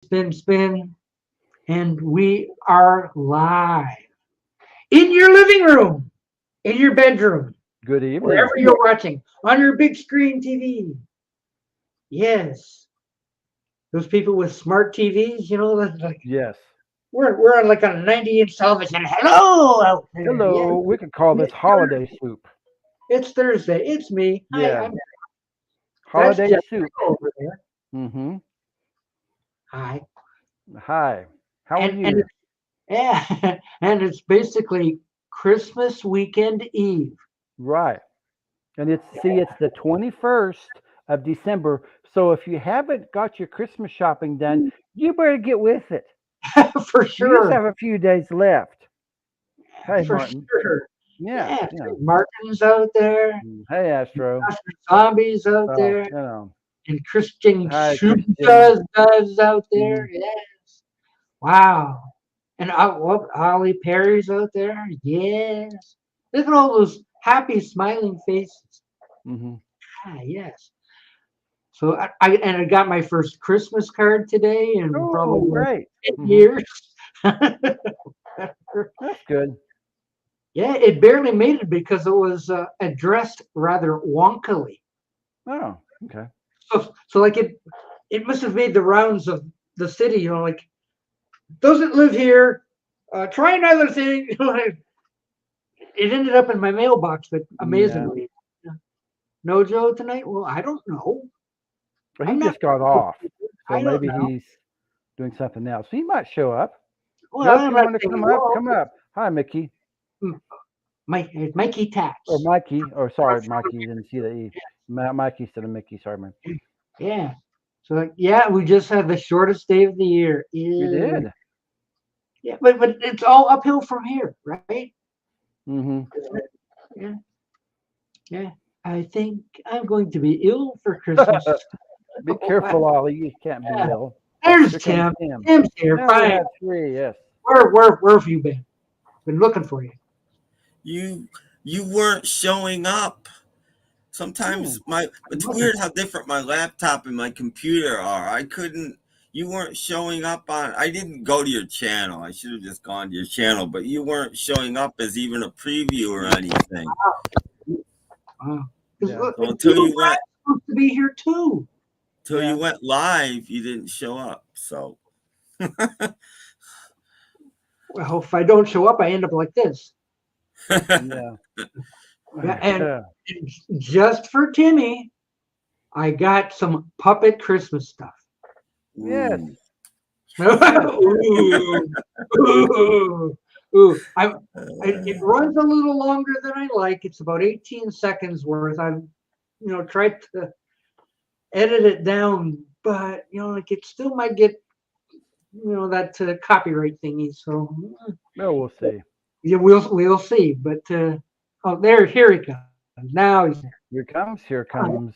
Spin, spin, and we are live in your living room, in your bedroom, Good wherever evening. you're watching, on your big screen TV. Yes, those people with smart TVs, that's like Yes. we're on like on a 90-inch television. Hello out there. Yeah, Hello. We could call this it's holiday Thursday. soup. It's Thursday. It's me. Hi, Yeah. that's Holiday Jeff soup. over there. Mm-hmm. Hi, Hi. How are and you? yeah, and it's basically Christmas weekend Eve. Right. And it's the 21st of December. So if you haven't got your Christmas shopping done, you better get with it. For We just sure. have a few days left. Hey, For Martin. sure. Yeah. Yeah, Yeah. Martin's out there, Hey, Astro. zombies out Oh, there, you know. and Christian Hi, Christian. does out Hmm. there. Yes. Wow. And Ollie Perry's out there. Yes. Look at all those happy, smiling faces. Hmm. Ah, yes. So I got my first Christmas card today in Oh, probably great. 10 Hmm. years. That's good. Yeah, it barely made it because it was addressed rather wonkily. Oh, okay. So like it must have made the rounds of the city. Like doesn't live here. Try another thing. It ended up in my mailbox, but Yeah. amazingly, no Joe tonight. Well, I don't know. Well, he I'm not. just got off, so I don't maybe know. he's doing something else. He might show up. Well, Joe, if I'm you not want to saying come he up, won't. come up. Hi, Mickey. Mikey Or Taps. Mikey. Or sorry, Mikey. Didn't see the E. Mikey instead of Mickey. Sorry, man. Yeah. So like, yeah, we just had the shortest day of the year. We Ew. did. Yeah, but it's all uphill from here, right? Mm-hmm. Yeah, yeah. I think I'm going to be ill for Christmas. Be careful, Ollie. You can't be ill. There's Here comes Tim. Tim. Tim's here. Now we Fine. have three. Yes. Where have you been? Been looking for you. you you weren't showing up. Hmm. Sometimes my I'm it's looking. weird how different my laptop and my computer are. I couldn't You weren't showing up on I didn't go to your channel. I should have just gone to your channel, but you weren't showing up as even a preview or anything. Because Yeah. look, So Beatle Brad's supposed to be here too. until you Yeah. went live, you didn't show up. So Well, if I don't show up, I end up like this. Yeah. Yeah, and just for Timmy, I got some puppet Christmas stuff. Yes. Ooh. Yes. ooh, ooh, ooh. It Uh, runs a little longer than I like. It's about 18 seconds worth. I've tried to edit it down, but like it still might get that copyright thingy. So No, we'll see. yeah, we'll see. But oh, here he comes. Now he's there. Here comes. Here Oh, comes.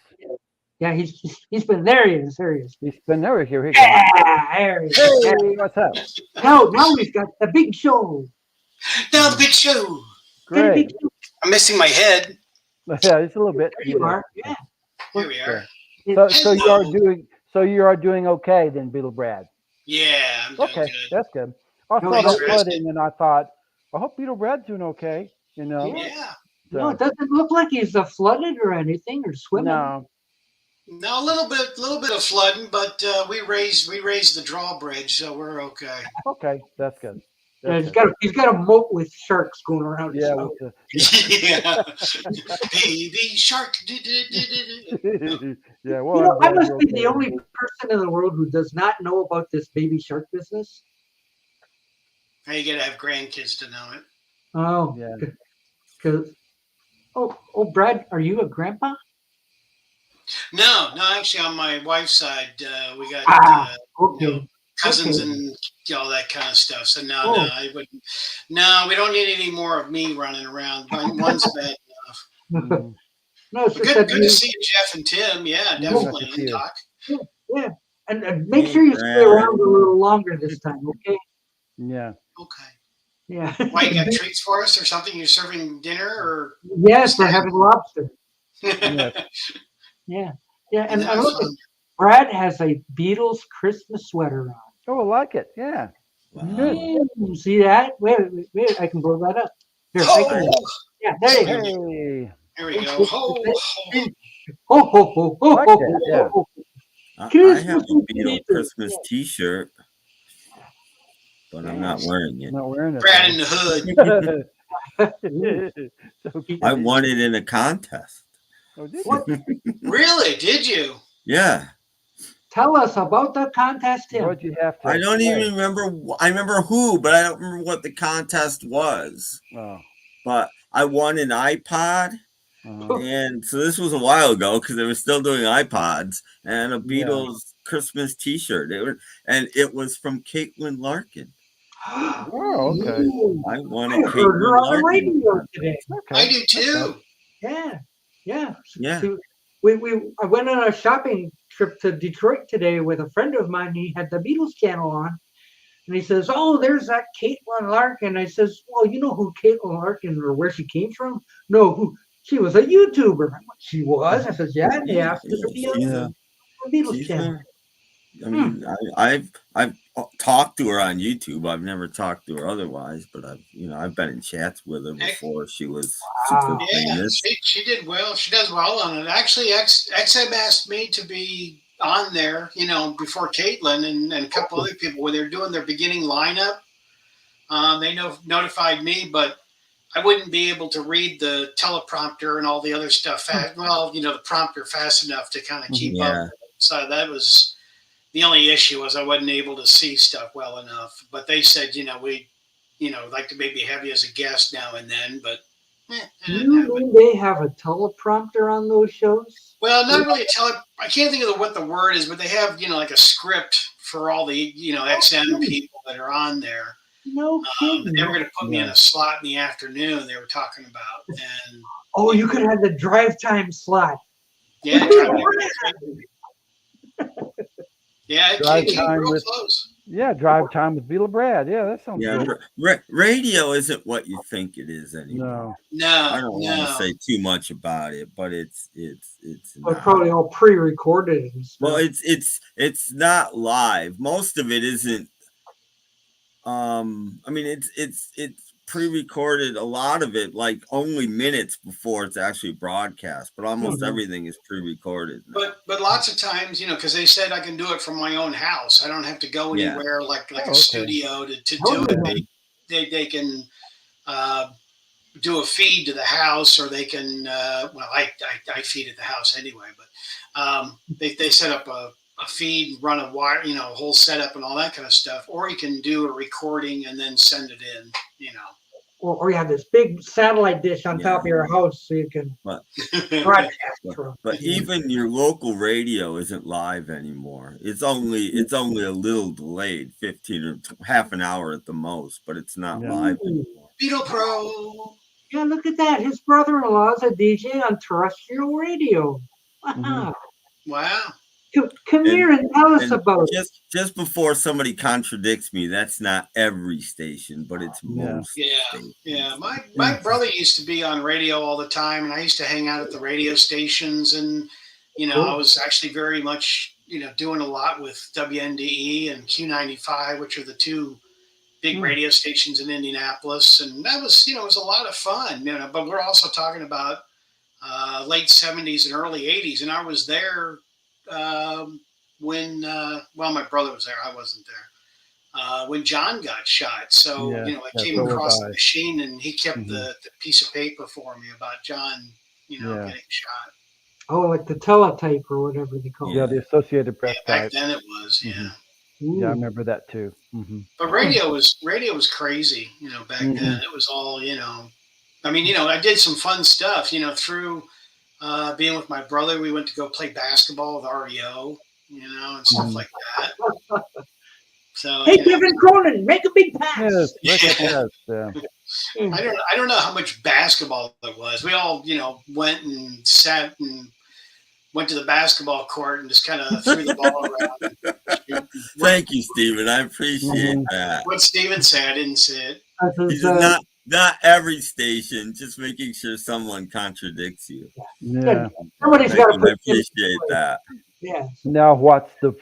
yeah, he's been there. He is. There he is. He's been over here. Here he comes. Yeah, there he is. Yeah. Hey, what's up? Now we've got the big show. Now the Hmm. big show. Got a big Great. show. I'm missing my head. Yeah, just a little bit. There You you did. are. Yeah. Here Well, we Yeah. are. it, Hello. So you are doing okay then, Beetle Brad. Yeah, I'm doing Okay, good. that's good. I no, saw no, Thanks that for asking. flooding and I thought, I hope Beetle Brad's doing okay. yeah. Yeah. No, it So doesn't look like he's flooded or anything or swimming. no. Now a little bit of flooding, but we raised the drawbridge, so we're okay. Okay, that's good. Yeah, That's good. he's got a moat with sharks going around his Yeah, house. with the yeah. Yeah. Baby shark. No. Yeah, well I'm I glad must you're be okay the then. only person in the world who does not know about this baby shark business. Now you gotta have grandkids to know it. Oh, Yeah. because Brad, are you a grandpa? No, no, actually, on my wife's side, we got Ah, you know okay, cousins okay. and all that kind of stuff. So no, no, Oh, I wouldn't. No, we don't need any more of me running around. One's bad enough. Hmm. no, it's But just good, that good to see you, Jeff and Tim. Yeah, Yeah, nice definitely. to see And you. Doc. yeah, yeah. And make hey sure you stay Brad. around a little longer this time, okay? Yeah. Okay. Yeah. Why you got treats for us or something? You're serving dinner or Yes, we're snack? having lobster. Yes. Yeah, yeah. Isn't And that look, fun? Brad has a Beatles Christmas sweater on. Oh, I like it. Yeah. Wow. Good. See that? Wait, I can blow that up. Here, I Ho! can. Yeah, there you go. Hey. Here we go. Ho! Ho! Ho, ho, ho, ho, Like ho, it, ho, yeah. ho, ho. I have a Christmas Beatle Christmas T-shirt, but I'm not wearing it. Not wearing it. Brad in the hood. So I cute. won it in a contest. Oh, did What? you? Really? Did you? Yeah. Tell us about the contest, Tim. What'd you have to? I don't play? even remember. I remember who, but I don't remember what the contest was. Oh. But I won an iPod, and so this was a while ago because they were still doing iPods, and a Beatles Christmas T-shirt. And it was from Caitlin Larkin. Oh, okay. I won I a heard her Caitlin on the Larkin. radio today. Okay. I do too. Yeah, yeah. Yeah. So I went on a shopping trip to Detroit today with a friend of mine. He had the Beatles channel on, and he says, "Oh, there's that Caitlin Larkin." I says, "Well, you know who Caitlin Larkin or where she came from?" No, who she was a YouTuber. She was. I says, "Yeah." And they asked her to be on the Beatles channel. I mean, I've talked to her on YouTube. I've never talked to her otherwise, but I've been in chats with her before she was super Yeah, famous. she did well. She does well on it. Actually, XM asked me to be on there, before Caitlin and a couple other people when they're doing their beginning lineup. They notified me, but I wouldn't be able to read the teleprompter and all the other stuff fast. Well, the prompter fast enough to kind of keep up. So that was the only issue, was I wasn't able to see stuff well enough. But they said, we, like to maybe have you as a guest now and then, but. You mean they have a teleprompter on those shows? Well, not really I can't think of what the word is, but they have, like a script for all the, XM people that are on there. No kidding. They were going to put me in a slot in the afternoon. They were talking about, and you could have the drive time slot. yeah, yeah, Drive it came time real with- close. Yeah, drive time with Beatle Brad. Yeah, that sounds good. Radio isn't what you think it is anymore. No. I don't want to say too much about it, but it's Well, probably all pre-recorded and stuff. well, it's not live. Most of it isn't. I mean, it's pre-recorded. A lot of it, like only minutes before it's actually broadcast, but almost everything is pre-recorded. But lots of times, because they said I can do it from my own house. I don't have to go anywhere like a studio to do it. They can do a feed to the house, or they can. I feed at the house anyway, but they set up a feed, run a wire, a whole setup and all that kind of stuff. Or you can do a recording and then send it in. Or you have this big satellite dish on top of your house, so you can broadcast from. But even your local radio isn't live anymore. It's only a little delayed, 15 or half an hour at the most, but it's not live anymore. Beatle Pro. Yeah, look at that. His brother-in-law is a DJ on terrestrial radio. Wow. Wow. Come here and tell us about it. Just before somebody contradicts me, that's not every station, but it's most stations. Yeah. My brother used to be on radio all the time, and I used to hang out at the radio stations, and I was actually very much doing a lot with WNDE and Q95, which are the two big radio stations in Indianapolis, and that was it was a lot of fun. But we're also talking about late 70s and early 80s, and I was there. When my brother was there, I wasn't there. When John got shot, so I came across the machine, and he kept the piece of paper for me about John, getting shot. Oh, like the teletype or whatever they call it. Yeah, the Associated Press Back type. then it was, Yeah, I remember that too. But radio was crazy, back then. It was all, I mean, I did some fun stuff, through. Being with my brother, we went to go play basketball with REO, and stuff like that. So, hey, Kevin Cronin, make a big pass. Yes. I don't know how much basketball it was. We all, went and sat and went to the basketball court and just kind of threw the ball around. Thank you, Stephen. I appreciate that. What Stephen said, I didn't say it. He's not every station, just making sure someone contradicts you. Yeah. Somebody's got to appreciate that. Yeah. Now, what's the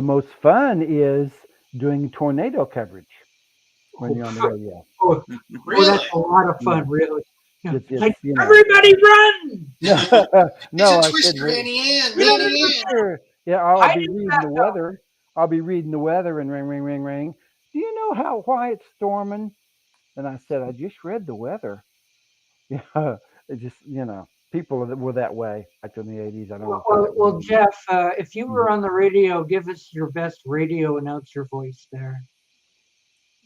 most fun is doing tornado coverage when you're on the radio. Oh, Really? that's a lot of Yeah. fun, really. Yeah. It's, Like, you know. everybody run! No, It's I a said, twister, Annie Ann, Yeah. Annie Ann. sure. Yeah, I'll I be didn't reading have the to. weather. I'll be reading the weather and ring, ring, ring, ring. Do you know why it's storming? And I said, I just read the weather. Yeah, it just, people were that way back in the 80s. I don't know. Well, Jeff, if you Mhm. were on the radio, give us your best radio announcer voice there.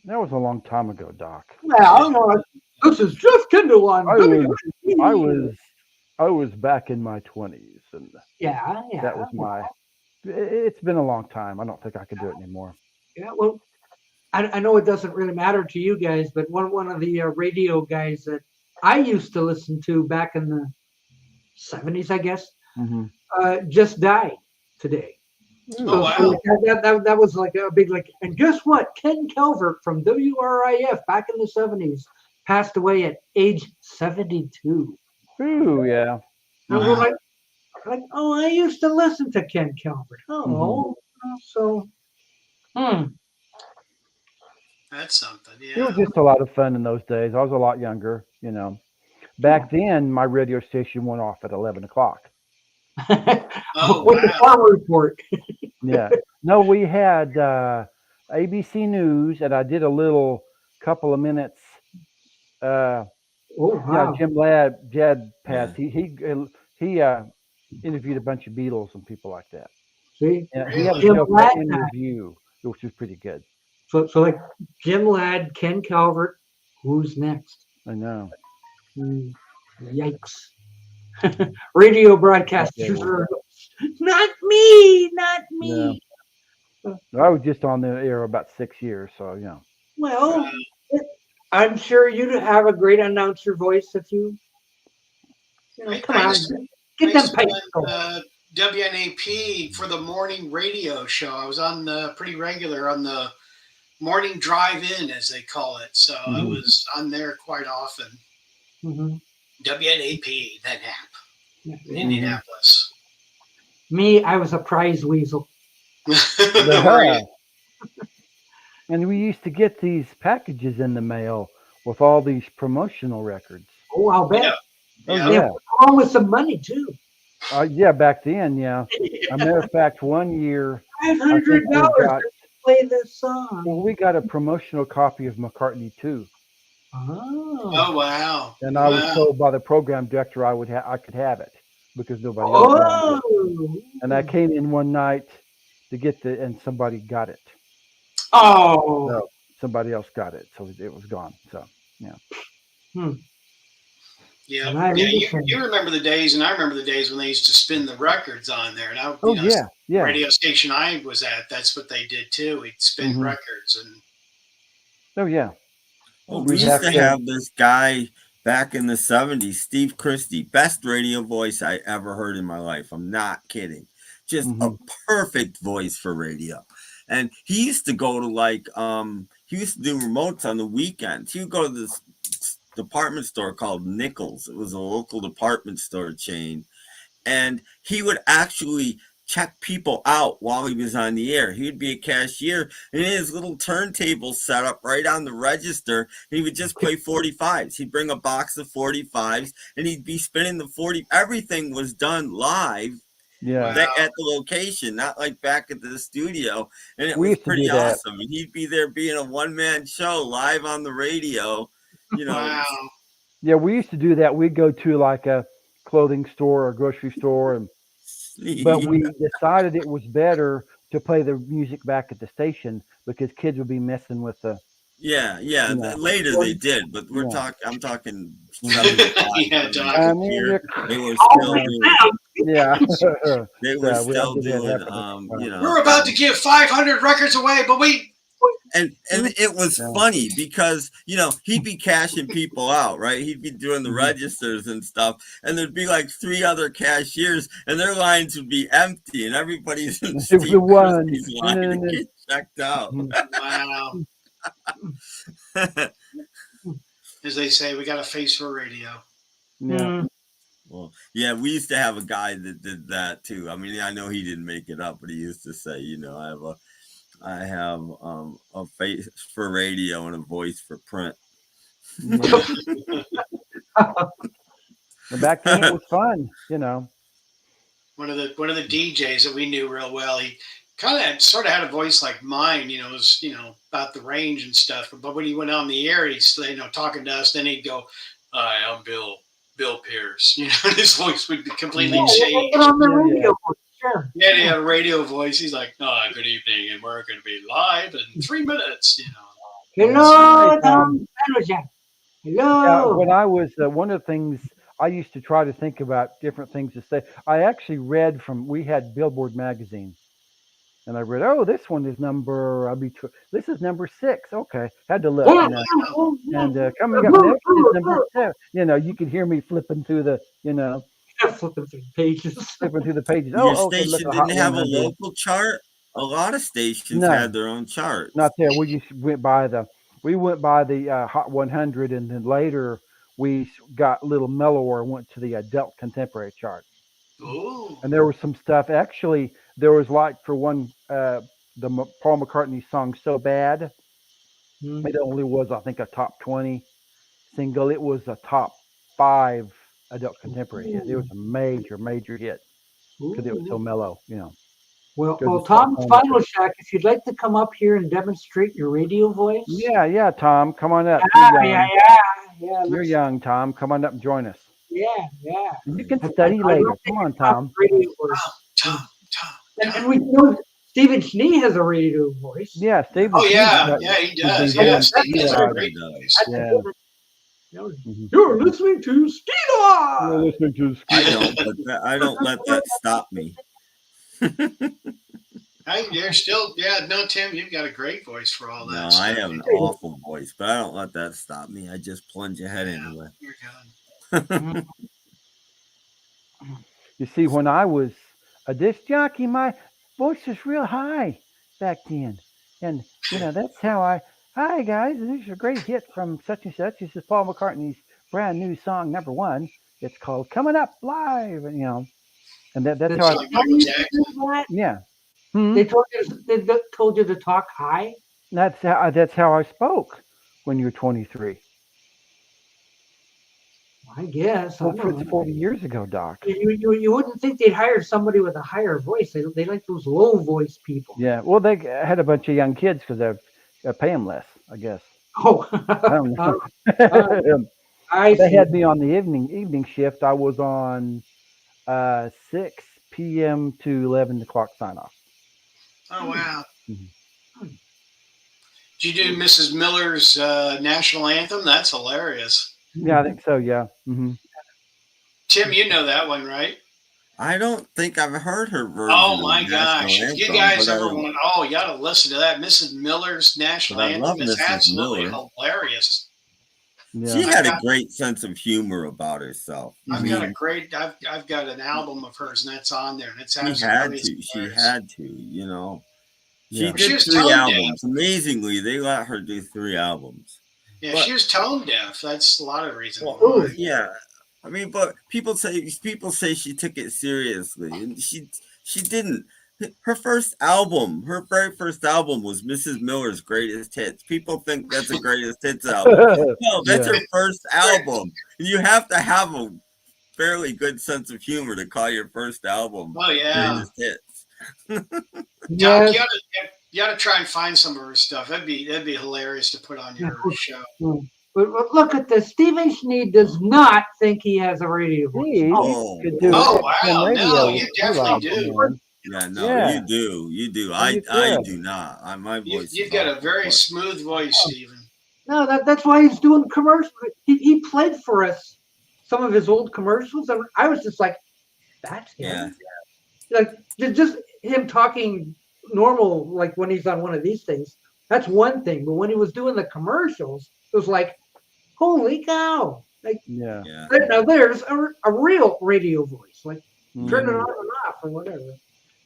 That was a long time ago, Doc. Well, no, this is Jeff Kendall on I was, WND. I was back in my 20s, and Yeah, that was my. It's been a long time. I don't think I could do it anymore. yeah. Well, I know it doesn't really matter to you guys, but one of the radio guys that I used to listen to back in the 70s, I guess, Mm-hmm. just died today. Oh, wow. So that was like a big like. And guess what? Ken Calvert from WRIF back in the 70s passed away at age 72. Ooh, yeah. And we're like, oh, I used to listen to Ken Calvert. Oh, so, That's something. It was Yeah. just a lot of fun in those days. I was a lot younger, Back then, my radio station went off at 11 o'clock. Oh, with the wow. farm report. Yeah. No, we had ABC News, and I did a little couple of minutes. Oh, Yeah, wow. Jim Jad passed. He interviewed a bunch of Beatles and people like that. See? Yeah, he had a Jim show Ladd called In Review, which was pretty good. So like Jim Ladd, Ken Calvert, who's next? I know. Yikes. Radio broadcasters are not me, not me. I was just on the air about 6 years, so Well, I'm sure you'd have a great announcer voice if you come on, get them pipes going. WNAP for the morning radio show. I was on pretty regular on the morning drive-in, as they call it. So I was on there quite often. WNAP, that app in Indianapolis. Me, I was a prize weasel. And we used to get these packages in the mail with all these promotional records. Oh, I'll bet. Yeah. Oh, yeah. Along with some money, too. Yeah, back then, yeah. A matter of fact, one year, $500 to play this song. Well, we got a promotional copy of McCartney 2. Oh, wow. And I was told by the program director I could have it because nobody else wanted it. And I came in one night to get and somebody got it. Oh. So somebody else got it, so it was gone. So, yeah. Yeah, you remember the days, and I remember the days when they used to spin the records on there. And yeah. Radio station I was at, that's what they did too. We'd spin records and. Oh yeah. Well, we used to have this guy back in the 70s, Steve Christie, best radio voice I ever heard in my life. I'm not kidding. Just a perfect voice for radio. And he used to go to he used to do remotes on the weekends. He would go to this department store called Nichols. It was a local department store chain. And he would actually check people out while he was on the air. He would be a cashier and his little turntable set up right on the register. And he would just play 45s. He'd bring a box of 45s and he'd be spinning the 40. Everything was done live. Yeah, at the location, not like back at the studio, and it was pretty awesome. And he'd be there being a one-man show live on the radio, Wow. Yeah, we used to do that. We'd go to like a clothing store or grocery store, but we decided it was better to play the music back at the station because kids would be messing with the. Yeah. Later they did, but I'm talking. I mean, they were still doing. Yeah, they were still doing. We're about to give 500 records away, but we. And it was funny because he'd be cashing people out, right? He'd be doing the registers and stuff, and there'd be like 3 other cashiers, and their lines would be empty, and everybody's in Steve Christie's line to get checked out. Wow. As they say, we got a face for radio. Yeah. Well, yeah, we used to have a guy that did that too. I mean, I know he didn't make it up, but he used to say, I have a face for radio and a voice for print. And back then it was fun, you know. One of the DJs that we knew real well. He kind of sort of had a voice like mine. It was about the range and stuff. But when he went on the air, he's talking to us. Then he'd go, "Hi, I'm Bill Pierce." And his voice would be completely changed. On the radio, sure. Yeah, he had a radio voice. He's like, "Good evening, and we're going to be live in 3 minutes." Hello, Tom. Hello. Yeah, when I was one of the things I used to try to think about different things to say. I actually read we had Billboard magazine, and I read, oh, this one is this is number 6. Okay, had to look. And coming up next is number 7. You could hear me flipping through the, flipping through the pages. Your station didn't have a local chart. A lot of stations had their own charts. Not there. We just went by the Hot 100, and then later we got a little mellower and went to the adult contemporary chart. Ooh. And there was some stuff. Actually, there was for one, the Paul McCartney song "So Bad." It only was, I think, a top 20 single. It was a top 5 adult contemporary hit. It was a major hit because it was so mellow, Well, Tom's Final Shack, if you'd like to come up here and demonstrate your radio voice. Yeah, Tom, come on up. Yeah. You're young, Tom. Come on up and join us. Yeah. You can study later. Come on, Tom. Radio voice. And we know Stephen Schnee has a radio voice. Yeah, Stephen. Oh, yeah, he does. Yeah, Stephen has a great voice. Yeah. You're listening to Skeeter. You're listening to Skeeter. I don't let that stop me. You're still, no, Tim, you've got a great voice for all that. No, stuff. I have an awful voice, but I don't let that stop me. I just plunge ahead anyway. You're good. You see, when I was a disc jockey, my voice was real high back then. And, that's how hi, guys, this is a great hit from such and such. This is Paul McCartney's brand new song, number 1. It's called Coming Up Live, and, and that's how like yeah. They told you to talk high. That's how I spoke when you were 23. I guess. Well, 40 years ago, Doc. You wouldn't think they'd hire somebody with a higher voice. They like those low voice people. Yeah. Well, they had a bunch of young kids because they pay them less, I guess. Oh. I don't know. They had me on the evening shift. I was on 6 p.m. to 11 o'clock sign off. Oh, wow. Mm-hmm. Did you do Mrs. Miller's national anthem? That's hilarious. Yeah, I think so. Yeah. Mm-hmm. Tim, you know that one, right? I don't think I've heard her version. Oh my gosh! Anthem, if you guys ever want, you got to listen to that. Mrs. Miller's national anthem is absolutely hilarious. Yeah. She had a great sense of humor about herself. I've got an album of hers, and that's on there, and it's absolutely She had to. Yeah. She did 3 albums. Amazingly, they let her do 3 albums. Yeah, she was tone deaf. That's a lot of reasons. Well, yeah, I mean, but people say she took it seriously, and she didn't. Her very first album was Mrs. Miller's Greatest Hits. People think that's a Greatest Hits album. No, that's her first album. And you have to have a fairly good sense of humor to call your first album Greatest Hits. Doc, you got to try and find some of her stuff. That'd be hilarious to put on your show. But look at this. Stephen Schnee does not think he has a radio voice. Wow. No, you definitely do. Yeah, no, you do. I do not. My voice. You've got a very smooth voice, Stephen. No, that's why he's doing commercials. He played for us some of his old commercials, and I was just like, "That's him." Yeah. Like just him talking normal, like when he's on one of these things. That's one thing, but when he was doing the commercials, it was like, "Holy cow!" Like, yeah. Now there's a real radio voice. Like, turn it on and off or whatever.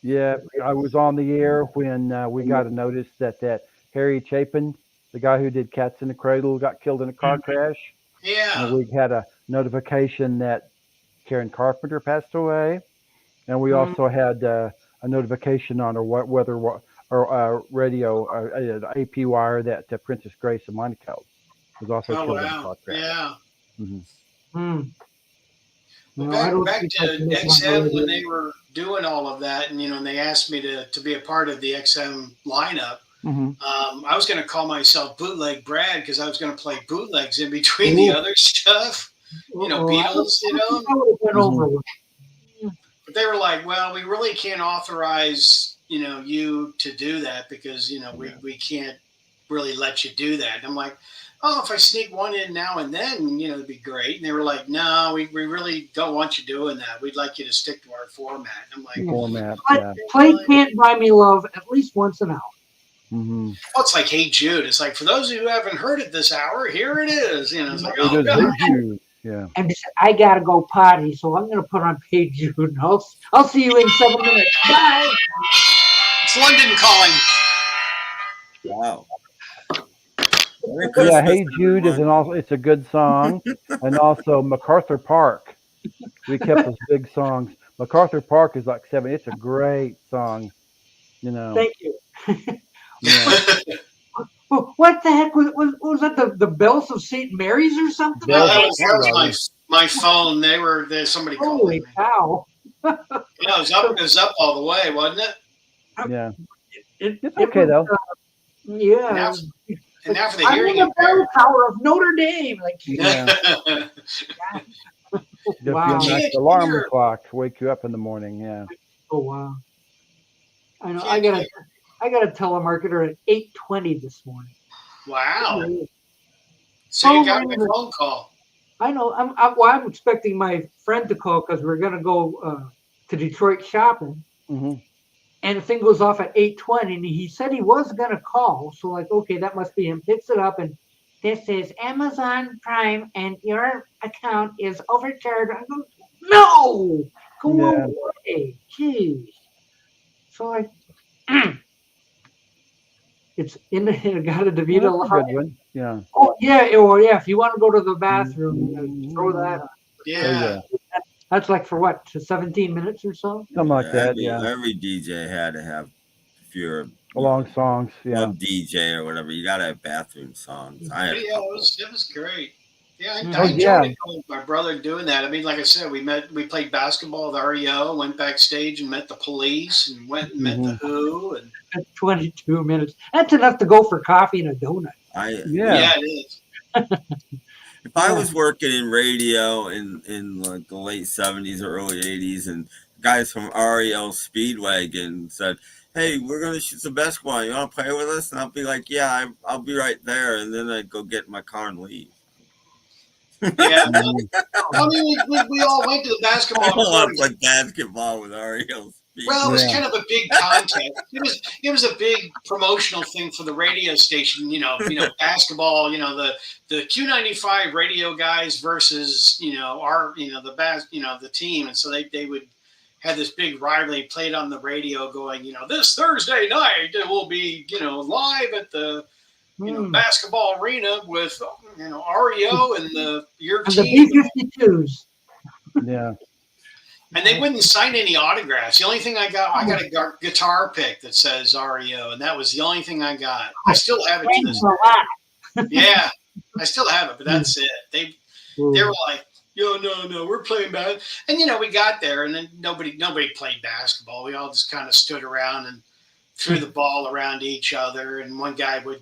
Yeah, I was on the air when we got a notice that Harry Chapin, the guy who did Cats in the Cradle, got killed in a car crash. Yeah. And we had a notification that Karen Carpenter passed away. And we also had a notification on whether or radio AP wire that Princess Grace of Monaco was also Oh killed in a wow. car crash. Yeah. Hmm. Hmm. Well, No, I don't back think I to can make my XM when radio. they were doing all of that, and and they asked me to be a part of the XM lineup. Hmm. I was going to call myself Bootleg Brad because I was going to play bootlegs in between the Ooh. other stuff, Uh-oh. Beatles, I don't think I would have went over with. But they were like, "Well, we really can't authorize, you to do that because we can't really let you do that." And I'm like, "Oh, if I sneak one in now and then, it'd be great." And they were like, "No, we really don't want you doing that. We'd like you to stick to our format." And I'm like, Format, Play, yeah. play Can't Buy Me Love at least once an hour. Hmm. "Well, it's like Hey Jude. It's like for those who haven't heard it this hour, here it is." It's like, It "Oh is God." Hey Jude. Yeah. And just, I gotta go potty, so I'm gonna put on Page Jude. I'll see you in 7 minutes. Bye. It's London calling. Wow. Merry Yeah, Christmas, Hey Jude is everyone. it's a good song, and also MacArthur Park. We kept those big songs. MacArthur Park is like 7. It's a great song. Thank you. Yeah. What the heck was that? The Bells of St. Mary's or something? Bells That of was my phone. Somebody called Holy me. cow! Yeah, it was up all the way, wasn't it? Yeah. It It's okay was, though. yeah. And now for the I'm hearing in the bell impaired. tower of Notre Dame. Like, Yeah. Just be a wow. nice Can't alarm hear. clock to wake you up in the morning. Yeah. Oh wow. I know. Can't hear. I got a telemarketer at 8:20 this morning. Wow. Oh, So you got my my goodness. phone call. I know. I'm expecting my friend to call because we're gonna go to Detroit shopping, Hmm. and the thing goes off at 8:20, and he said he was gonna call. So like, okay, that must be him. Picks it up, and this is Amazon Prime, and your account is overcharged. I go, no, go Yeah. away, jeez. So I, it's in the got a Well, DeVito. that's a good one. Yeah. Oh yeah, oh yeah. If you want to go to the bathroom, throw that on. Yeah. Oh yeah. That's like for what, 17 minutes or so? Something like that. Every, Yeah. every DJ had to have, if you're Long songs. Yeah. club DJ or whatever, you gotta have bathroom songs. I had But a yeah, couple. it was great. Yeah, I Oh, enjoyed yeah. it with my brother doing that. I mean, like I said, we played basketball with REO, went backstage and met the Police, and went and met the Who, and That's 22 minutes. That's enough to go for coffee and a donut. Yeah. yeah, it is. If I was working in radio in like the late 70s or early 80s, and guys from REL Speedwagon said, "Hey, we're gonna shoot some basketball. You want to play with us?" And I'll be like, "Yeah, I'll be right there." And then I'd go get in my car and leave. Yeah. Mhm. I mean, we all went to the I basketball don't want court. to play basketball with REL Speedwagon. Well, it was Yeah. kind of a big contest. It was a big promotional thing for the radio station. Basketball. The Q95 radio guys versus the team, and so they would had this big rivalry played on the radio, going this Thursday night it will be live at the basketball arena with REO and your And the team. B-52s. Yeah. And they wouldn't sign any autographs. The only thing I got a guitar pick that says REO, and that was the only thing I got. I still have it to Thanks this a lot. day. Yeah, I still have it, but that's it. They were like, no, we're playing bad. And we got there, and then nobody played basketball. We all just kind of stood around and threw the ball around each other, and one guy would,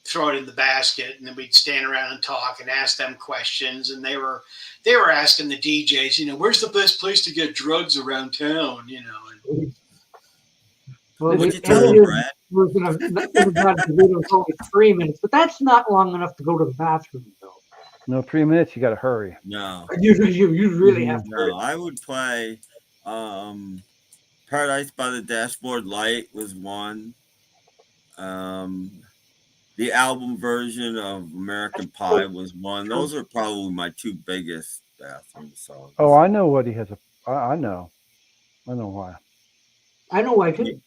throw it in the basket, and then we'd stand around and talk and ask them questions, and they were asking the DJs, where's the best place to get drugs around town, and Well, What'd the you tell him, Brad? version of DeVito was only 3 minutes, but that's not long enough to go to the bathroom, though. No, 3 minutes. You got to hurry. No, You really have to hurry. no. I would play Paradise by the Dashboard Light was one. The album version of American Pie was one. Those are probably my two biggest bathroom songs. Oh, I know what he has. I know. I know why. I know why too.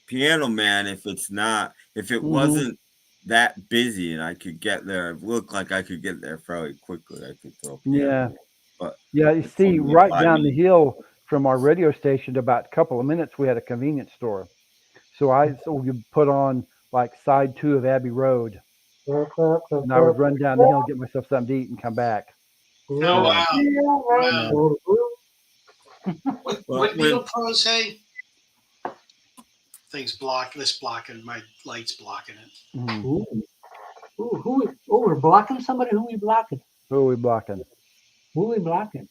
Piano Man, if it wasn't that busy and I could get there, it looked like I could get there fairly quickly. I could throw Piano Yeah. Man. But Yeah, you it's see, only right 5 down the minutes. hill from our radio station, about a couple of minutes, we had a convenience store. So you put on like side 2 of Abbey Road, and I would run down the hill, get myself something to eat, and come back. Oh wow! Yeah. Wow. Well, What when Beatle Pro say? Things blocked. This blocking my light's blocking it. Mhm. We're blocking somebody. Who we blocking? Who are we blocking? Who we blocking?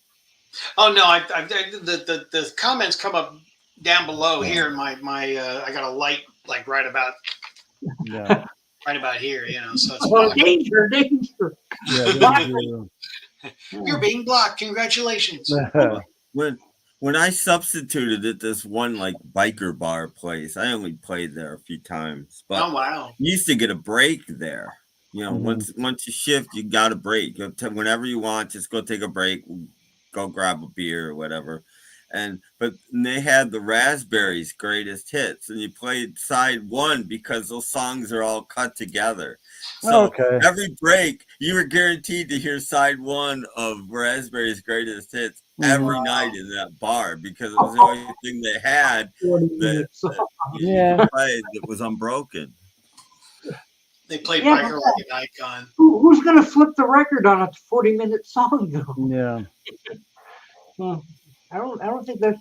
Oh no! The comments come up down below here in my I got a light like right about Yeah. here. So it's Oh, blocking. danger! Yeah. You're being blocked. Congratulations. when I substituted at this one like biker bar place, I only played there a few times, but Oh wow! you used to get a break there. Mhm. Once you shift, you got a break. Whenever you want, just go take a break, go grab a beer or whatever. But they had the Raspberries greatest hits, and you played side 1 because those songs are all cut together. So Okay. every break, you were guaranteed to hear side 1 of Raspberries greatest hits every night in that bar because it was the only thing they had 40 that, minutes. that Yeah. you played that was unbroken. They played Yeah, Biker like an icon. Who's going to flip the record on a 40-minute song though? Yeah. Well, I don't think that.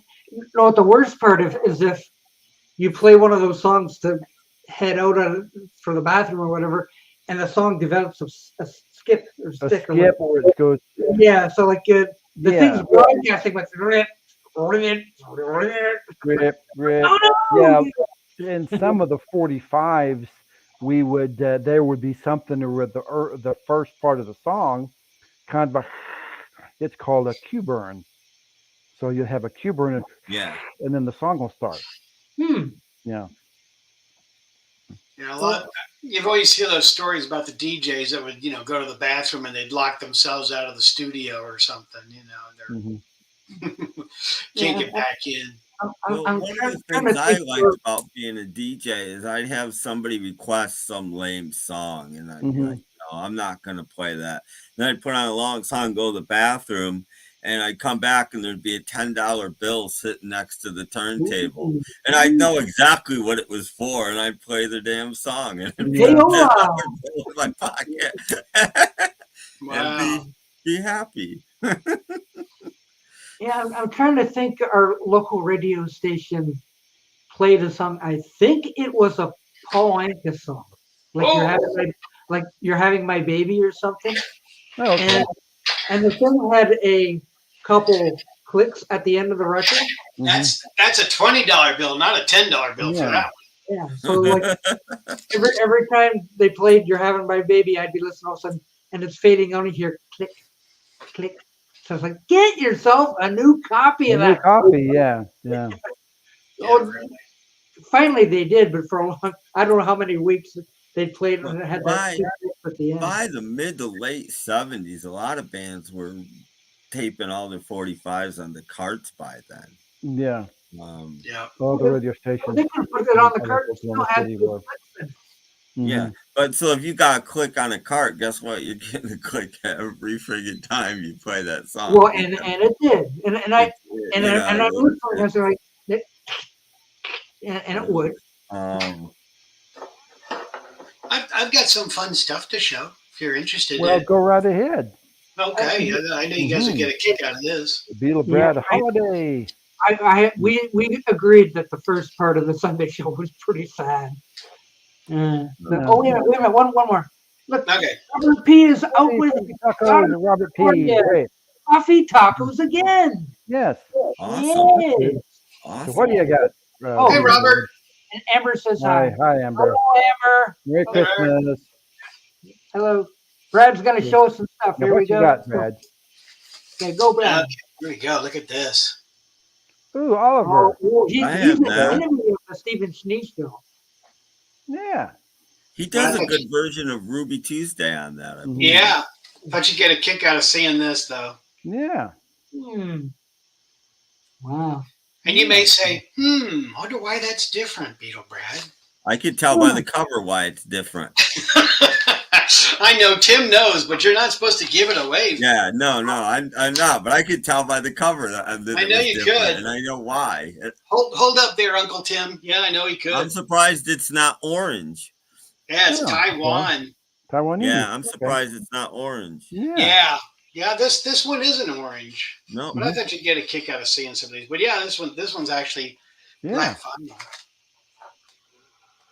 No, what the worst part is if you play one of those songs to head out for the bathroom or whatever, and the song develops a skip or A stick or skip where it goes. yeah. So like the thing's Yeah. broadcasting like Rip. oh Yeah. In some of the 45s, we would there would be something with the first part of the song, kind of it's called a cue burn. So you have a cue burn, Yeah. and then the song will start. no. Yeah. A lot. You've always hear those stories about the DJs that would go to the bathroom and they'd lock themselves out of the studio or something. Hmm. Can't get back in. Well, I'm one of trying the to things I think. liked about being a DJ is I'd have somebody request some lame song, and I'd be Hmm. like, "No, I'm not going to play that." Then I'd put on a long song, go to the bathroom, and I'd come back, and there'd be a $10 bill sitting next to the turntable, and I'd know exactly what it was for, and I'd play the damn song, and it'd be a $10 bill in my pocket, Wow. and be happy. Yeah, I'm trying to think. Our local radio station played a song. I think it was a Paul Anka song, like you're having my baby or something. Oh, okay. And the thing had a couple clicks at the end of the record. Mhm. That's a $20 bill, not a $10 bill for Yeah. that one. Yeah, so like every time they played "You're Having My Baby," I'd be listening all of a sudden, and it's fading. I only hear click, click. So it's like, get yourself a new copy A of new that. copy. Yeah. Yeah, Oh, really. finally they did, but for a long, I don't know how many weeks they played Well, and it had that by two clicks at the end. by the mid to late 70s, a lot of bands were taping all their 45s on the carts by then. Yeah. Yeah. All the radio stations. They could put it on the in cart. Oklahoma Still had City two were. clicks. Yeah, Mhm. but so if you got a click on a cart, guess what? You're getting a click every friggin' time you play that song. Well, and it did, and I listened and I was like, and it would. I've got some fun stuff to show if you're interested. Well, go right ahead. Okay, I know you guys will get a kick out of this. The Beatle Brad Holiday. We agreed that the first part of the Sunday show was pretty sad. Oh, wait a minute, one more. Look, Okay. Robert P is out with Tacos and Robert P. Great. coffee tacos again. Yes. Awesome. Yes. So what do you got? Hey, Robert. And Amber says hi. Hi, Amber. Hello, Amber. Merry Christmas. Hello. Brad's going to show us some stuff. Now, Here we what you go. got, Brad? Okay, go, Brad. Okay, here we go. Look at this. Ooh, Oliver. He's the enemy of Stephen Schneesville. Yeah. He does a good version of Ruby Tuesday on that. I believe. Yeah. Thought you'd get a kick out of seeing this, though. Yeah. Wow. And you may say, wonder why that's different, Beatle Brad. I could tell by the cover why it's different. I know Tim knows, but you're not supposed to give it away. Yeah, no, I'm not, but I could tell by the cover that I it know was you different, could. and I know why. Hold up there, Uncle Tim. Yeah, I know he could. I'm surprised it's not orange. Yeah, it's Yeah, Taiwan. Taiwanese. Yeah, I'm Okay. surprised it's not orange. Yeah. Yeah. This one isn't orange. No, But I thought you'd get a kick out of seeing some of these. But yeah, this one's actually Yeah. black vinyl.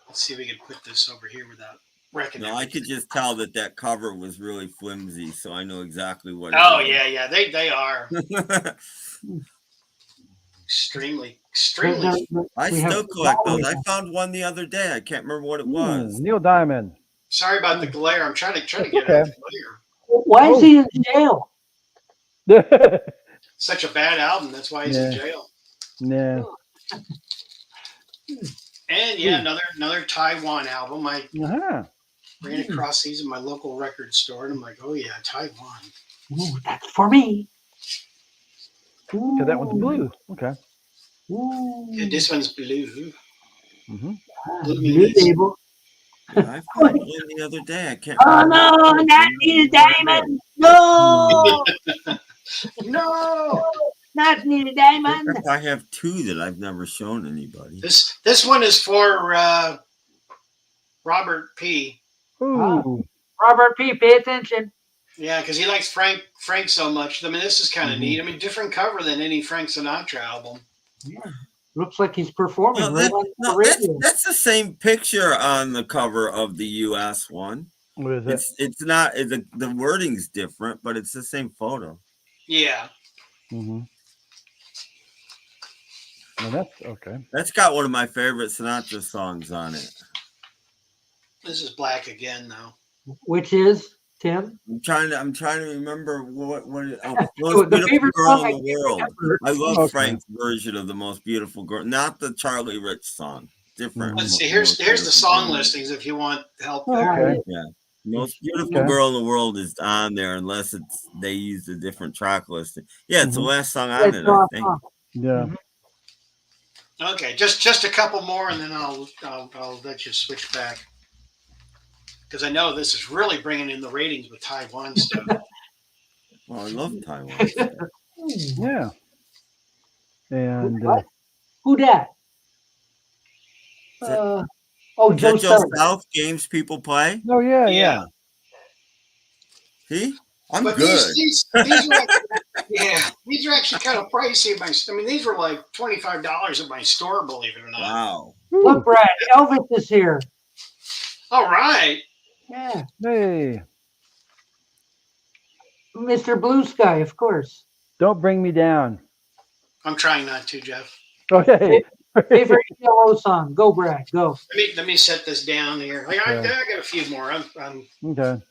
Let's see if we can put this over here without wrecking no, I everything. could just tell that cover was really flimsy, so I know exactly what. Oh it yeah, they are extremely. I We have still collect those. I flowers. found one the other day. I can't remember what it was. Neil Diamond. Sorry about the glare. I'm trying to get That's out okay. the glare. Why is he in jail? Such a bad album. That's why he's in jail. Yeah. And yeah, another Taiwan album. I Uh-huh. ran across these in my local record store, and I'm like, oh yeah, Taiwan. Ooh, that's for me. Okay, that one's blue. Okay. Ooh. Yeah, this one's blue. Mm-hmm. Blue label. Yeah, I found one the other day. I can't. Oh remember no, what it was. not Neil Diamond. No, No, not Neil I Diamond. think I have two that I've never shown anybody. this one is for Robert P. Ooh. Robert P. Pay attention. Yeah, because he likes Frank so much. I mean, this is kind of Mhm. neat. I mean, different cover than any Frank Sinatra album. Yeah. Looks like he's performing No, right on the radio. that's the same picture on the cover of the U.S. one. What is it? It's not the wording's different, but it's the same photo. Yeah. Mm-hmm. Well, that's okay. That's got one of my favorite Sinatra songs on it. This is black again, though. Which is Tim? I'm trying to remember what it, Oh, Most the Beautiful favorite Girl song I in the can't World. remember. I love Okay. Frank's version of The Most Beautiful Girl, not the Charlie Rich song. Different. Let's Most see. Here's the Beautiful song Girl. listings if you want help Oh, there. okay. Yeah. Most Beautiful Okay. Girl in the World is on there unless they use a different track listing. Yeah, it's the Mhm. last song on it, I think. Yeah. Okay, just a couple more, and then I'll let you switch back because I know this is really bringing in the ratings with Taiwan stuff. Well, I love Taiwan. Yeah. And What? Who dat? Is that- Oh, Is Joe that Joe South. South games people play? oh yeah, Yeah. See? I'm But good. these are these are actually kind of pricey. I mean, these were like $25 at my store, believe it or not. Wow. Look, Brad, Elvis is here. All right. Yeah, Hey, Mr. Blue Sky, of course. don't bring me down. I'm trying not to, Jeff. Okay. Favorite yellow song? Go, Brad. Go. Let me set this down here. I got a few more. I'm Okay.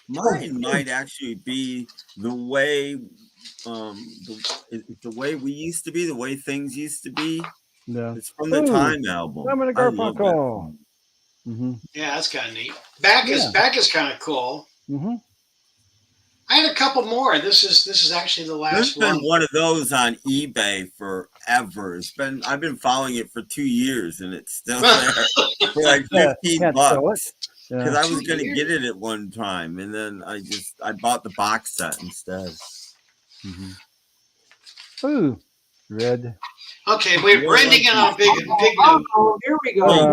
Mine might actually be the way the way we used to be, the way things used to be. Yeah. It's from the Ooh, Time album. I'm gonna I love that Garfunkel. song. Mm-hmm. yeah, that's kind of neat. Back is kind of cool. Mm-hmm. I had a couple more. This is actually the There's last been one. one of those on eBay forever. I've been following it for 2 years and it's still there for like Yeah, 15 can't sell it. bucks. Because Yeah. I was 2 gonna years. get it at one time, and then I bought the box set instead. Mm-hmm. Ooh, red. Okay, we're ending it on a big note. Oh, here we There you go.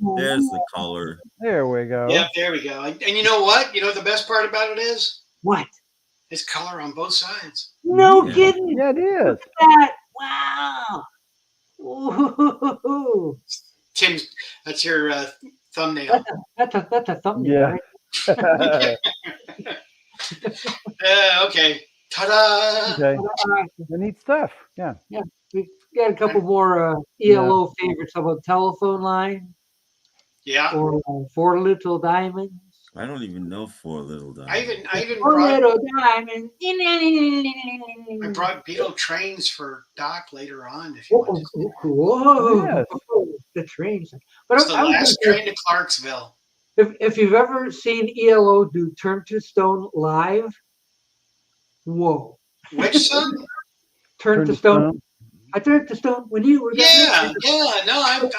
go. There's the color. There we go. Yep, there we go. And you know what? You know what the best part about it is? What? It's color on both sides. No Yeah. kidding. Yeah, it is. That. Wow. Ooh. Tim, that's your thumbnail. That's a thumbnail. Yeah. Right? Okay. Ta-da! Okay. Uh, The neat stuff. Yeah. we got a couple more ELO favorites. How about Telephone Line Yeah. or Four Little Diamonds? I don't even know Four Little Diamonds. I even Four brought Little Diamonds. I brought Beatle trains for Doc later on if you want to. Whoa. Yes. The trains. But It's the I was last gonna say, train to Clarksville. if you've ever seen ELO do Turn to Stone live, whoa. Which song? Turn to Stone. I turned to stone when you were Yeah, gone. yeah. No, I've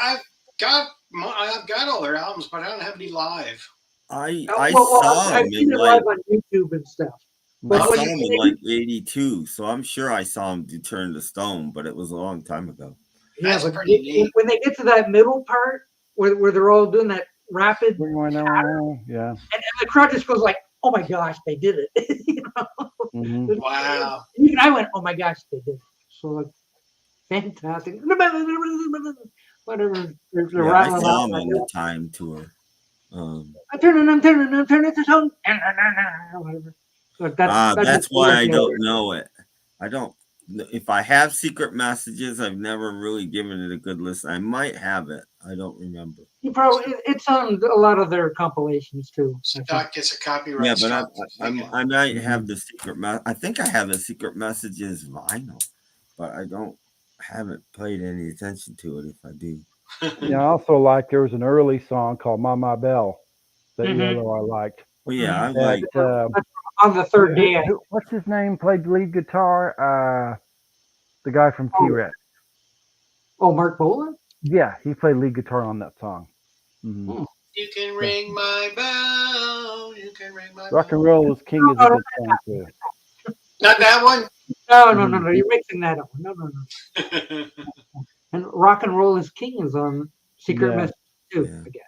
got all their albums, but I don't have any live. I Well, saw I've him seen in it like live on YouTube and stuff. I But saw when him in like '82, so I'm sure I saw him do Turn to Stone, but it was a long time ago. yeah, That's but pretty neat. when they get to that middle part where they're all doing that rapid, Yeah. and the crowd just goes like, "Oh my gosh, they did it!" You know? Mhm. Wow. Even I went, "Oh my gosh, they did it!" So like, fantastic. Whatever. They're Yeah, I rattling saw off him that on the hill. Time tour. I'm turning to tone. Whatever. So that's That's just why I working. don't know it. I don't. If I have Secret Messages, I've never really given it a good listen. I might have it. I don't remember. You probably it's on a lot of their compilations too. I think. Stock gets a copyright Yeah, but strike. I might Mhm. have the I think I have the Secret Messages vinyl, but I haven't paid any attention to it. If I do, Yeah, I also like there was an early song called "My Bell" that Mhm. ELO I liked. well, yeah, I That like. That's on the third day. what's his name played lead guitar? The guy from Oh, T-Rex. oh, Mark Bolan. Yeah, he played lead guitar on that song. Mhm. Hmm. You can ring my bell. You can ring my Rock and bell. Roll is King is a good song too. Not that one. No. You're mixing that up. No. And Rock and Roll is King is on Secret Yeah. Messages too, Yeah. I guess.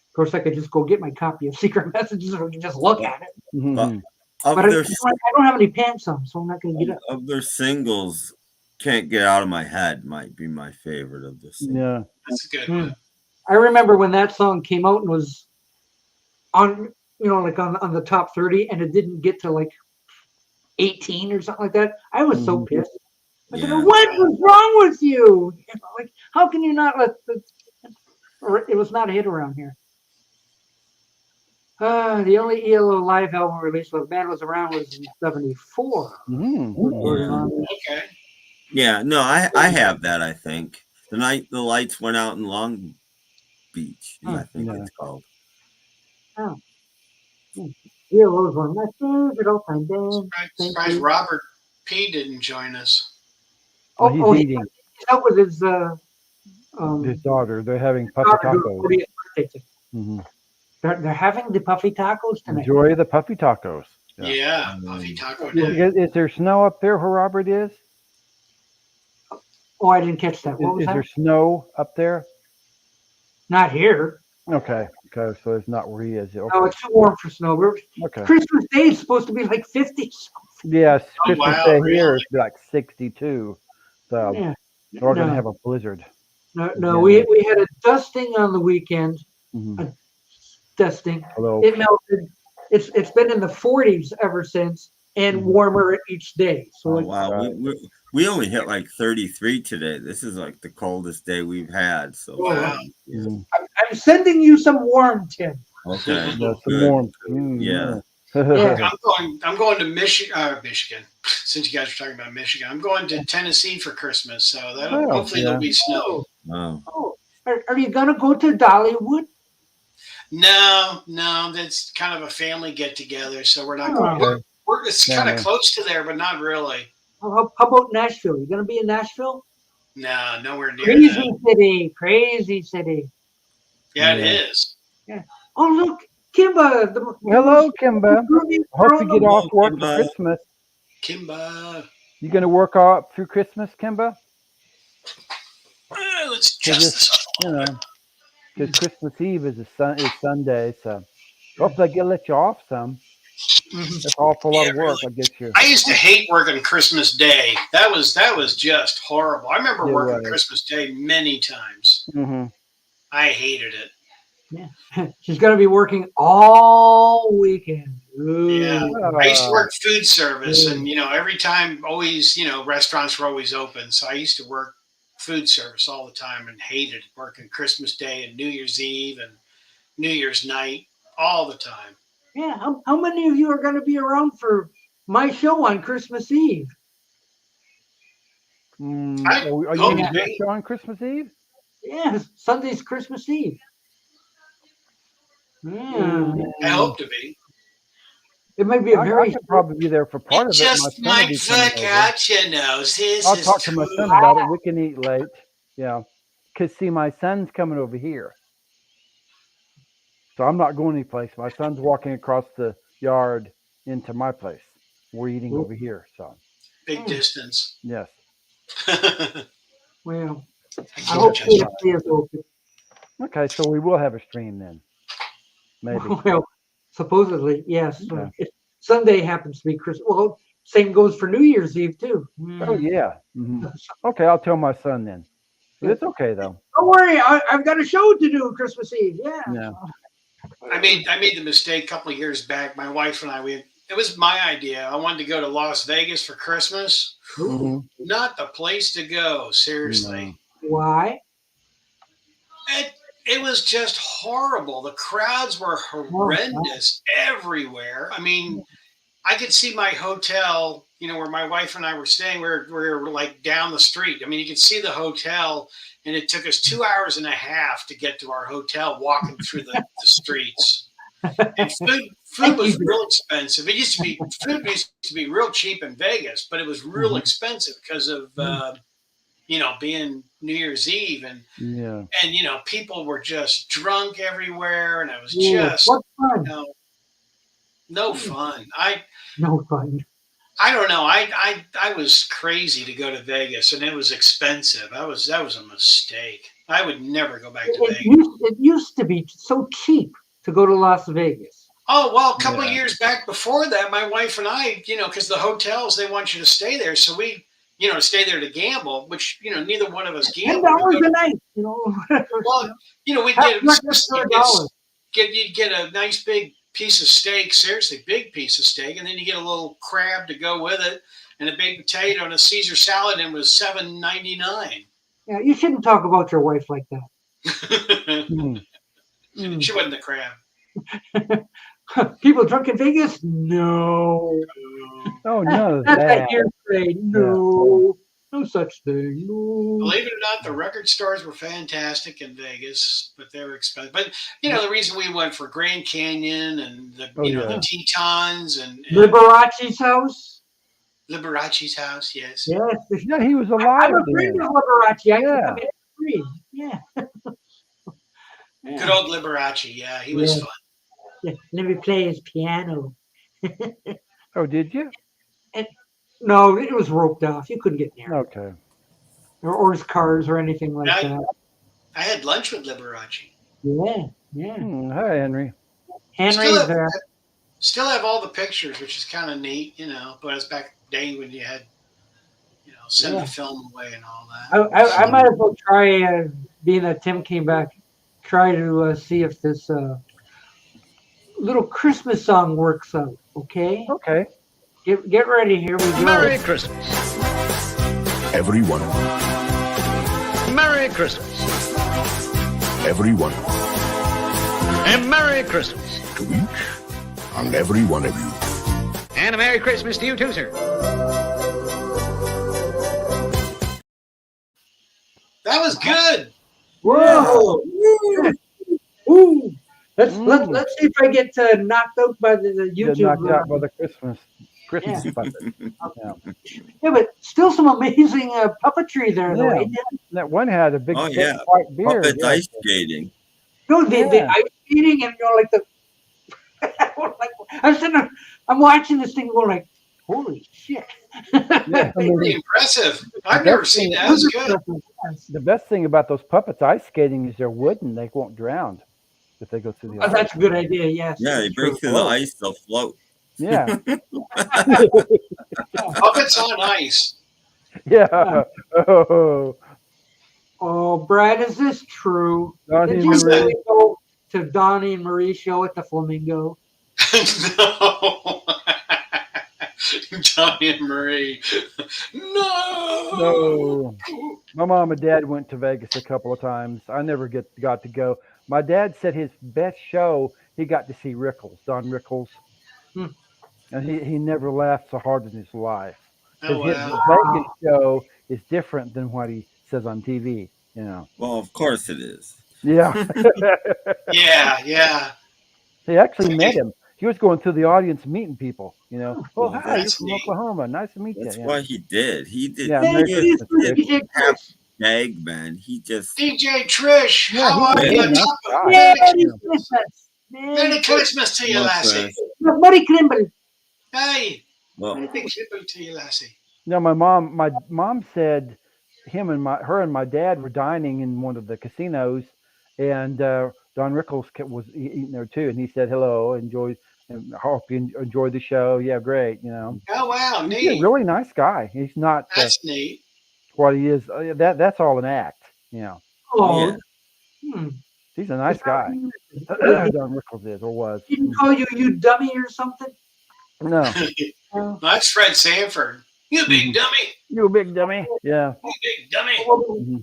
Of course, I could just go get my copy of Secret Messages and we can just look at it. Mhm. Of But I their don't have any pants on, so I'm not going to get up. of their singles, Can't Get Out of My Head might be my favorite of the singles. Yeah. That's a good Hmm. one. I remember when that song came out and was on, like on the top 30, and it didn't get to like 18 or something like that. I was so Mhm. pissed. I said, Yeah. "What was wrong with you? Like, how can you not let the?" It was not a hit around here. The only ELO live album released while the band was around was in '74. Mhm. Okay. Yeah, no, I have that. I think The Night the Lights Went Out in Long Beach. I think Yeah. it's called. Oh, ELO is one of my favorite all-time bands. Thank Surprised you. Robert P didn't join us. Well, he's eating. He's out with his His daughter. They're having puffy daughter doing tacos. 40th birthday thing. Mhm. They're having the puffy tacos tonight. Enjoy the puffy tacos. Yeah, Puffy Taco Yeah, Day. is there snow up there where Robert is? Oh, I didn't catch that. What was Is that? there snow up there? Not here. Okay. Okay. So it's not where he is. Okay. No, it's too warm for snow. Okay. Christmas Day is supposed to be like 50. Yes, Oh, Christmas wow, Day really? here is like 62. So Yeah. we're gonna No. have a blizzard. No. Yeah. We had a dusting on the weekend. Mhm. Dusting. Hello. It melted. It's been in the 40s ever since, and Mhm. warmer each day. So Oh like, wow, Right. we only hit like 33 today. This is like the coldest day we've had. So Wow. yeah. Mhm. I'm sending you some warm, Tim. Okay, Yeah, some good. warm. Yeah. Yeah. I'm going to Michigan. Since you guys are talking about Michigan, I'm going to Tennessee for Christmas. So Oh, hopefully yeah. there'll be snow. Oh. Oh, are you gonna go to Dollywood? No, that's kind of a family get together. So we're not Oh. going. Okay. It's kind of close to there, but not really. How about Nashville? You gonna be in Nashville? No, nowhere near Crazy that. city, crazy city. Yeah, Yeah. it is. Oh look, Kimba. Hello, Kimba. Hope you get off work for Kimba. Christmas. Kimba. You gonna work up through Christmas, Kimba? Let's Cause adjust this up a you little bit. know, because Christmas Eve is Sunday, so hopefully I get to let you off some. That's an awful lot of work. I get you. I used to hate working Christmas Day. That was just horrible. I remember It working was. Christmas Day many times. Mm-hmm. I hated it. Yeah, she's gonna be working all weekend. Ooh. Yeah. I used to work food service, Yeah. and every time, always, restaurants were always open. So I used to work food service all the time and hated working Christmas Day and New Year's Eve and New Year's night all the time. Yeah. How many of you are gonna be around for my show on Christmas Eve? I Are you hope gonna to do a be. show on Christmas Eve? Yeah, Sunday's Christmas Eve. Yeah. I hope to be. It might be a I very could probably be there for part of it. My Just son will might be coming work over. out, This I'll is talk to my true. son about it. We can eat late. Yeah. Cause see, my son's coming over here. So I'm not going anyplace. My son's walking across the yard into my place. We're eating over here. So Big distance. yes. Well, I can't hope judge KFC is open. Okay, so we will have a stream then. Maybe. Well, supposedly, yes. Okay. If Sunday happens to be Christmas. Well, same goes for New Year's Eve too. Oh yeah. Mhm. Okay, I'll tell my son then. It's okay though. Don't worry, I've got a show to do Christmas Eve. Yeah. Yeah. I made the mistake a couple of years back. My wife and I, it was my idea. I wanted to go to Las Vegas for Christmas. Mhm. Not the place to go. Seriously. Why? It was just horrible. The crowds were horrendous everywhere. I mean, I could see my hotel, where my wife and I were staying. We were like down the street. I mean, you could see the hotel, and it took us 2 hours and a half to get to our hotel walking through the streets. And food was real expensive. Food used to be real cheap in Vegas, but it was real expensive because of being New Year's Eve and people were just drunk everywhere, and it was just no fun. No fun. I don't know. I was crazy to go to Vegas, and it was expensive. That was a mistake. I would never go back to Vegas. It used to be so cheap to go to Las Vegas. Oh, well, a couple of years back before that, my wife and I, because the hotels, they want you to stay there. So we, stay there to gamble, which, neither one of us gambled. $10 a night, Well, we'd you'd get a nice big piece of steak, seriously, big piece of steak. And then you get a little crab to go with it and a big potato and a Caesar salad, and it was $7.99. Yeah, you shouldn't talk about your wife like that. She wasn't the crab. People drunk in Vegas? No. Oh, no. That's a hearsay. No. No such thing. No. Believe it or not, the record stores were fantastic in Vegas, but they were expensive. But the reason we went for Grand Canyon and the the Tetons and Liberace's house. Liberace's house, yes. Yes. Yeah, he was alive. I'm a friend of Liberace. I can come in free. Yeah. Good old Liberace. Yeah, he was fun. Yeah. Let me play his piano. Oh, did you? No, it was roped off. You couldn't get near it. Okay. Or his cars or anything like that. I had lunch with Liberace. Yeah. Hi, Henry. Henry's there. Still have all the pictures, which is kind of neat, but it's back day when you had, send the film away and all that. I might as well try, being that Tim came back, try to see if this little Christmas song works out. Okay. Okay. Get ready. Here we go. Merry Christmas. Everyone. Merry Christmas. Everyone. And Merry Christmas. To each and every one of you. And a Merry Christmas to you too, sir. That was good. Whoa! Woo! Let's see if I get knocked out by the YouTube. Get knocked out by the Christmas puppet. Yeah, but still some amazing puppetry there, though. Yeah. That one had a big white beard. Puppet ice skating. No, the ice skating and like the. I'm watching this thing going like, holy shit! Pretty impressive. I've never seen that. That was good. The best thing about those puppets ice skating is they're wooden. They won't drown if they go through the ice. That's a good idea. Yes. Yeah, they break through the ice, they'll float. Yeah. Puppets on ice. Yeah. Oh, Brad, is this true? Donnie Did you really go to Donnie and Marie show at the Flamingo? No. Donnie and Marie. No. My mom and dad went to Vegas a couple of times. I never got to go. My dad said his best show, he got to see Don Rickles. And he never laughed so hard in his life. Oh, His Vegas show is different than what he says on TV, Well, of course it is. Yeah. Yeah. They actually met him. He was going through the audience meeting people, Oh, hi, you're from neat. Oklahoma. Nice to meet you. That's what he did. He did. Yeah, He didn't have gag, man. He just. DJ Trish, Yeah, how are you? Yeah, Merry Christmas to you, Well, lassie. Merry Crimble. Hey, Well, Merry Christmas to you, lassie. No, my mom said her and my dad were dining in one of the casinos, and Don Rickles was eating there too, and he said hello, enjoy, and hope you enjoy the show. Yeah, great. Oh, wow, He's a neat. really nice guy. He's not That's neat. what he is. That's all an act. Oh, yeah. He's a nice guy. He Don Rickles is or was. didn't call you dummy or something? No, No. That's Fred Sanford. You big dummy. you big dummy. Yeah. You big dummy.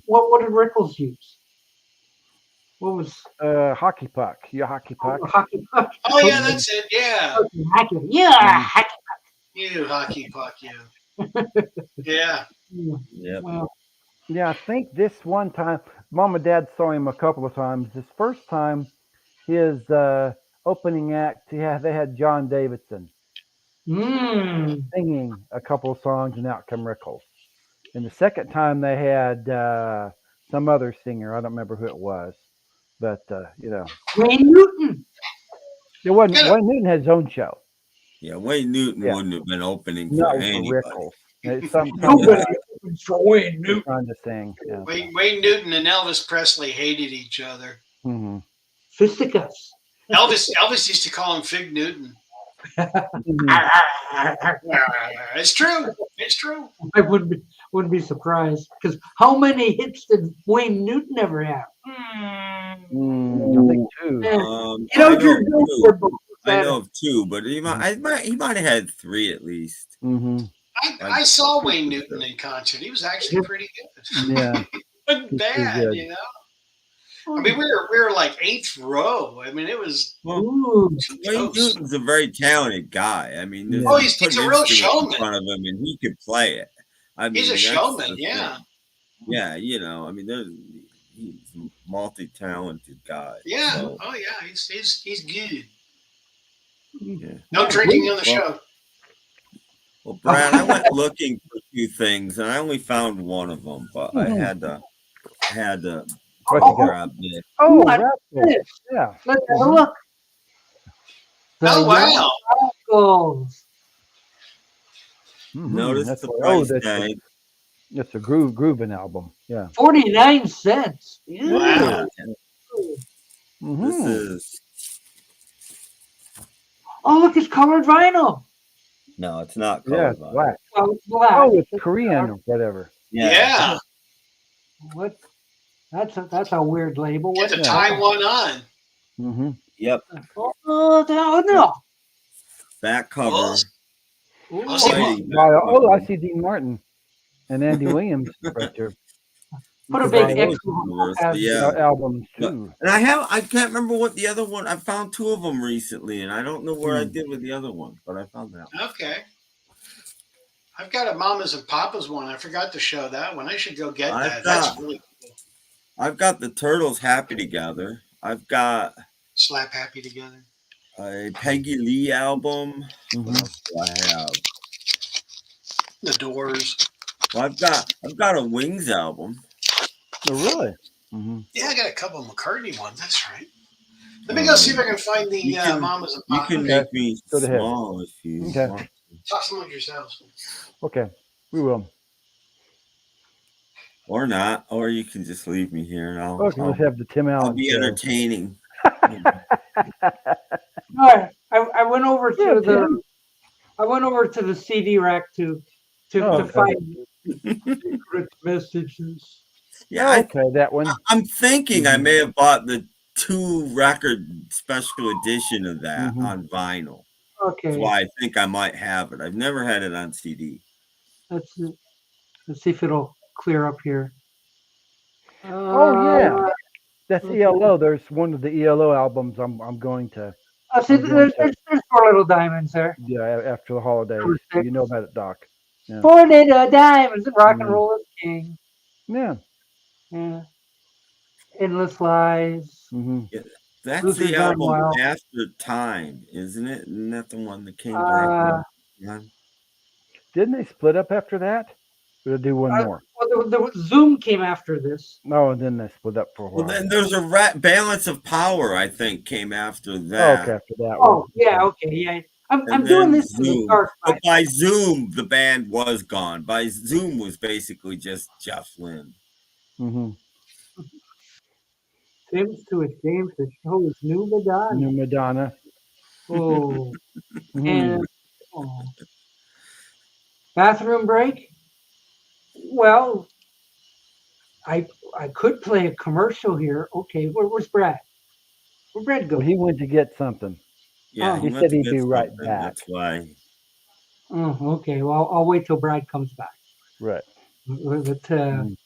What did Rickles use? What was Hockey puck. You hockey puck. hockey puck? Oh, yeah, that's it. Yeah. Hockey. Yeah, hockey. You hockey puck, you. Yeah. Yep. Well, Yeah, I think this one time, Mom and Dad saw him a couple of times. This first time, his opening act, they had John Davidson singing a couple of songs, and out come Rickles. And the second time, they had some other singer. I don't remember who it was, but Wayne Newton. it wasn't. Wayne Newton had his own show. Yeah, Wayne Newton Yeah. wouldn't have been opening for Not for anybody. Rickles. Some Nobody opens for Wayne Newton. trying to sing. Yeah. Wayne Newton and Elvis Presley hated each other. Mm-hmm. Fisticuffs. Elvis used to call him Fig Newton. It's true. It's true. I wouldn't be surprised because how many hits did Wayne Newton ever have? I think two. I know of two, but he might have had three at least. Mm-hmm. I saw Wayne Newton in concert. He was actually pretty good. Yeah. Wasn't bad, I mean, we were like 8th row. I mean, it was. Wayne Newton's a very talented guy. I mean, he's a real showman. In front of him, and he could play it. I mean, he's a showman. Yeah. Yeah, I mean, he's a multi-talented guy. Yeah. So. Oh yeah, he's good. Yeah. No drinking on the show. Well, Brad, I went looking for a few things, and I only found one of them, but I had to grab it. Oh, yeah. Let's have a look. Oh, wow. Goals. Notice that's the price tag. That's a grooving album. Yeah. 49 cents. Yeah. Wow. This is. Oh, look, it's colored vinyl. No, it's not Yeah, colored it's vinyl. black. Well, it's black. Oh, it's Korean or whatever. Yeah. What? That's a weird label. Get the Taiwan on. Mm-hmm. Yep. Oh, no. Back cover. I see Dean Martin and Andy Williams right there. Put a big X albums too. And I can't remember what the other one. I found two of them recently, and I don't know where I did with the other one, but I found that. Okay. I've got a Mamas and Papas one. I forgot to show that one. I should go get that. That's really cool. I've got the Turtles Happy Together. I've got Slap Happy Together. A Peggy Lee album. What else do I have? The Doors. Well, I've got a Wings album. Oh, really? Mm-hmm. Yeah, I got a couple of McCartney ones. That's right. Let me go see if I can find the Mamas and Papas. You can make me small if you want. Talk among yourselves. Okay, we will. Or not, or you can just leave me here, and let's have the Tim Allen. I'll be entertaining. All right, I went over to the CD rack to find secret messages. Yeah, that one. I'm thinking I may have bought the 2-record special edition of that on vinyl. Okay, that's why I think I might have it. I've never had it on CD. Let's see if it'll clear up here. That's ELO. There's one of the ELO albums I'm going to. See, there's 4 little diamonds there. Yeah, after the holidays. You know about it, Doc. Yeah. 4 little diamonds. Rock and roll is king. Yeah. Yeah. Endless Lies. Mm-hmm. Yeah, that's the album After Time, isn't it? Isn't that the one that came back? Didn't they split up after that? Or did they do one more? Well, Zoom came after this. No, and then they split up for a Well, while. then there's a balance of power. I think came after Oh, that. okay, after that Oh, one. yeah, okay, yeah. I'm And doing then this in the Zoom. dark But side. by Zoom, the band was gone. By Zoom was basically just Jeff Lynne. Mm-hmm. Seems to it, James, the show is new Madonna. New Madonna. Oh, Mhm. and oh. Bathroom break? Well, I could play a commercial here. Okay, where's Brad? Where'd Brad go? Well, he went to get something. Yeah, Oh. he He went said to he'd get be right something, back. That's why. Oh, okay. Well, I'll wait till Brad comes back. Right. But Mm.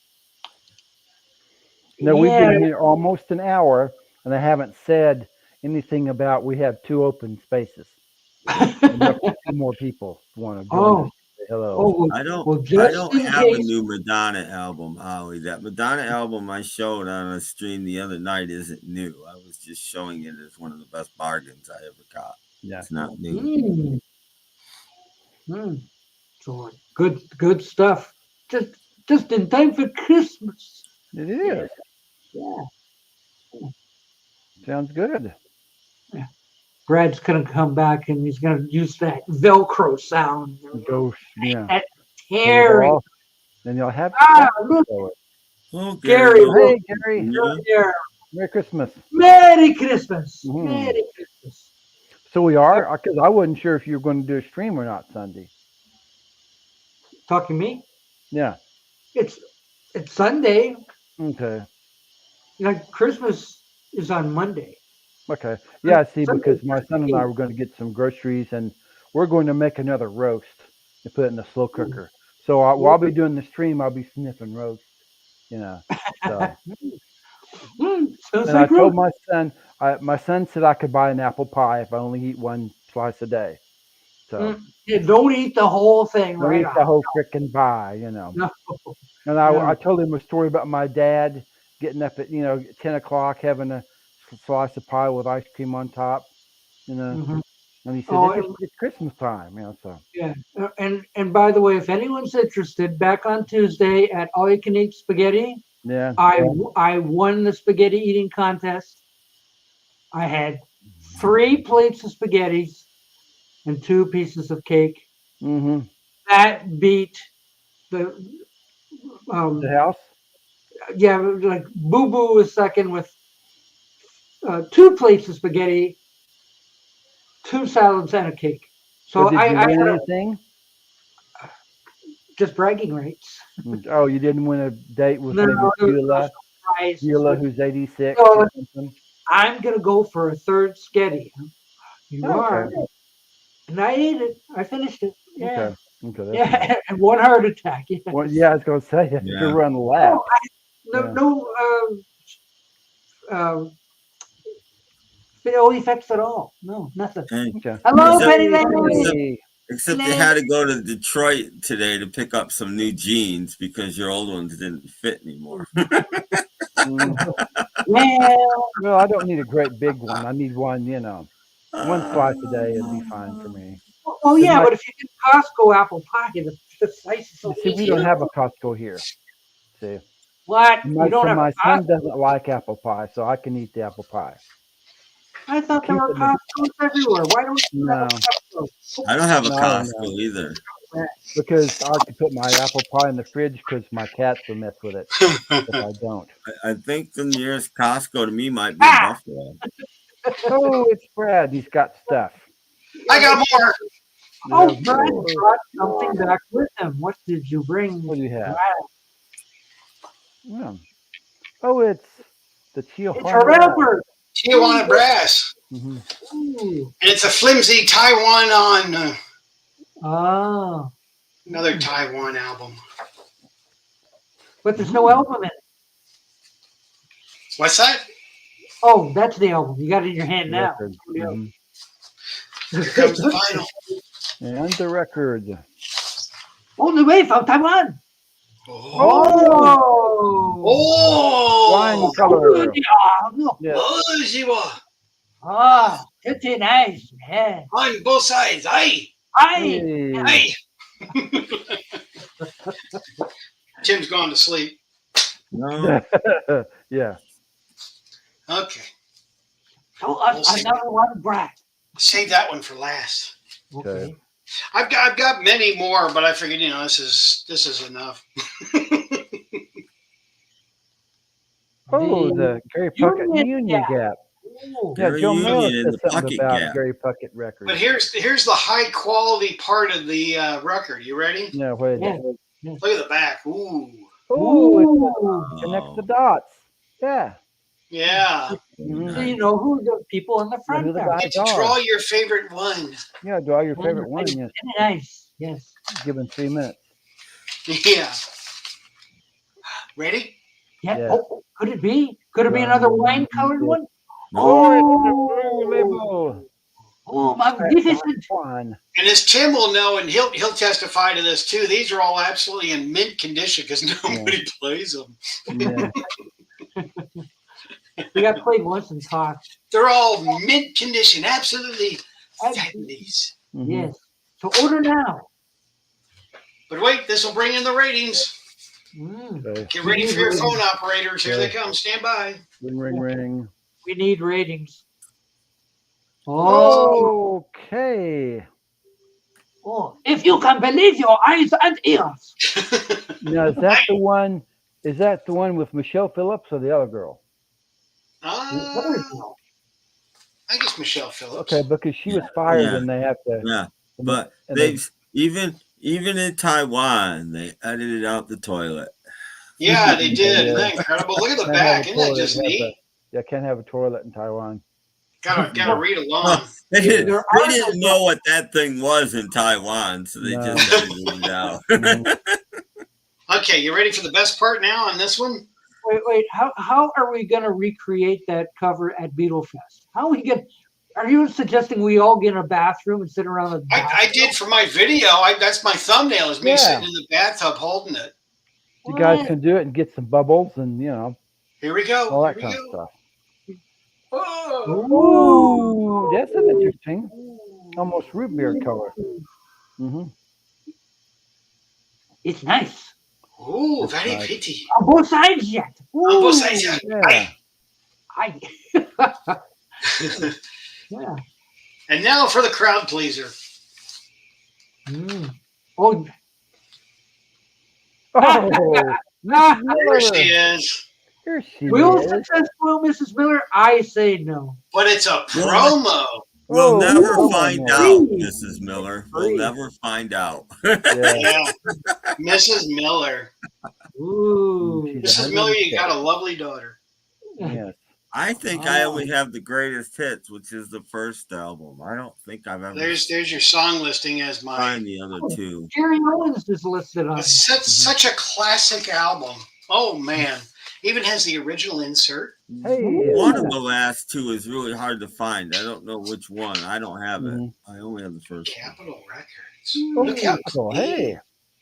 No, we've yeah, been here almost an hour, and I haven't said anything about we have 2 open spaces. And there are 2 more people want to join us. Say hello. oh, I well, don't just in have a case. new Madonna album, Howie. That Madonna album I showed on a stream the other night isn't new. I was just showing it as one of the best bargains I ever got. Yeah. It's not new. So good stuff. Just in time for Christmas. It is. Yeah. Sounds good. Brad's gonna come back and he's gonna use that Velcro sound. Go, yeah. That Pull it tearing. off, then you'll have Look, Oh, Gary, Gary, Hey, Gary. yeah. Merry Christmas. Merry Christmas. Mhm. Merry Christmas. So we are, because I wasn't sure if you were going to do a stream or not Sunday. Talking to me? Yeah. It's Sunday. Okay. Christmas is on Monday. Okay. Yeah, see, Sunday. because my son and I were going to get some groceries, and we're going to make another roast and put it in the slow cooker. So while I'll be doing the stream, I'll be sniffing roast, So. Sounds And like I told roast. my son said I could buy an apple pie if I only eat 1 slice a day. So Yeah, don't eat the whole thing don't right eat off. the whole frickin' pie, No. And I told him a story about my dad getting up at 10 o'clock having a slice of pie with ice cream on top, Mhm. And he said Oh, it's Christmas time, So Yeah, and by the way, if anyone's interested, back on Tuesday at All You Can Eat Spaghetti, yeah, I won the spaghetti eating contest. I had 3 plates of spaghettis and 2 pieces of cake. mm-hmm. That beat the house. Yeah, like Boo Boo was second with 2 plates of spaghetti, 2 salads, and a cake. So Did you I win had anything? just bragging rights. Oh, you didn't win a date with No, maybe there was no Beulah? surprise. Beulah, who's 86 No, or something. I'm gonna go for a 3rd sketty. You are, Okay. and I ate it. I finished it. Yeah, Okay. That's yeah, nice. and 1 heart attack. Yeah. Well, yeah, I was gonna say you have Yeah. to run laps. No effects at all. No, nothing. Okay. Hello, Except- Penny Lane. Hey. Except you had to go to Detroit today to pick up some new jeans because your old ones didn't fit anymore. Well, I don't need a great big one. I need one, 1 slice a day would be fine for me. Well, yeah, my- but if you get Costco apple pie, the slice is so See, we easy. don't have a Costco here. See, What? my, You don't so have my a son Costco? doesn't like apple pie, so I can eat the apple pie. I thought there were keep it in Costco's everywhere. Why don't you have a No. Costco? I don't have a No, Costco either. Because I could put my apple pie in the fridge because my cats will mess with it if I don't. I think the nearest Costco to me might be Buffalo. Oh, it's Brad. He's got stuff. I got more. Oh, Yeah, Brad more. brought something back with him. What did you bring? What do you have? Brad? Yeah. Oh, it's the It's Tijuana. a rubber. Tijuana brass. Mm-hmm. Ooh. And it's a flimsy Taiwan on Ah, another Taiwan album. but there's no album in it. What's that? Oh, that's the album. You got it in your hand now. Record. Yeah. Mhm. Here comes the vinyl. And the record. All the way from Taiwan. Oh. Oh. Wine Oh. color. Yeah, no. Yeah. Oh, Jiwa. Ah, pretty nice, man. On both sides. Aye. Hi. Hey. Aye. Tim's gone to sleep. No. Yeah. Okay. Oh, We'll see. another one, Brad. Save that one for last. Okay. I've got many more, but I figured, this is enough. Oh, the Gary Puckett Union Union Gap. Gap. Oh, Yeah, Gary Joe Miller Union said and the something Puckett about Gap. Gary Puckett records. But here's the high quality part of the record. You ready? Yeah, what is yeah. it? Look at the back. Ooh. Oh, Ooh. it connects the dots. Yeah. Yeah. Mhm. So you know who the people in the Yeah, front who the are. guys Get to are. draw your favorite one. Yeah, draw your favorite one. Very Yes. nice. Yes. Given 3 minutes. Yeah. Ready? Yeah. Yeah. Oh, could it be? Could it be another wine-colored one? Oh, it's a Oh, blue label. oh, magnificent. One. And as Tim will know, and he'll testify to this too, these are all absolutely in mint condition because nobody plays them. Yeah. We got played once and talked. They're all mint condition, absolutely Absolutely. 70s. Mhm. Yes. So order now. But wait, this will bring in the ratings. Mm. Okay. Get ready for your phone operators. Here they come. Stand by. Ring, ring, ring. We need ratings. Oh, Okay. oh, if you can believe your eyes and ears. Now, is that the one? Is that the one with Michelle Phillips or the other girl? I guess Michelle Phillips. Okay, because she was fired Yeah. and they have to. Yeah, but and they've even in Taiwan they edited out the toilet. Yeah, they did. Yeah. Isn't that incredible? Look at the Can't have back. a Isn't that toilet, just have neat? a- Yeah, can't have a toilet in Taiwan. Gotta read along. They didn't, There they are didn't no- know what that thing was in Taiwan, so they No. just edited it out. Mhm. Okay, you ready for the best part now on this one? Wait. How are we going to recreate that cover at Beatle Fest? How are we going? Are you suggesting we all get in a bathroom and sit around the I did for my video. That's my thumbnail is me Yeah. sitting in the bathtub holding it. You guys can do it and get some bubbles and Here we go. all that Here we kind of go. stuff. Oh. Ooh, that's an interesting, almost root beer color. Mm-hmm. It's nice Ooh, That's very nice. pretty. on both sides yet. On both sides. Yeah. Yeah. I, yeah. And now for the crowd pleaser. Mm. Oh, Oh, ah, There she is. here she will is. successful Mrs. Miller? I say no. But it's a promo. We'll Oh, never oh, find man. out, Please. Mrs. Miller. We'll Please. never find out. Yeah. Yeah. Mrs. Miller. Ooh. She's Mrs. Miller, you got a lovely daughter. Yes. I think I only have the greatest hits, which is the first album. I don't think I've ever There's your song listing as mine. find the other two. Jerry Owens is listed on. It's such a classic album. Oh man. Even has the original insert. Hey. One of the last two is really hard to find. I don't know which one. I don't have it. Mhm. I only have the first one. Capitol Records. Oh, Look how cool. Hey.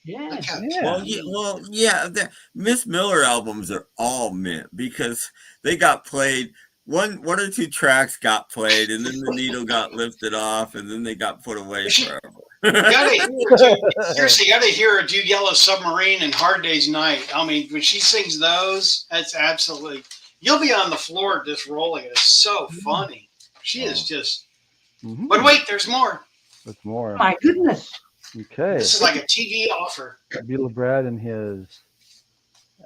Yeah. Look how Yeah. Yeah. The Miss Miller albums are all mint because they got played. One or two tracks got played, and then the needle got lifted off, and then they got put away forever. You gotta hear her do Yellow Submarine and Hard Day's Night. I mean, when she sings those, that's absolutely. You'll be on the floor just rolling. It's so funny. She is just. Mhm. But wait, there's more. There's more. My goodness. Okay. This is like a TV offer. Beatle Brad and his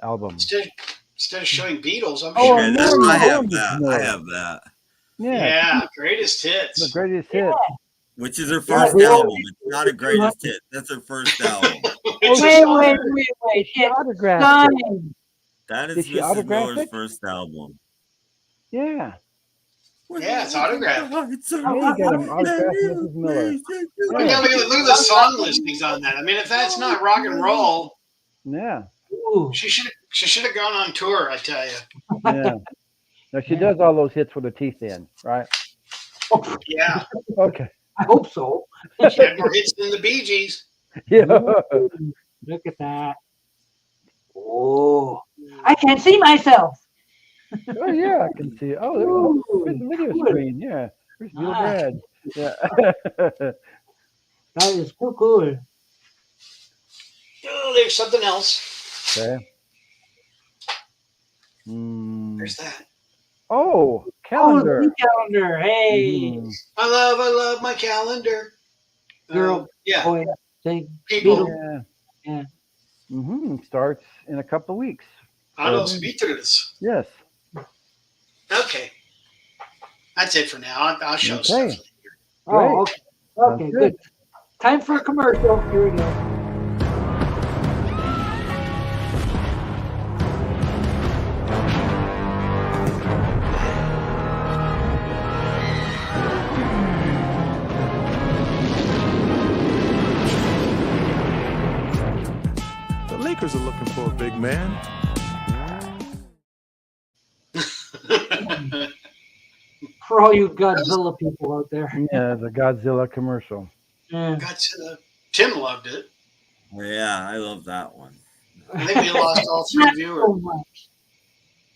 album. Instead of showing Beatles, I'm Oh, showing. no. I have Miss that. Miller. I have that. Yeah. Yeah, greatest The hits. greatest hit. Which is her first Yeah. album. It's not a greatest hit. That's her first album. It's Wait. She It's autographed it. signed. That Did is she Mrs. autograph Miller's it? first album. Yeah. Yeah, it's autographed. Yeah, you got him autographed Mrs. Miller. Look at the song listings on that. I mean, if that's not rock and roll, Yeah. Ooh. she should have gone on tour. I tell you. Yeah. Now she does all those hits with her teeth in, right? Oh, Yeah, Okay. I hope so. she had more hits than the Bee Gees. Yeah. Ooh, look at that. Oh, I can't see myself. Oh yeah, I can see. Oh, there's the video Good. screen. Yeah. There's Beatle Ah. Brad. Yeah. That is so cool. Oh, there's something else. Okay. Mm. There's that. Oh, Oh, the calendar. new calendar. Hey, Mhm. I love my calendar. girl, Yeah, boy, thing, people. Beatle. Yeah. Yeah. Starts in a couple of weeks. I don't speak to this. Yes. Okay, that's it for now. I'll show Okay. stuff later. Great. Oh, okay. Sounds Okay, good. good. Time for a commercial. Here we go. The Lakers are looking for a big man. For all you Godzilla people out there. Yeah, the Godzilla commercial. Yeah. Tim loved it. Yeah, I love that one. I think we lost all three Not viewers. so much.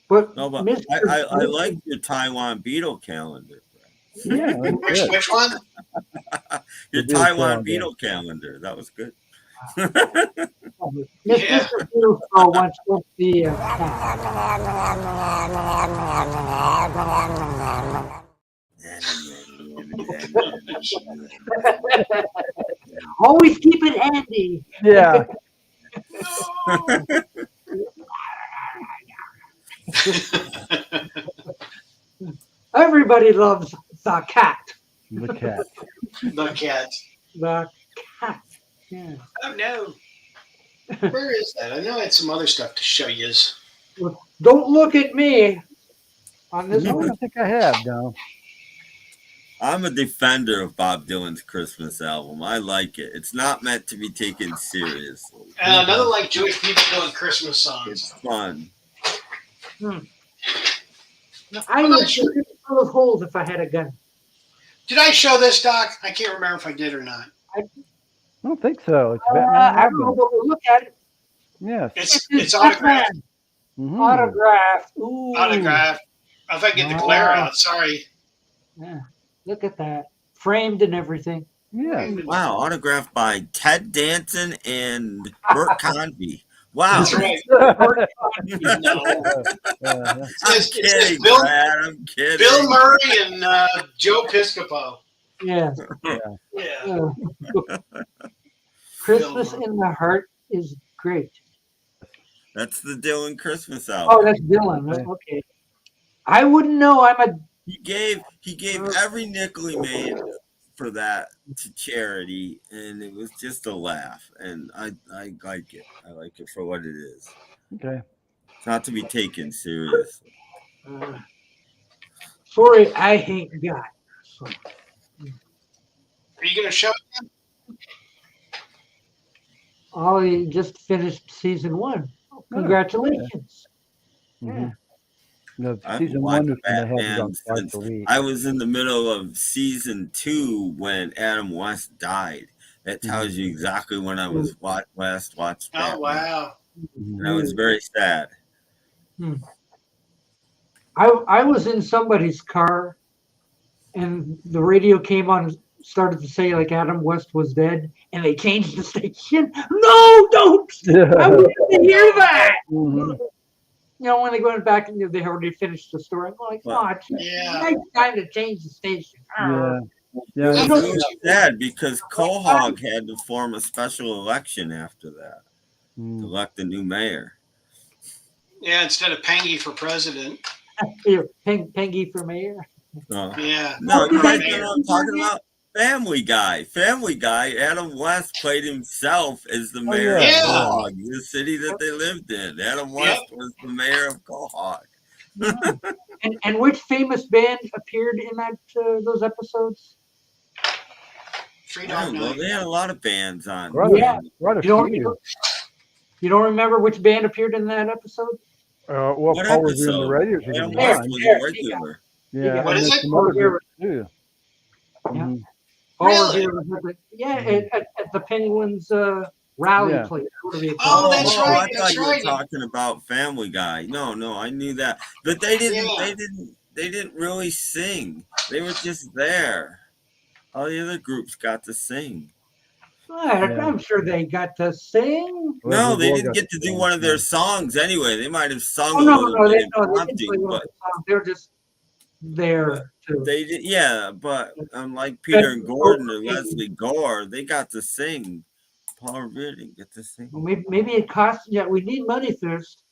But No, but Mr. I like your Taiwan Beetle calendar. Yeah, that's good. Which one? Your The Beetle Taiwan calendar. Beetle calendar. That was good. Mr. Yeah. Beatle wants the always keep it handy. Yeah. Everybody loves the cat. The cat. The cat. The cat. Yeah. Oh no. Where is that? I know I had some other stuff to show you. Don't look at me on this No, I one. don't think I have, no. I'm a defender of Bob Dylan's Christmas album. I like it. It's not meant to be taken seriously. Another like Jewish people doing Christmas songs. It's fun. I would shoot it full of holes if I had a gun. Did I show this, Doc? I can't remember if I did or not. I don't think so. It's Batman I don't know, Robin. but we'll look at it. Yes. It's autographed. Mhm. Autograph. Ooh. Autographed. If I can get the glare out, sorry. Yeah. Look at that. Framed and everything. Yeah. Wow, autographed by Ted Danson and Bert Convy. Wow. That's right. No. Uh, I'm It says kidding, Bill, Brad. I'm kidding. Bill Murray and Joe Piscopo. Yeah. Yeah. Christmas in the Heart is great. That's the Dylan Christmas album. Oh, that's Dylan. Okay. I wouldn't know. I'm a He gave every nickel he made for that to charity, and it was just a laugh. And I like it. I like it for what it is. okay. It's not to be taken seriously. sorry, I ain't got. So, Are you going to show it? Ollie just finished season 1. Congratulations. Mm-hmm. No, I haven't season watched 1 was going to have it Batman on twice since a week. I was in the middle of season 2 when Adam West died. That tells you exactly when I was last watched Batman. Oh, wow. And I was very sad. I was in somebody's car, and the radio came on and started to say like Adam West was dead, and they changed the station. No, don't! I wanted to hear that. Mhm. You know, when they went back and they already finished the story, I'm like, oh, it's Yeah. nice time to change the station. Yeah. Yeah. It know- was sad because Quahog had to form a special election after that to Mm. elect a new mayor. Yeah, instead of Pengy for president. Here, Pengy for mayor. Yeah. No, you guys Mayor. know what I'm talking about? Family Guy. Family Guy. Adam West played himself as the mayor of yeah. Quahog, the city that they lived in. Adam West was the mayor of Quahog. And which famous band appeared in that those episodes? Free I Dog don't know. Night. They had a lot of bands on. Right. Yeah. Right a You don't, few. you don't remember which band appeared in that episode? Well, What Paul Revere and the episode? Radios Adam was West one. was There, a regular. Yeah. What and is there's it? some other Paul groups too. Yeah. Mhm. Really? At the Penguins rally Yeah. place. Whatever you Oh, call it. that's I right. thought That's you were right. talking about Family Guy. No, I knew that, but they didn't. Yeah. They didn't really sing. They were just there. All the other groups got to sing. I'm sure they got to sing. No, they Gore didn't got get to do sing, one of their yeah. songs anyway. They might have sung Oh a no, little no, bit they didn't play impromptu, one of but the songs. They were just there too. they did. Yeah, but unlike Peter and Gordon or Leslie Gore, they got to sing. Paul Revere didn't get to sing. Well, maybe it costs. Yeah, we need money first.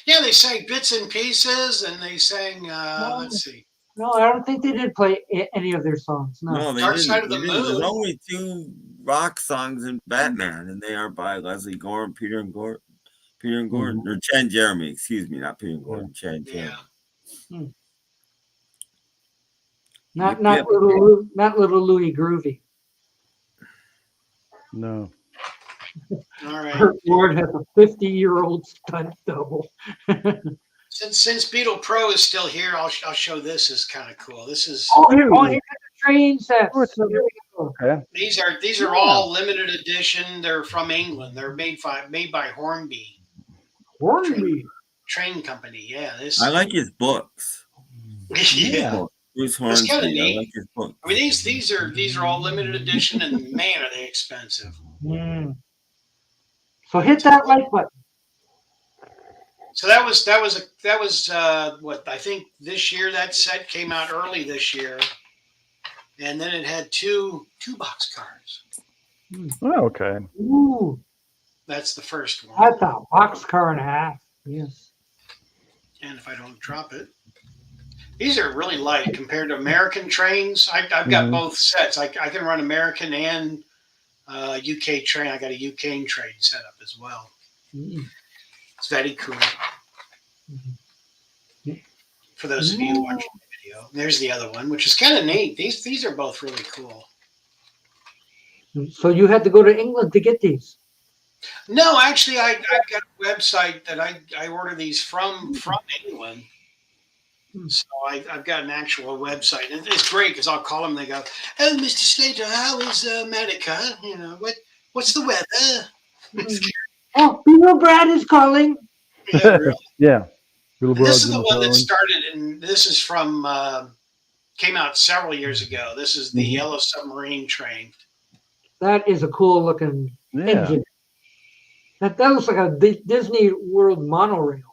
Yeah, they sang bits and pieces, and they sang. No. Let's see, No, I don't think they did play any of their songs. No. No, they Dark didn't. Side of They the didn't. There's Moon. only 2 rock songs in Batman, and they are by Leslie Gore and Peter and Gordon. Peter and Gordon, or Chan Jeremy, excuse me, not Peter and Gordon, Chan Jeremy. Yeah. Not Yep. little Louis Groovy. No. All right. Kurt Ward has a 50-year-old stunt double. Since Beatle Pro is still here, I'll show this. Is kind of cool. This is Here's the train sets. Oh, it's a- Here we go. Okay. these are all limited edition. They're from England. They're made by Hornby Hornby. Train Company. Yeah, this. I like his books. Yeah. Bruce It's kinda Hornsby. I neat. like his books. I mean, these are all limited edition, and man, are they expensive. So hit that like button. So that was what I think this year. That set came out early this year, and then it had two boxcars. Oh, okay. Ooh, That's the first one. that's a boxcar and a half. Yes. And if I don't drop it, these are really light compared to American trains. I've got both sets. I can run American and UK train. I got a UK train set up as well. It's very cool. For those of you watching the video, there's the other one, which is kind of neat. These are both really cool. So you had to go to England to get these. No, actually, I've got a website that I order these from England. So I've got an actual website. And it's great because I'll call them. They go, "Oh, Mr. Slater, how is America? You know, what's the weather?" Oh, Bill Brad is calling. Yeah, really. Yeah. And this is the one that started, and this is from came out several years ago. This is the Yellow Submarine train. That is a cool looking Yeah. engine. That looks like a Disney World monorail.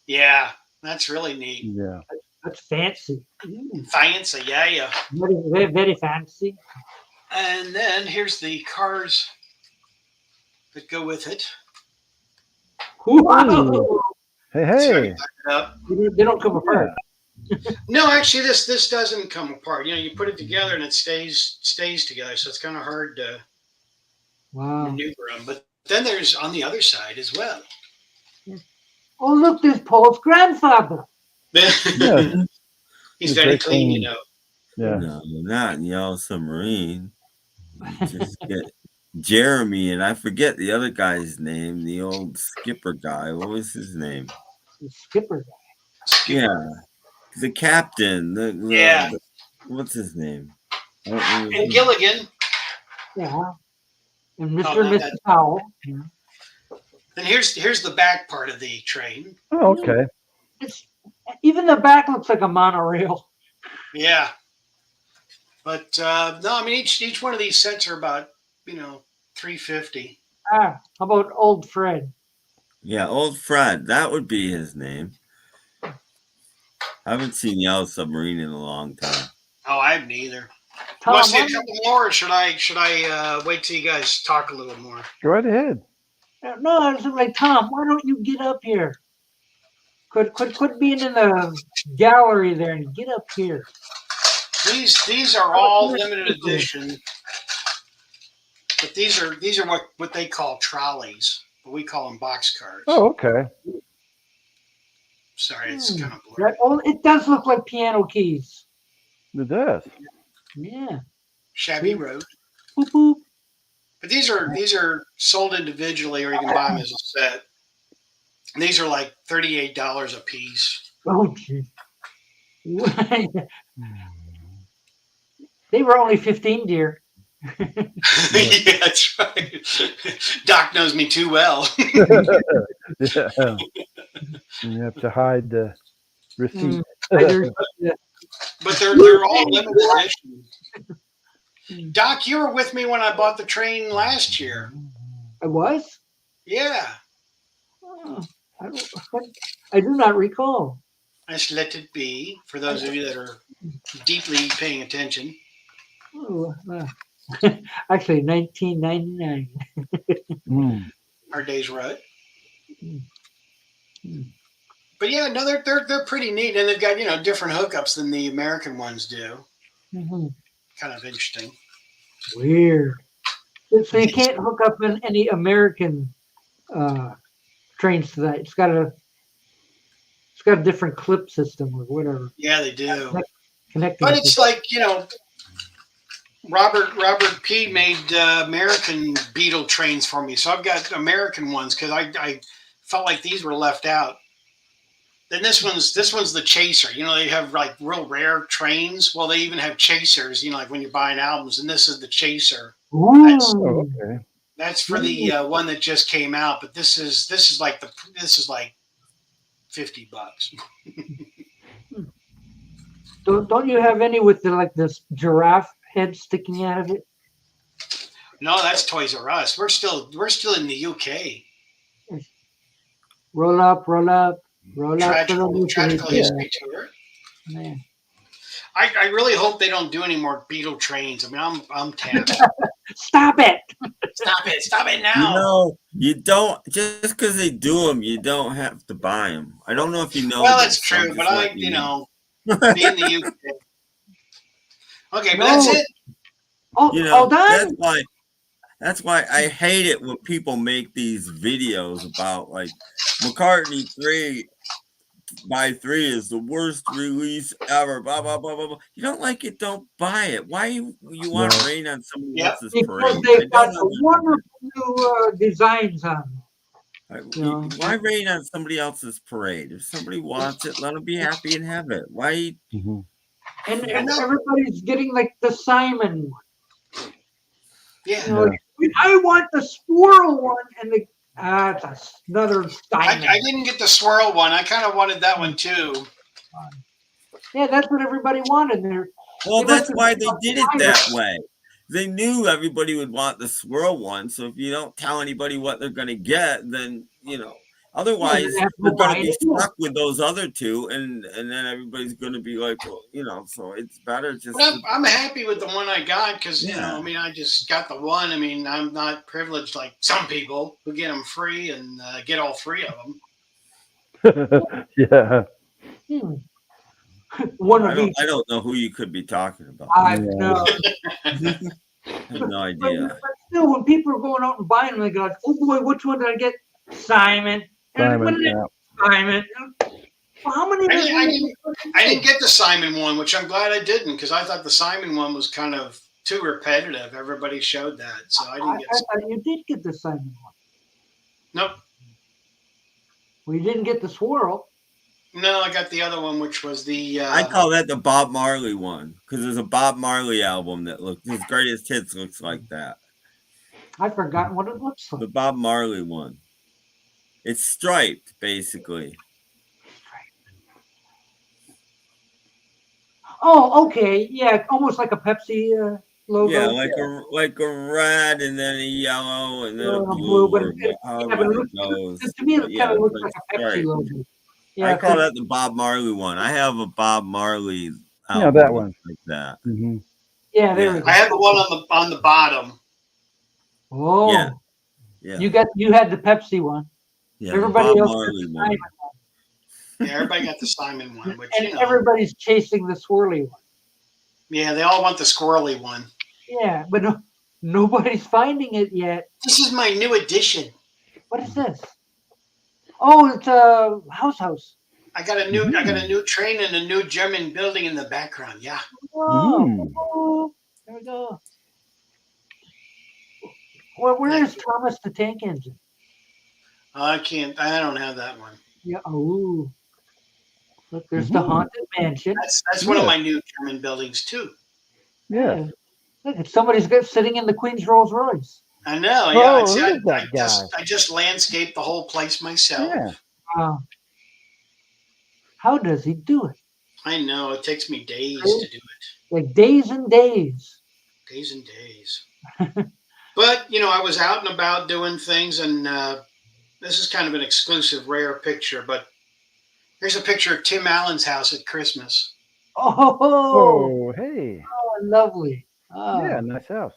Yeah, that's really neat. Yeah. That's fancy. Fancy, yeah. Very, very, very fancy. And then here's the cars that go with it. Wow. Hey, So I hey. back it up. They don't come apart. No, actually, this doesn't come apart. You know, you put it together and it stays together. So it's kind of hard to Wow. maneuver them. But then there's on the other side as well. Oh, look, there's Paul's grandfather. Yeah. He's It's very very clean, you clean. know. Yeah. No, not in Yellow Submarine. You just get Jeremy, and I forget the other guy's name, the old skipper guy. What was his name? The skipper guy. Yeah, the captain. Yeah. What's his name? I don't remember. And Gilligan. Yeah. And Mr. Oh, and not Mrs. that. Powell. And here's the back part of the train. Oh, okay. It's even the back looks like a monorail. Yeah. But no, I mean each one of these sets are about $350. How about old Fred? Yeah, old Fred. That would be his name. I haven't seen Yellow Submarine in a long time. Oh, I haven't either. Tom, Want to see a why couple more, or should I wait till you guys talk a little more? Go right ahead. no, I was like, Tom, why don't you get up here? Quit being in the gallery there and get up here. These are all limited edition, but these are what they call trolleys, but we call them boxcars. Oh, okay. Sorry, it's kind of blurry. It does look like piano keys. It does. Yeah. Shabby Road. Boop, boop. But these are sold individually, or you can buy them as a set. And these are like $38 a piece. Oh, gee. They were only 15, dear. Yeah, that's right. Doc knows me too well. Yeah. You have to hide the receipt. But they're all limited edition. Doc, you were with me when I bought the train last year. I was? Yeah. Oh, I do not recall. I just let it be for those of you that are deeply paying attention. Oh, actually, 1999. Our day's rut. Mm. But yeah, no, they're pretty neat, and they've got different hookups than the American ones do. Mm-hmm. Kind of interesting. Weird. So you can't hook up in any American trains to that. It's got a different clip system or whatever. Yeah, they do. Connecting. But it's like Robert P made American Beatle trains for me, so I've got American ones because I felt like these were left out. Then this one's the chaser. They have like real rare trains. Well, they even have chasers. Like when you're buying albums, and this is the chaser. That's for the one that just came out. But this is like $50. Don't you have any with this giraffe head sticking out of it? No, that's Toys R Us. We're still in the UK. Roll up. Tragical history tour. Man. I really hope they don't do any more Beatle trains. I mean, I'm tapped. Stop it! Stop it now. You don't, just because they do them, you don't have to buy them. I don't know if you know. Well, that's true, but being the UK. Okay, but that's it. All done? That's why I hate it when people make these videos about like McCartney 3x3 is the worst release ever. Blah blah blah blah blah. You don't like it? Don't buy it. Why you want to rain on somebody else's parade? Because they've got wonderful new designs on them. Why rain on somebody else's parade? If somebody wants it, let them be happy and have it. Why? And everybody's getting like the Simon one. Yeah. I want the swirl one, and it's another Simon. I didn't get the swirl one. I kind of wanted that one too. Yeah, that's what everybody wanted. Well, that's why they did it that way. They knew everybody would want the swirl one. So if you don't tell anybody what they're going to get, then otherwise they're going to be stuck with those other two, and then everybody's going to be like, well, so it's better just. But I'm happy with the one I got because I just got the one. I mean, I'm not privileged like some people who get them free and get all three of them. Yeah. I don't know who you could be talking about. I know. I have no idea. But still, when people are going out and buying them, they go like, "Oh boy, which one did I get?" Simon. Simon. Simon. Well, how many? I didn't get the Simon one, which I'm glad I didn't because I thought the Simon one was kind of too repetitive. Everybody showed that, so I didn't get. I thought you did get the Simon one. Nope. Well, you didn't get the swirl. No, I got the other one, which was the. I call that the Bob Marley one because there's a Bob Marley album that his greatest hits looks like that. I've forgotten what it looks like. The Bob Marley one. It's striped, basically. Oh, okay. Yeah, almost like a Pepsi logo. Yeah, like a red and then a yellow and then a blue. But to me, it kind of looks like a Pepsi logo. Yeah, I call that the Bob Marley one. I have a Bob Marley album that one like that. Mm-hmm. Yeah, there we go. I have the one on the bottom. Oh, yeah. You had the Pepsi one. Yeah, everybody else got the Simon one. Yeah, everybody got the Simon one, which and everybody's chasing the swirly one. Yeah, they all want the squirrely one. Yeah, but nobody's finding it yet. This is my new addition. What is this? Oh, it's a house. I got a new train and a new German building in the background. Yeah. Oh, there we go. Well, where is Thomas the Tank Engine? I don't have that one. Yeah. Oh. Look, there's the Haunted Mansion. That's one of my new German buildings too. Yeah. Look, somebody's sitting in the Queen's Rolls Royce. I know. Yeah. Oh, I just landscaped the whole place myself. Yeah. How does he do it? I know. It takes me days to do it. Like days and days. Days and days. But, I was out and about doing things, and this is kind of an exclusive, rare picture, but here's a picture of Tim Allen's house at Christmas. Oh, Oh, hey. lovely. Yeah, nice house.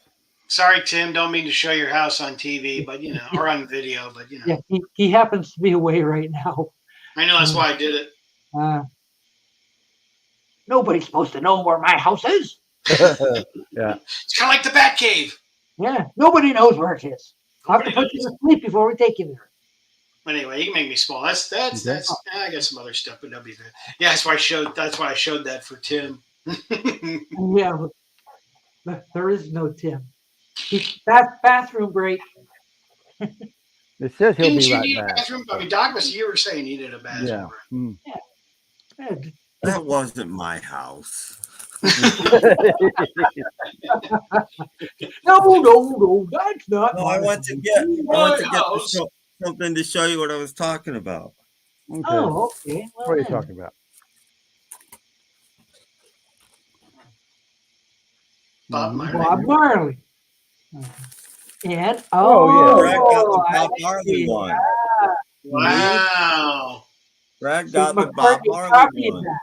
Sorry, Tim, don't mean to show your house on TV, but, or on video, but, Yeah, he happens to be away right now. I know that's why I did it. Nobody's supposed to know where my house is. Yeah. It's kind of like the Batcave. Yeah, nobody knows where it is. I'll have to put you to sleep before we take you there. Anyway, you can make me small. That's. I got some other stuff, but that'll be good. Yeah, that's why I showed that for Tim. Yeah, but there is no Tim. Bathroom break. It says he'll Didn't be you right need a back. bathroom? I mean, Doc was. You were saying you needed a bathroom. Yeah. Mm. Yeah, That wasn't my house. No, that's not. No, I want to get something to show you what I was talking about. Okay. Oh, okay. Well, What are you then. talking about? Bob Marley. Bob Marley. And Oh, Brad got the I Bob Marley see. one. Wow. Brad So got the Bob McCartney Marley copied one. that.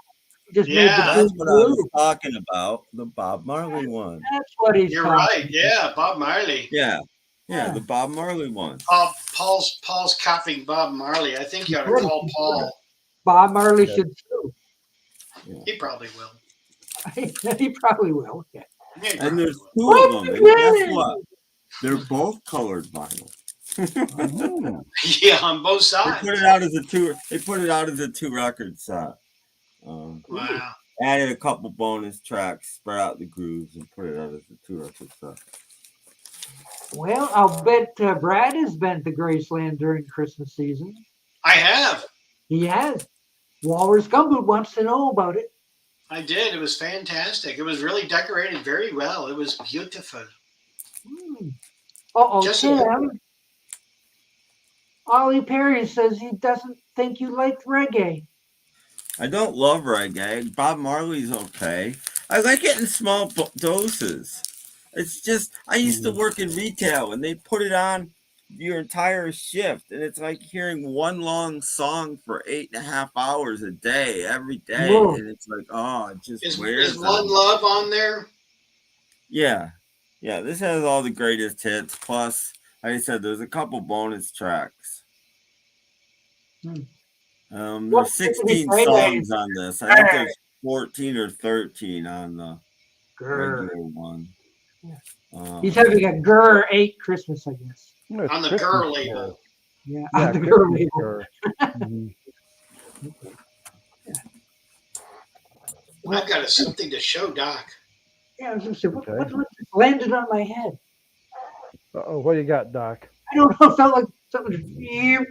He just Yeah. made the That's what I was blue. talking about. The Bob Marley one. That's what he's You're talking right. Yeah, Bob Marley. Yeah, Yeah. the Bob Marley one. Paul's copying Bob Marley. I think you ought to call Paul. Bob Marley should sue. He probably will. He probably will. Yeah. He And probably there's will. two of them. And guess what? They're both colored vinyl. Oh. Yeah, on both They sides. put it out as a two. They put it out as a 2-record set. Wow. Added a couple bonus tracks, spread out the grooves, and put it out as a 2-record set. Well, I'll bet Brad has been to Graceland during Christmas season. I have. He has. Walrus Gumboot wants to know about it. I did. It was fantastic. It was really decorated very well. It was beautiful. Uh-oh, Just Tim. Ollie Perry says he doesn't think you like reggae. I don't love reggae. Bob Marley's okay. I like it in small doses. It's just, I used to work in retail and they put it on your entire shift. And it's like hearing one long song for 8.5 hours a day, every day. Whoa. And it's like, oh, it just Is wears One on me. Love on there? Yeah. Yeah, this has all the greatest hits. Plus, like I said, there's a couple bonus tracks. There's 16 songs on this. I think there's 14 or 13 on the regular one. He's having a Grr 8 Christmas, I guess. No, it's On the Christmas Grr Day. label. Yeah, Yeah, on the Christmas Grr label. Grr. Mhm. I've got something to show Doc. Yeah, I was going to say, what Okay. just landed on my head? Uh-oh, what do you got, Doc? I don't know. It felt like something.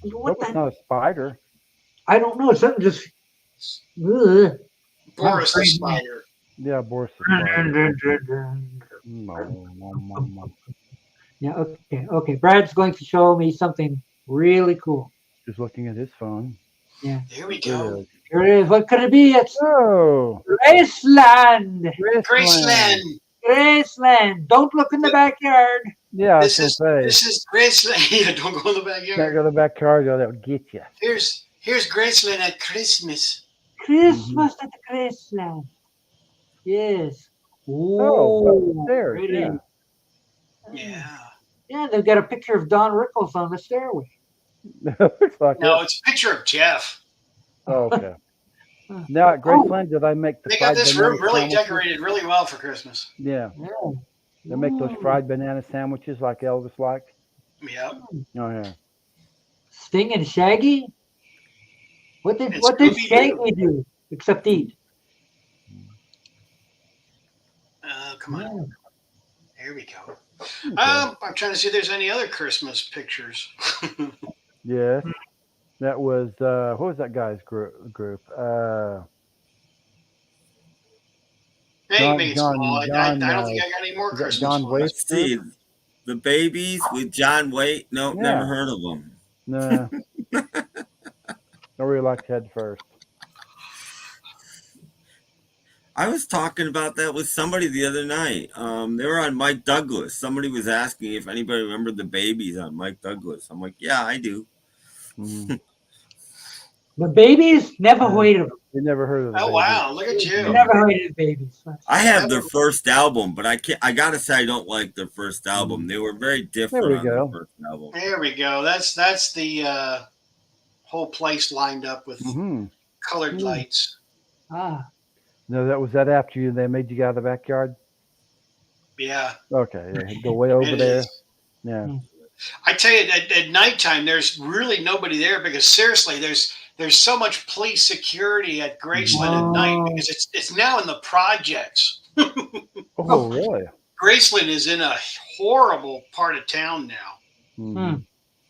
What Hope it's the? not a spider. I don't know. Something just. Ugh. Boris the afraid- Spider. Yeah, Boris the spider. Mm. Yeah, okay. Brad's going to show me something really cool. Just looking at his phone. There we go. Good. Here it is. What could it be? It's Oh, Graceland. Graceland. Graceland. Don't look in the backyard. Yeah, This I was gonna say. This is Graceland. Yeah, don't go in the Can't backyard. go to the backyard, or they'll get you. Here's Graceland at Christmas. Christmas at the Graceland. Yes. Oh, upstairs, pretty. yeah. Yeah. Yeah, they've got a picture of Don Rickles on the stairway. Looks like No, it. it's a picture of Jeff. Oh, okay. Now at Graceland, did I make the They got fried this banana room really sandwiches? decorated really well for Christmas. Yeah, Yeah. they make those fried banana sandwiches like Elvis liked. Yep. Oh yeah. Sting and Shaggy? What did Scooby-Doo. Shaggy do except eat? Come on. There we go. Okay. I'm trying to see if there's any other Christmas pictures. Yes. That was what was that guy's group? Hey, John- make it John- small. I John, don't think I got any more is that Christmas John ones. Waite? Let's see. The Babies with John Waite. Nope, Yeah. never heard of them. Nah. I really liked Head First. I was talking about that with somebody the other night. They were on Mike Douglas. Somebody was asking if anybody remembered the babies on Mike Douglas. I'm like, yeah, I do. Mm. The babies never Yeah. heard of them. You never heard of the Oh baby. wow, look at you. Never heard of the babies. I have their first album, but I can't. I gotta say, I don't like their first album. Mm. They were very There different we on their go. first album. There we go. That's the whole place lined up with Mm-hmm. colored Mm. lights. Ah, No, that was that after they made you go out of the backyard. Yeah, Okay, yeah, go way over it there. is. Yeah. I tell you, at nighttime, there's really nobody there because seriously, there's so much police security at Graceland at night Wow. because it's now in the projects. Oh, really? Graceland is in a horrible part of town now. Mhm.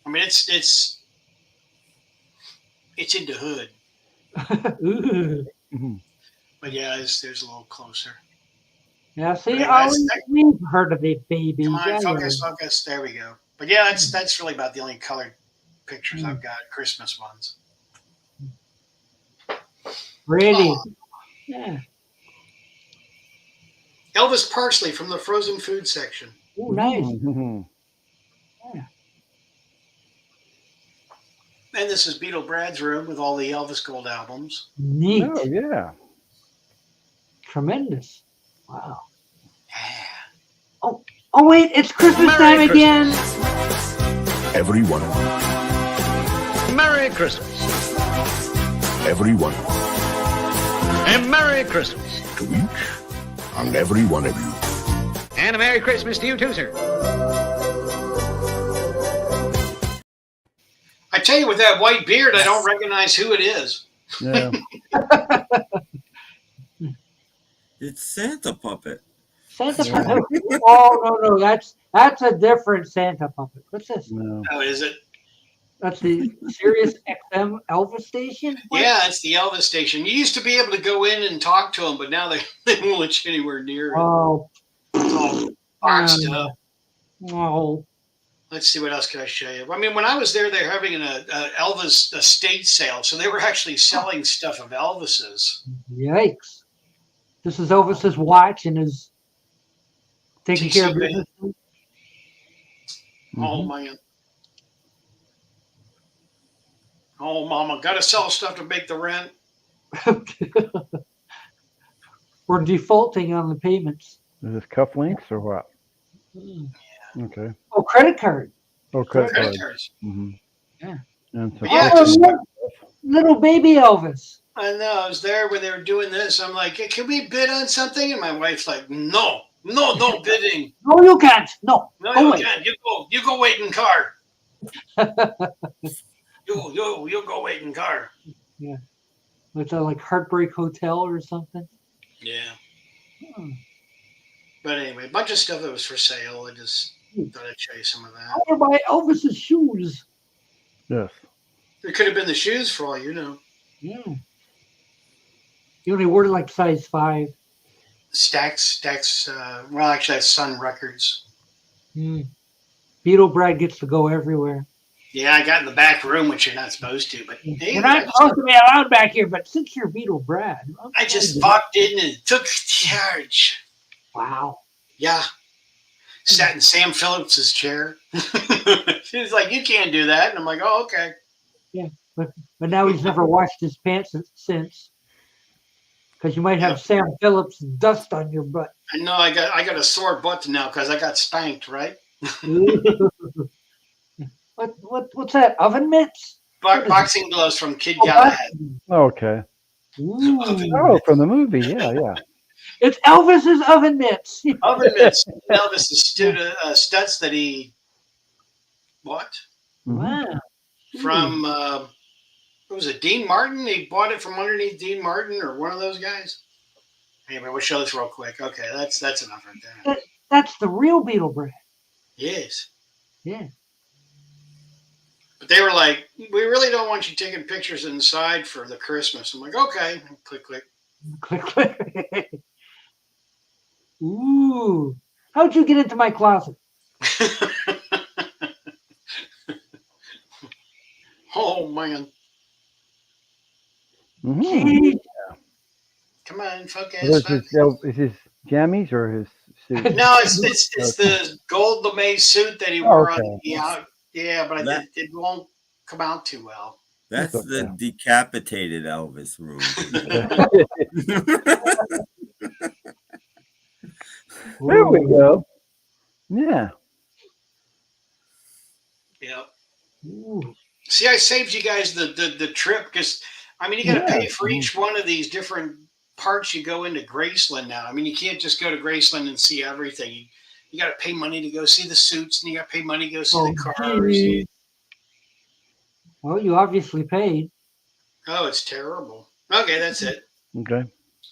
I mean, it's in the hood, Ooh. Mhm. but yeah, there's a little closer. Yeah, see, Anyway, we've heard of the babies. Come on, Yeah, focus. There we go. But yeah, that's really about the only colored pictures I've got, Christmas ones. Pretty. Aw. Yeah. Elvis Parsley from the frozen food section. Ooh, nice. Mhm. And this is Beatle Brad's room with all the Elvis Gold albums. Neat. Oh, yeah. Tremendous. Wow. Yeah. Oh, wait, it's Christmas time Merry again. Every one of you. Merry Christmas. Every one of And Merry Christmas. you. To each and every one of you. And a Merry Christmas to you too, sir. I tell you, with that white beard, I don't recognize who it is. Yeah. It's Santa puppet. Santa puppet. Oh, no, that's a different Santa puppet. What's this? No. Oh, is it? That's the Sirius XM Elvis station? What? Yeah, it's the Elvis station. You used to be able to go in and talk to them, but now they won't let you anywhere near it. Oh, It's all boxed up. oh. Let's see, what else can I show you? I mean, when I was there, they were having an Elvis estate sale, so they were actually selling stuff of Elvis's. Yikes. This is Elvis's watch and his taking care of TC business. Oh, Mhm. man. Oh, mama, got to sell stuff to make the rent. We're defaulting on the payments. Is this cufflinks or what? Mm. Okay. Oh, credit card. Oh, credit Credit card. cards. Mm-hmm. Yeah. And some But yeah, Oh, just- little baby Elvis. I know. I was there when they were doing this. I'm like, hey, can we bid on something? And my wife's like, no bidding. No, you can't. No. No, Oh, you wait. can't. You go wait in car. you go wait in car. It's a like Heartbreak Hotel or something. Yeah. Hmm. But anyway, a bunch of stuff that was for sale. I just thought I'd show you some of I that. want to buy Elvis's shoes. Yes. It could have been the shoes for all you know. Yeah. You only wore like size 5. Stacks. Well, actually, that's Sun Records. Beetle Brad gets to go everywhere. Yeah, I got in the back room, which you're not supposed to. But hey, You're not supposed to be allowed back here, but since you're Beetle Brad. I just walked in and took charge. Wow. Yeah. Sat in Sam Phillips's chair. She was like, you can't do that. And I'm like, oh, okay. But now he's never washed his pants since. Because you might have Sam Phillips dust on your butt. I know I got a sore butt now because I got spanked, right? What's that? Oven mitts? Boxing gloves from Kid Oh, Galahad. Okay. Ooh. Oh, from the movie. Yeah, yeah. It's Elvis's oven mitts. Oven mitts. Elvis' studs that he bought Mhm. Wow. from, what was it, Dean Martin? He bought it from underneath Dean Martin or one of those guys. Anyway, we'll show this real quick. Okay, that's enough right there. That's the real Beetle Brad. Yes. Yeah. But they were like, we really don't want you taking pictures inside for the Christmas. I'm like, okay. Click, click. Click, click. Ooh. How'd you get into my closet? Oh, man. Mhm. Gee. Come on, focus. Is focus. his jammies or his suit? No, it's the gold lame suit that he wore on Okay. the out. Yeah, but That it won't come out too well. that's It's the okay. decapitated Elvis room. There we go. Yeah. Yeah. Ooh. See, I saved you guys the trip because I mean you got to Yeah. pay for each one of these different parts. You go into Graceland now. I mean you can't just go to Graceland and see everything. You got to pay money to go see the suits, and you got to pay money to go see Oh, the cars. geez. Well, you obviously paid. Oh, it's terrible. Okay, that's it. Okay.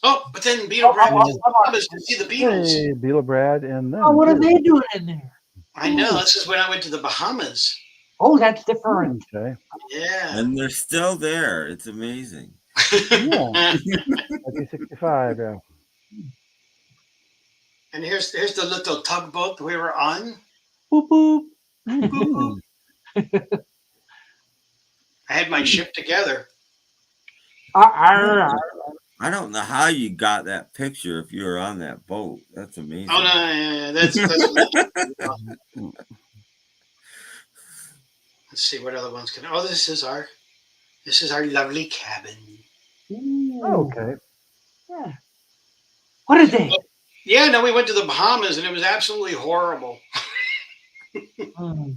Oh, but then Beetle Brad went to the Bahamas to see the Beatles. Hey, Beetle Brad and them. Oh, what are too. they doing in there? I know. This is when I went to the Bahamas. Oh, that's different. Okay. Yeah. And they're still there. It's amazing. Yeah. 1965. Yeah. And here's the little tugboat we were on. Boop, boop. Mhm. I had my ship together. Arr. I don't know how you got that picture if you were on that boat. That's amazing. Oh no, yeah, that's let's see what other ones can. Oh, this is our lovely cabin. Ooh. Okay. Yeah. What are they? Yeah, no, we went to the Bahamas and it was absolutely horrible. Mm.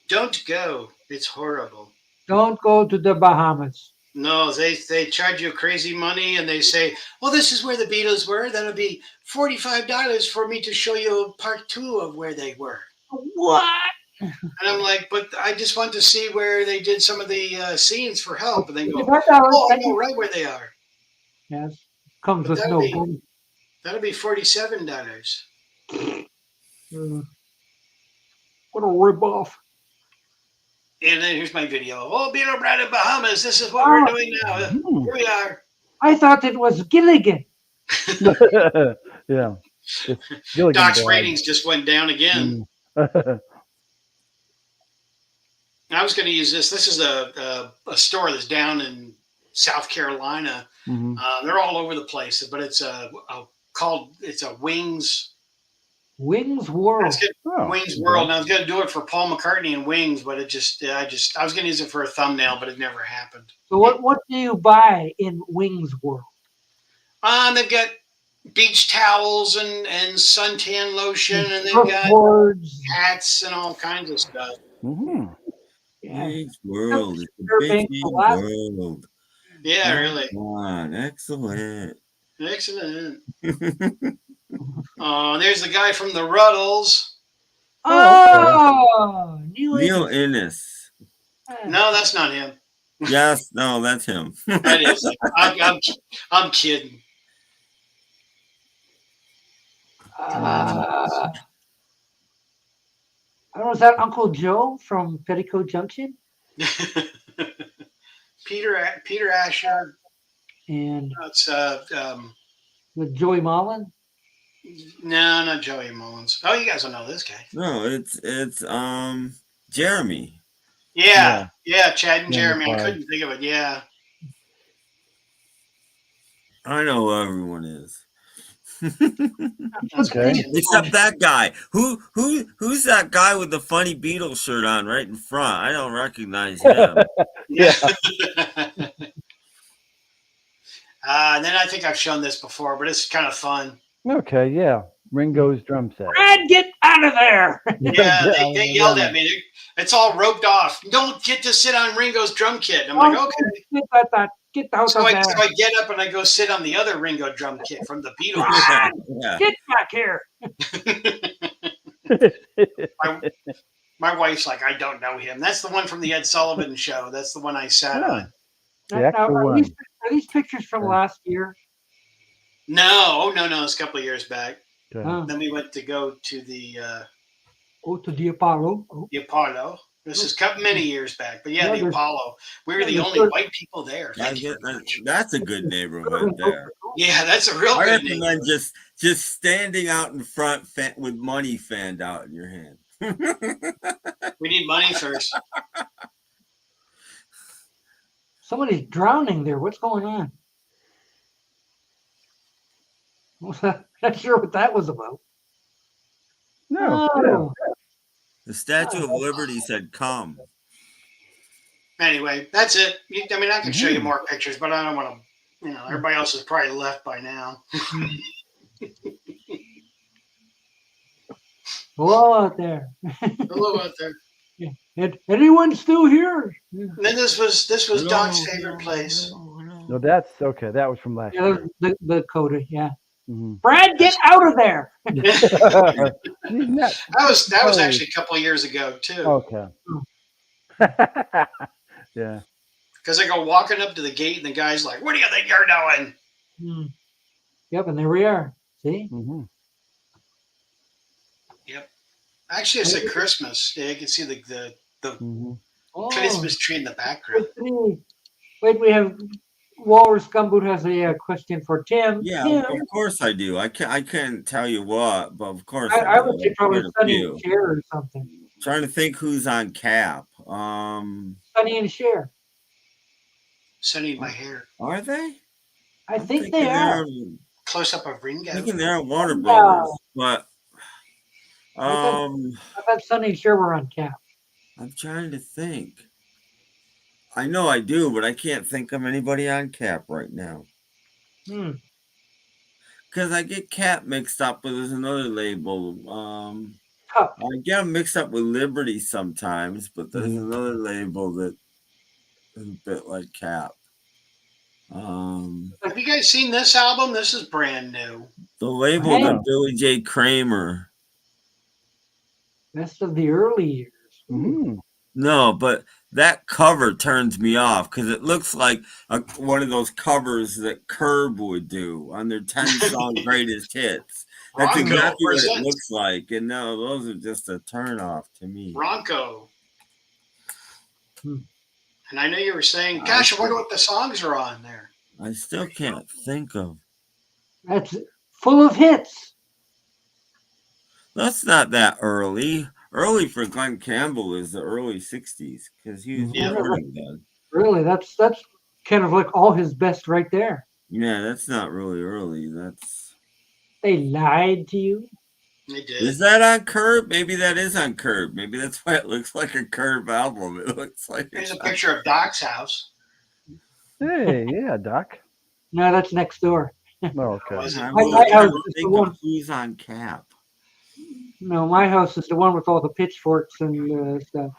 Don't go. It's horrible. Don't go to the Bahamas. No, they charge you crazy money and they say, well, this is where the Beatles were. That'll be $45 for me to show you part 2 of where they were. What? And I'm like, but I just want to see where they did some of the scenes for help. And they go, $55, oh, I thank know you. right where they are. Yes. Comes But with that'll no be- gold. That'll be $47. What a ripoff. And then here's my video. Oh, Beetle Brad in Bahamas. This is what we're doing now. Mhm. Here we are. I thought it was Gilligan. Yeah. It's Gilligan Doc's Brad. ratings just went down again. Mm. I was going to use this. This is a store that's down in South Carolina. Mhm. They're all over the place, but it's it's a Wings. Wings World. It's good. Oh, Wings okay. World. And I was going to do it for Paul McCartney and Wings, but it just I was going to use it for a thumbnail, but it never happened. So what do you buy in Wings World? They've got beach towels and suntan lotion, and they've got Surfboards. hats and all kinds of stuff. Mhm. Yeah. Big world. It's a Surfing big for last- world. Yeah, really. Come on. Excellent. Excellent. There's the guy from the Ruddles. Oh, Neil Innes. No, that's not him. Yes, no, that's him. That is. I'm kidding. I don't know, is that Uncle Joe from Petticoat Junction? Peter Asher. And That's with Joey Mullen? no, not Joey Mullins. Oh, you guys don't know this guy. No, it's Jeremy. Yeah, Chad and Yeah, Jeremy. I fine. couldn't think of it. Yeah. I know who everyone is. That's Okay. great. Except that guy. Who's that guy with the funny Beatles shirt on right in front? I don't recognize him. Yeah. And then I think I've shown this before, but it's kind of fun. Okay. Yeah. Ringo's drum set. Brad, get out of there! Yeah, they yelled at me. It's all roped off. You don't get to sit on Ringo's drum kit. And I'm like, okay. Get out So of I there! get up and I go sit on the other Ringo drum kit from the Beatles. Yeah. Get back here! My wife's like, I don't know him. That's the one from the Ed Sullivan Show. That's the one I sat Yeah. on. The Now, actual are one. these pictures from last year? No, it's a couple of years back. Okay. Huh. Then we went to go to the To the Apollo. Oh, Apollo. This is many years back, but yeah, Yeah, the there's- Apollo. We were the there's only certain- white people there. Thank you. That's a good neighborhood there. Yeah, that's a real I good name. recommend just standing out in front with money fanned out in your hand. We need money first. Somebody's drowning there. What's going on? Not sure what that was about. No. Oh, The Statue of Liberty said, "Come." Anyway, that's it. I mean, I can show you Mhm. more pictures, but I don't want to. Everybody else is probably left by now. hello out there. Hello out there. Anyone still here? And then this was Doc's favorite place. No, that's okay. That was from last Yeah, year. the Coda, yeah. Mhm. Brad, get out of there. He's not. That was actually a couple of years ago too. Okay. Yeah. Because I go walking up to the gate and the guy's like, "What do you think you're doing?" Hmm. Yep, and there we are. See? Hmm. Actually, it's at Christmas. Yeah, you can see the Hmm. Oh, Christmas tree in the background. wait, we have Walrus Gumboot has a question for Tim. Yeah, Tim, of course I do. I can't tell you what, but of course I do. would say probably Quite a Sunny few. and Cher or something. Trying to think who's on Cap. Sunny and Cher. Sending my hair. Are they? I I'm think thinking they are. Close up of Ringo. Thinking they're on Warner Yeah. Brothers, but I thought Sunny and Cher were on Cap. I'm trying to think. I know I do, but I can't think of anybody on Cap right now. Hmm. Because I get Cap mixed up with another label. Cup. I get them mixed up with Liberty sometimes, but there's another label that is a bit like Cap. Have you guys seen this album? This is brand new. The label Hey. that Billy J. Kramer. Best of the early years. Hmm. No, but that cover turns me off because it looks like one of those covers that Curb would do on their 10-song greatest hits. That's Bronco exactly what it presents. looks like. And no, those are just a turn off to me. Bronco. Hmm. And I know you were saying, "Gosh, I wonder what the songs are on there." I still can't think of. That's full of hits. That's not that early. Early for Glenn Campbell is the early 60s because he was Yeah. recording then. Really, that's kind of like all his best right there. Yeah, that's not really early. That's. They lied to you. They did. Is that on Curb? Maybe that is on Curb. Maybe that's why it looks like a Curb album. It looks like Here's a picture of Doc's house. Hey, yeah, Doc. No, that's next door. Oh, okay. Was it? I'm My really house trying to is the think one. of who's on Cap. No, my house is the one with all the pitchforks and stuff.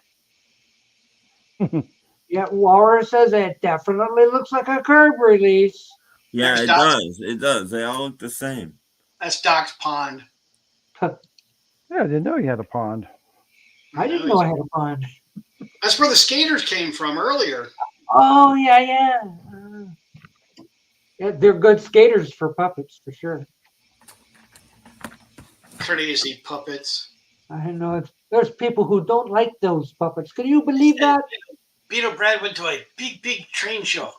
Yeah, Walrus says it definitely looks like a Curb release. Yeah, There's it Doc's- does. It does. They all look the same. That's Doc's pond. Yeah, I didn't know you had a pond. I didn't know I had a pond. That's where the skaters came from earlier. Oh yeah. Yeah, they're good skaters for puppets for sure. Crazy puppets. I know there's people who don't like those puppets. Can you believe that? Beatle Brad went to a big train show.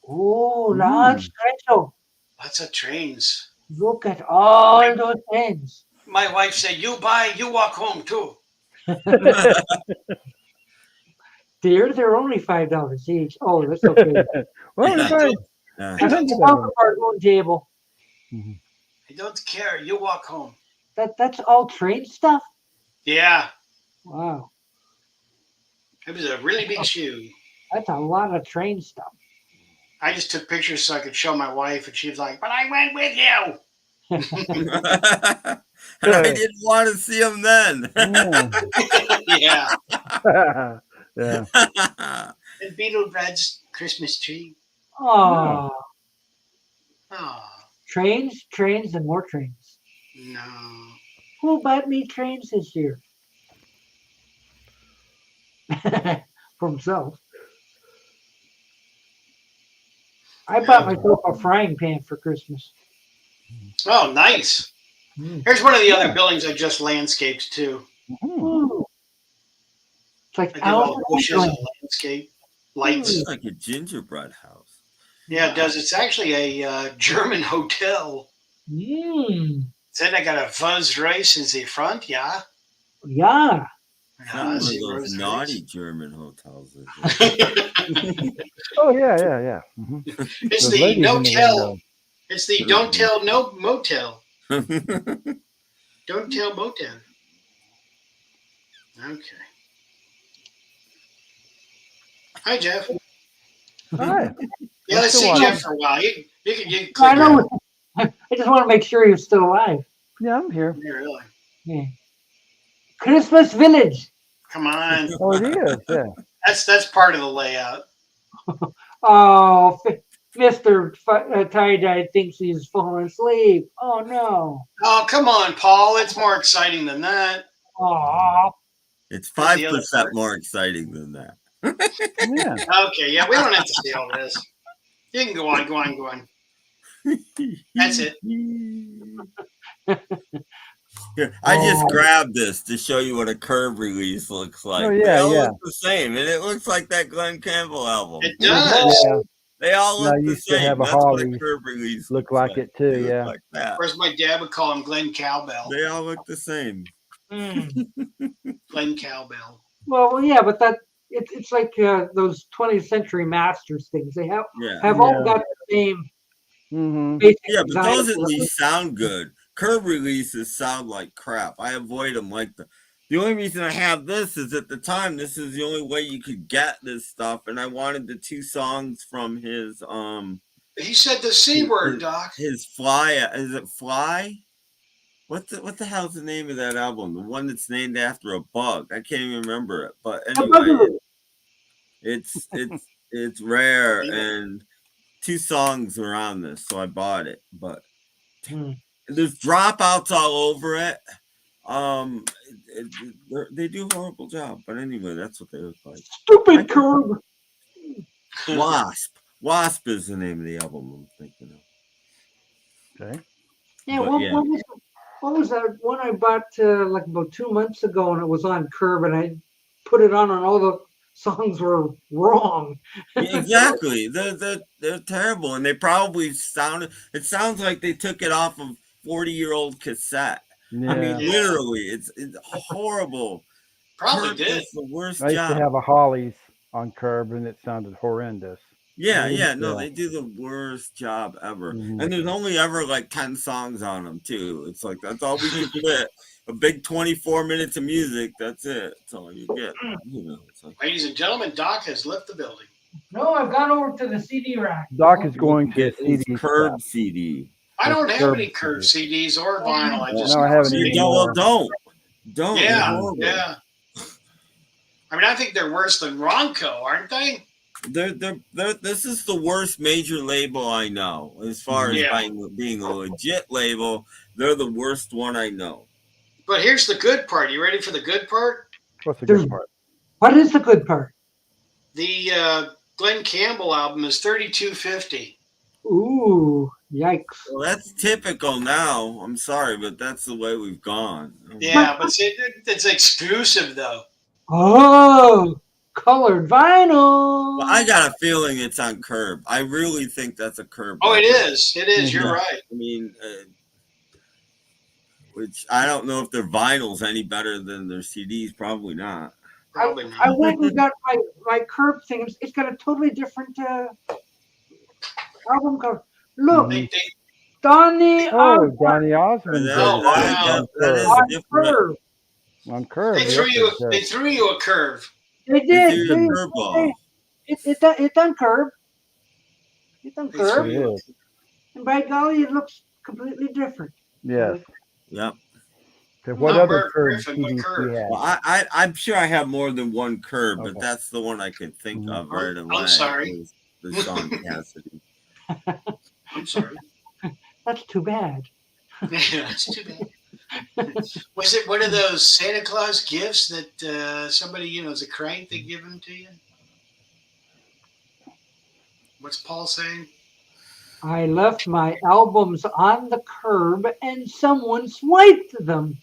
Oh, large treasure. Lots of trains. Look at all those things. My wife said, "You buy, you walk home too." Dear, they're only $5 each. Oh, that's okay. Well, Yeah. everybody, Yeah. That's the welcome our own table. I don't care. You walk home. That's all train stuff. Yeah, Wow, it was a really big shoe. that's a lot of train stuff. I just took pictures so I could show my wife, and she was like, "But I went with you." And I didn't want to see him then. Yeah. yeah. And Beetle Brad's Christmas tree. Oh, Oh, trains, and more trains. no. Who bought me trains this year? For himself. I bought myself a frying pan for Christmas. Oh, nice. Mm. Here's one of the other buildings I just landscaped too. Ooh. It's like I did all the bushes and Alpha landscape lights. It's like a gingerbread house. Yeah, it does. It's actually a German hotel. Then I got a Vuz Rice in the front, yeah. Yeah. It's not one of the those Vuz naughty Rice. German hotels. Is it? Oh, yeah. Mhm. It's Those the ladies in the no-tell. window. It's the Don't Tell No Motel. Don't Tell Motel. Okay. Hi, Jeff. Hi. Yeah, let's Mr. see Watson. Jeff for a while. You can I click know. I just want to make sure you're still alive. Yeah, I'm here. Yeah, really. Yeah. Christmas Village. Come on. Oh, it is. Yeah. That's part of the layout. Oh, Mr. Tie-Dye thinks he's falling asleep. Oh, no. Oh, come on, Paul. It's more exciting than that. Oh, It's That's the other 5% part. more exciting than that. Yeah. Okay, yeah, we don't have to see all this. You can go on. That's it. Here, I just Oh. grabbed this to show you what a curve release looks like. Oh, They yeah, all yeah. look the same, and it looks like that Glenn Campbell album. It does. Yeah. They all No, I look the used to same. have a That's what a Harley curve release look looks like it too, They look yeah. like that. Whereas my dad would call him Glenn Cowbell. They all look the same. Glenn Cowbell. well, yeah, but it's like those 20th century masters things. They Yeah. have all Yeah. got the same Mm-hmm. basic Yeah, but design. those at least sound good. Curve releases sound like crap. I avoid them like the only reason I have this is at the time this is the only way you could get this stuff, and I wanted the 2 songs from his He said the C word, Doc. his Fly. Is it Fly? What the hell's the name of that album? The one that's named after a bug. I can't even remember it. But anyway, it's rare, and 2 songs are on this, so I bought it. But there's dropouts all over it. They do a horrible job. But anyway, that's what they look like. Stupid curve. Wasp is the name of the album I'm thinking of. Okay. Yeah, But, yeah. what was that one I bought like about 2 months ago, and it was on Curb, and I put it on, and all the songs were wrong. Yeah, exactly. They're terrible, and they probably sounded. It sounds like they took it off of 40-year-old cassette. Yeah. I mean, literally, it's horrible. Probably Curb did. does the worst I used to job. have a Hollies on Curb, and it sounded horrendous. Yeah, no, Yeah. they do the worst job ever. Mhm. And there's only ever like 10 songs on them, too. It's like, that's all we can fit. A big 24 minutes of music, that's it. That's all you get. You know, it's like, Ladies and gentlemen, Doc has left the building. No, I've gone over to the CD rack. Doc is going to get his CD Curb stuff. CD. I don't have any Curb curved CDs or vinyl. I just No, I haven't You anymore. don't. They're Yeah, horrible. yeah. I mean, I think they're worse than Ronco, aren't they? They're this is the worst major label I know. As far as Yeah. being a legit label, they're the worst one I know. But here's the good part. You ready for the good part? What's the There's- good part? What is the good part? The Glenn Campbell album is $32.50. Ooh, yikes. Well, that's typical now. I'm sorry, but that's the way we've gone. Yeah, but see, it's exclusive though. Oh, colored vinyl. Well, I got a feeling it's on Curb. I really think that's a Curb. Oh, it record. is. It is. You're Yeah. right. I mean, which I don't know if their vinyl's any better than their CDs. Probably not. Probably I not. went and got my Curb thing. It's got a totally different album cover. Look, They, Donny Oh, Donny Osmond. That- did Oh, it wow. that is on different. Curb. on Curb. they yes, threw you. it They does. threw you a curve. They They did. do the curveball. It's on Curb. It's on They Curb. threw It you. is. And by golly, it looks completely different. Yes. Yep. So what Not other Bert Curb Griffin, but CDs do Curb. you have? Well, I'm sure I have more than one Curb, but Okay. that's the one I could think Mhm. of right away. I'm sorry. is The song Cassidy. I'm sorry. That's too bad. Yeah, that's too bad. Was it one of those Santa Claus gifts that somebody, is a crank they give them to you? What's Paul saying? I left my albums on the curb and someone swiped them.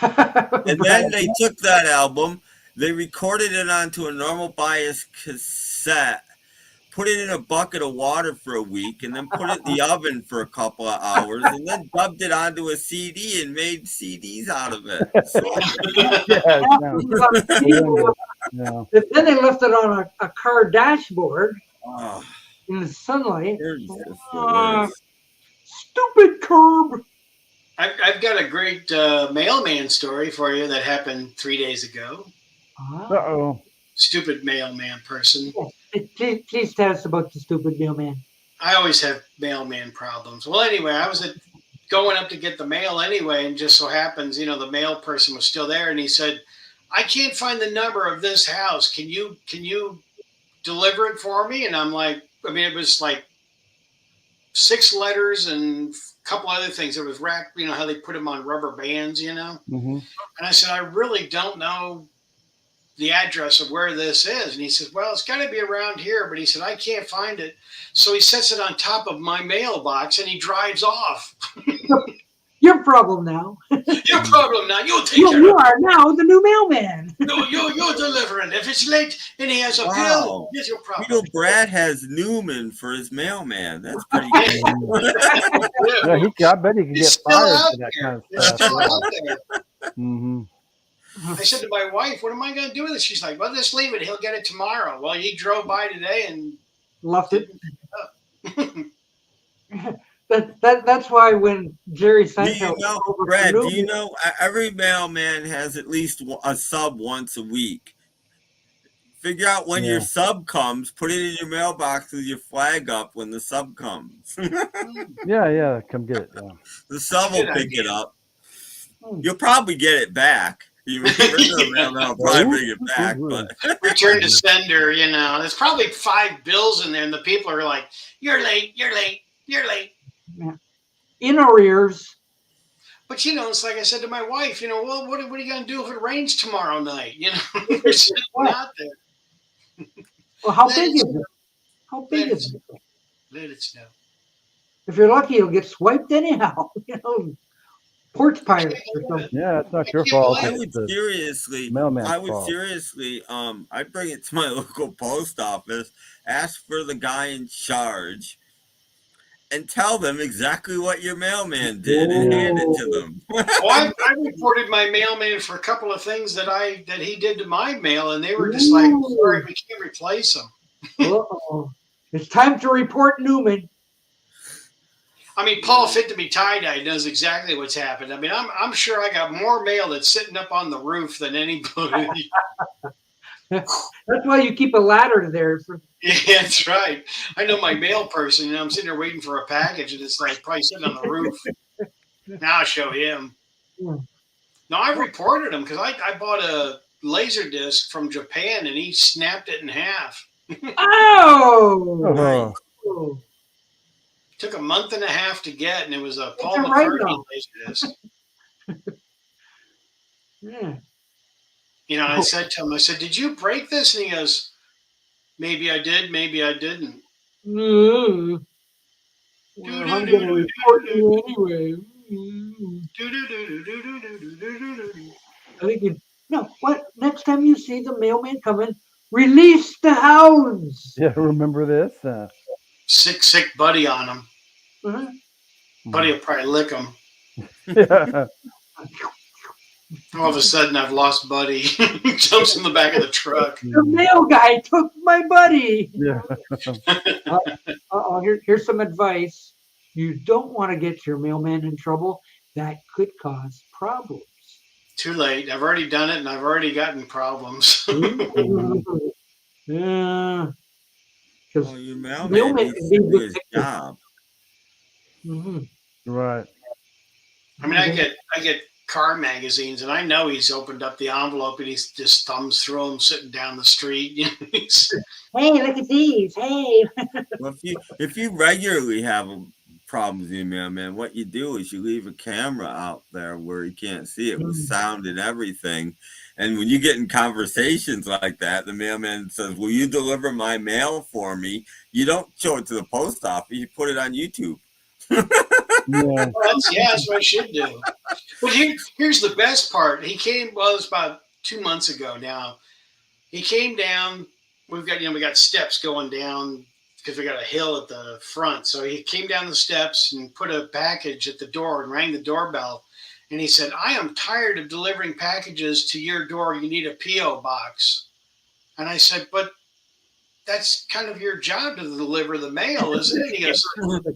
And then they took that album, they recorded it onto a normal bias cassette, put it in a bucket of water for a week, and then put it in the oven for a couple of hours, and then dubbed it onto a CD and made CDs out of it. So, Yeah, no, no. Then they left it on a car dashboard. oh, in the sunlight. Curb's just the Uh, worst. Stupid curb. I've got a great mailman story for you that happened 3 days ago. Uh-oh. Stupid mailman person. Please tell us about the stupid mailman. I always have mailman problems. Well, anyway, I was going up to get the mail anyway, and just so happens, the mail person was still there, and he said, "I can't find the number of this house. Can you deliver it for me?" And I'm like, it was like 6 letters and a couple other things. It was wrapped, how they put them on rubber bands, Mm-hmm. And I said, "I really don't know the address of where this is." And he says, "Well, it's got to be around here." But he said, "I can't find it." So he sets it on top of my mailbox and he drives off. Your problem now. Your problem now. You'll take You, care you of it. are now the new mailman. You're delivering. If it's late and he has a Wow. bill, it's your problem. Brad has Newman for his mailman. That's pretty Yeah. cool. I bet he can It's get still fired out for that there. kind of It's stuff. still out there. Mm-hmm. I said to my wife, "What am I going to do with it?" She's like, "Well, just leave it. He'll get it tomorrow." Well, he drove by today and Left it. didn't pick it up. That's why when Jerry Do you Seinfeld know, over Brad? for Do you Newman, know every mailman has at least a sub once a week? Figure out when your Yeah. sub comes. Put it in your mailbox with your flag up when the sub comes. Yeah. Come get it. Yeah. The sub will Good pick idea. it up. Hmm. You'll probably get it back. Your regular mailman will probably bring it back, but Return to sender. There's probably 5 bills in there, and the people are like, "You're late. You're late. You're late." in arrears. But it's like I said to my wife, well, what are you going to do if it rains tomorrow night? They're sitting out there. Well, how Let big it is snow. it? How big Let it is it? Let it snow. If you're lucky, you'll get swiped anyhow. Porch pirates or something. Yeah, it's not your can't fault. I believe It's would the seriously, mailman's I would fault. seriously, I'd bring it to my local post office, ask for the guy in charge, and tell them exactly what your mailman did and hand it to them. Well, I reported my mailman for a couple of things that he did to my mail, and they were just like, "Sorry, we can't replace him." Uh-oh. It's time to report Newman. Paul Fit to be tie-dye knows exactly what's happened. I'm sure I got more mail that's sitting up on the roof than anybody. That's why you keep a ladder there. Yeah, that's right. I know my mail person. I'm sitting there waiting for a package, and it's like probably sitting on the roof. Now I'll show him. Yeah. No, I've reported him because I bought a laser disc from Japan, and he snapped it in half. Oh! Oh, Took a month and a half to get, and it was a Paul a McCartney write-off. laser disc. Yeah. I said to him, I said, "Did you break this?" And he goes, "Maybe I did, maybe I didn't." Mm. Well, I'm going to report you anyway. Mm. I think what? Next time you see the mailman coming, release the hounds. yeah. Remember this? Sick buddy on him. Uh-huh. Buddy will probably lick him. Yeah. All of a sudden, I've lost Buddy. Jumps in the back of the truck. The mail guy took my buddy. Yeah. Here's some advice. You don't want to get your mailman in trouble. That could cause problems. Too late. I've already done it, and I've already gotten problems. Yeah. Because Well, your mailman mailman needs can to be do his vindictive. job. Right. I get car magazines, and I know he's opened up the envelope, and he's just thumbs through them sitting down the street. Hey, look at these. Hey. Well, if you regularly have problems with your mailman, what you do is you leave a camera out there where he can't see it with sound and everything. And when you get in conversations like that, the mailman says, "Will you deliver my mail for me?" You don't show it to the post office. You put it on YouTube. Yeah. That's what I should do. But here's the best part. He came. Well, it was about 2 months ago now. He came down. We got steps going down because we got a hill at the front. So he came down the steps and put a package at the door and rang the doorbell. And he said, "I am tired of delivering packages to your door. You need a P.O. box." And I said, "But that's kind of your job to deliver the mail, isn't it? He goes,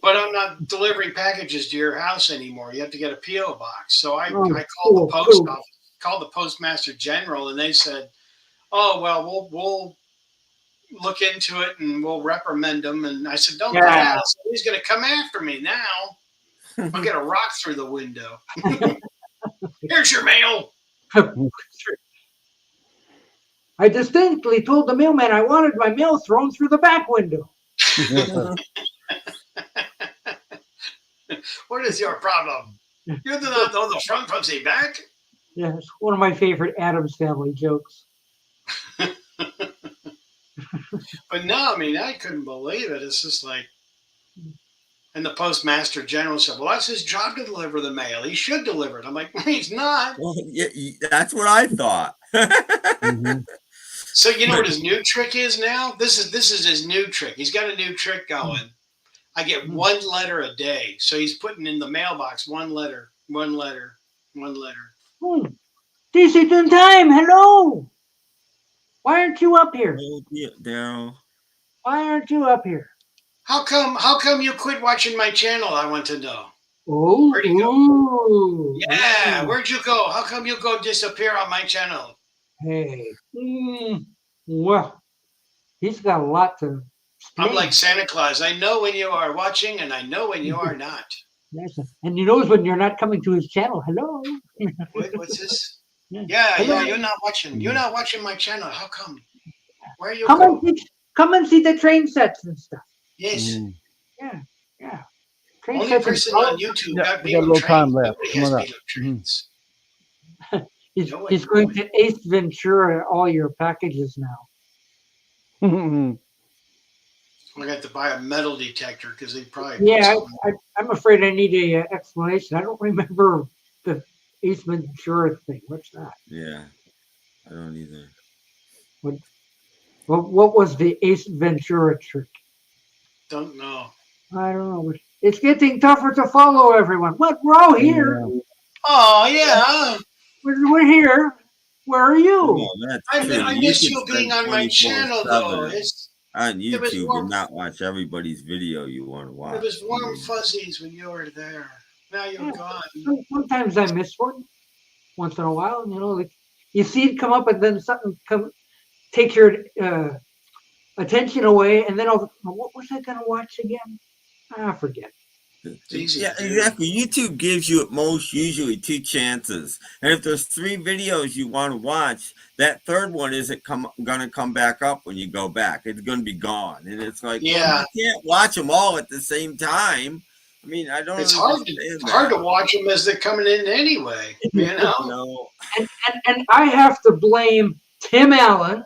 but I'm not delivering packages to your house anymore. You have to get a PO box. So I Oh, called cool, the post cool. office, called the postmaster general, and they said, "Oh well, we'll look into it and we'll reprimand him." And I said, "Don't do Yeah. that. He's going to come after me now. I'll get a rock through the window. Here's your mail." I distinctly told the mailman I wanted my mail thrown through the back window. What is your problem? You do not know the front from the back? Yeah, it's one of my favorite Addams Family jokes. But no, I mean, I couldn't believe it. It's just like, and the postmaster general said, "Well, that's his job to deliver the mail. He should deliver it." I'm like, "He's not." Well, yeah, that's what I thought. So you know what his new trick is now? This is his new trick. He's got a new trick going. I get one letter a day. So he's putting in the mailbox one letter, one letter, one letter. DCToonTime, hello. Why aren't you up here? Oh, Daryl. Why aren't you up here? How come you quit watching my channel? I want to know. Oh, Where'd you go? ooh. Yeah, where'd you go? How come you go disappear on my channel? Hey. Well, he's got a lot to I'm say. like Santa Claus. I know when you are watching and I know when you are not. Yes, and he knows when you're not coming to his channel. Hello. What's this? Yeah. Yeah, Hello. you're not watching. You're not watching my channel. How come? Where are you Come going? come and see the train sets and stuff. Yes. Yeah. Train Only sets and person on YouTube Yeah, got we got a Beatle little time trains. left. Nobody Come has on up. Beatle trains. He's, No one he's going knows. to Ace Ventura all your packages now. I got to buy a metal detector because they probably put Yeah, something. I'm afraid I need a explanation. I don't remember the Ace Ventura thing. What's that? Yeah, I don't either. What was the Ace Ventura trick? Don't know. I don't know. It's getting tougher to follow everyone. What? We're all here. Oh yeah. We're here. Where are you? Well, that's true. I You miss could you being spend on my channel though. 24/7 on It was YouTube warm. and not watch everybody's video you want to watch. It was warm fuzzies when you were there. Now you're Yeah. gone. Sometimes I miss one. Once in a while, like you see it come up, and then something take your attention away, and then what was I gonna watch again? I forget. It's easy Yeah, to do. exactly. YouTube gives you at most usually 2 chances, and if there's 3 videos you want to watch, that third one isn't gonna come back up when you go back. It's gonna be gone, and it's like, Yeah. well, you can't watch them all at the same time. I mean, I don't. It's hard to watch them as they're coming in anyway. You know. No. And I have to blame Tim Allen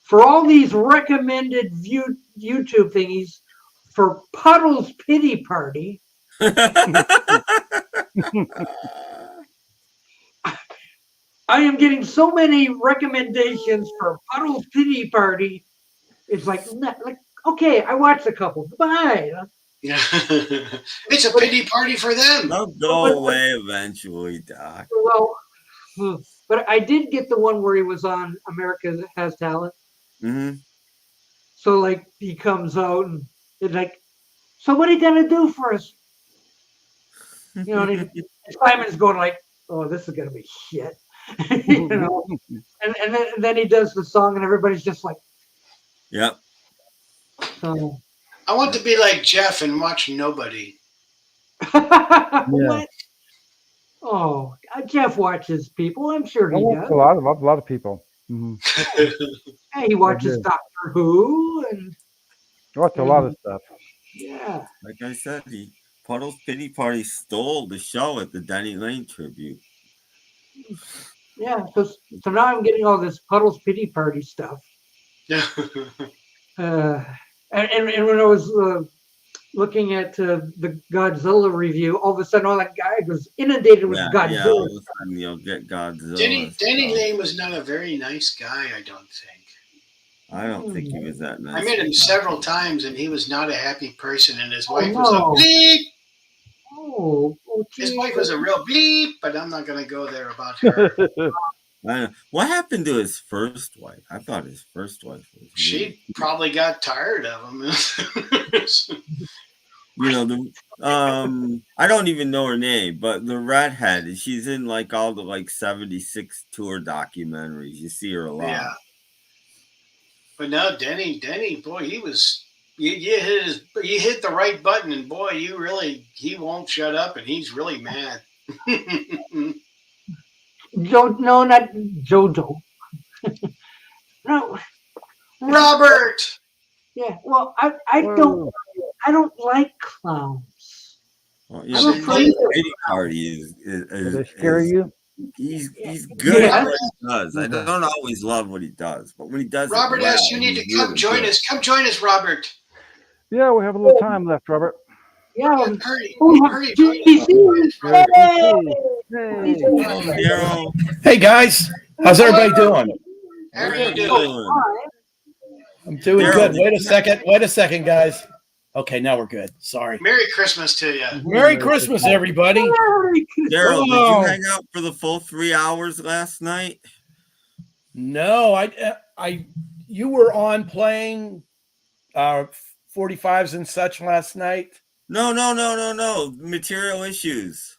for all these recommended YouTube thingies for Puddle's Pity Party. I am getting so many recommendations for Puddle's Pity Party. It's like okay, I watched a couple. Bye. Yeah. It's a pity party for them. They'll go away eventually, Doc. Well, but I did get the one where he was on America Has Talent. Mm-hmm. So like he comes out and it's like, so what are you gonna do for us? You know, and Simon's going like, oh, this is gonna be shit. You know, and then he does the song and everybody's just like, Yep. so. I want to be like Jeff and watch nobody. What? Oh, Jeff watches people. I'm sure he does. A lot of people. Mm-hmm. Hey, he watches Doctor Who and watch a lot of stuff. Yeah. Like I said, Puddle's Pity Party stole the show at the Denny Lane tribute. Yeah, so now I'm getting all this Puddle's Pity Party stuff. Yeah. And when I was looking at the Godzilla review, all of a sudden all that guy was inundated with Godzilla. Yeah, all of a sudden you'll get Godzilla. Denny Lane was not a very nice guy, I don't think. I don't think he was that nice. I met him several times, and he was not a happy person, and his wife no. was a bleep. Oh, His wife was a real bleep, but I'm not going to go there about her. What happened to his first wife? I thought his first wife was. She probably got tired of him. I don't even know her name, but the redhead, she's in like all the like 76 tour documentaries. You see her a lot. Yeah. But no, Denny, boy, he was. You hit the right button, and boy, he won't shut up, and he's really mad. No, not Jojo. No, Robert. yeah. Well, I don't like clowns. Well, I'm afraid of Eddie Hardy Do they scare you? He's good Yeah. at what he does. I don't always love what he does, but when he does, Robert it well, S., you need to he's come really join good. us. Come join us, Robert. Yeah, we have a little time left, Robert. Yeah. Hurry. DC. Hey. Oh, Daryl. Hey guys, how's everybody doing? How are you doing? I'm doing Daryl, good. did Wait a second, guys. Okay, now we're good. Sorry. Merry Christmas to you. Merry Christmas, everybody. Daryl, did Oh. you hang out for the full 3 hours last night? No, you were on playing 45s and such last night. No. Material issues.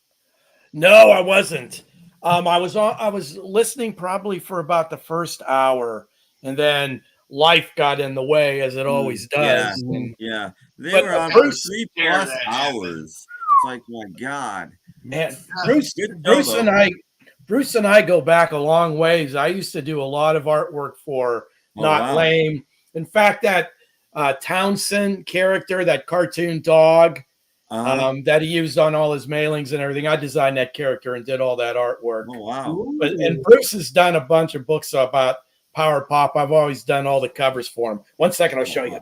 No, I wasn't. I was listening probably for about the first hour, and then life got in the way, as it always does. And, Yeah. They But were on Bruce- for 3+ Yeah, that hours. It's like, my God. man, Good Bruce show, and I go back a long ways. I used to do a lot of artwork for Oh, Not wow. Lame. In fact, that Townsend character, that cartoon dog that he used on all his mailings and everything, I designed that character and did all that artwork. Oh, wow. And Bruce has done a bunch of books about Power Pop. I've always done all the covers for him. 1 second, I'll show you.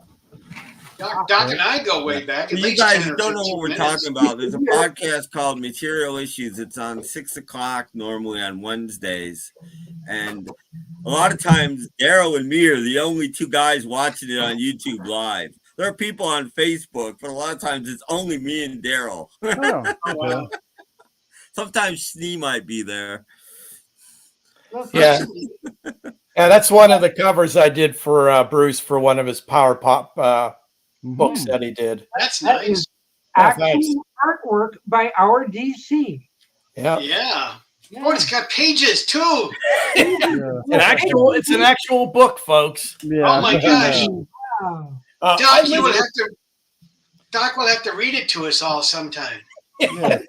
Doc and I go way back. At You least guys 10 or don't know 15 what we're minutes. talking about. There's a podcast called Material Issues. It's on 6 o'clock normally on Wednesdays. And a lot of times, Daryl and me are the only two guys watching it on YouTube Live. There are people on Facebook, but a lot of times it's only me and Daryl. Oh, Oh, wow. Sometimes Snee might be there. Yeah. Yeah, that's one of the covers I did for Bruce for one of his Power Pop books that he did. That's That nice. is Oh, actual thanks. artwork by our DC. Yeah. Yeah. Oh, it's got pages too. yeah. It's an actual book, folks. Yeah. Oh my gosh. Wow. Doc, Doc will have to read it to us all sometime. Yeah.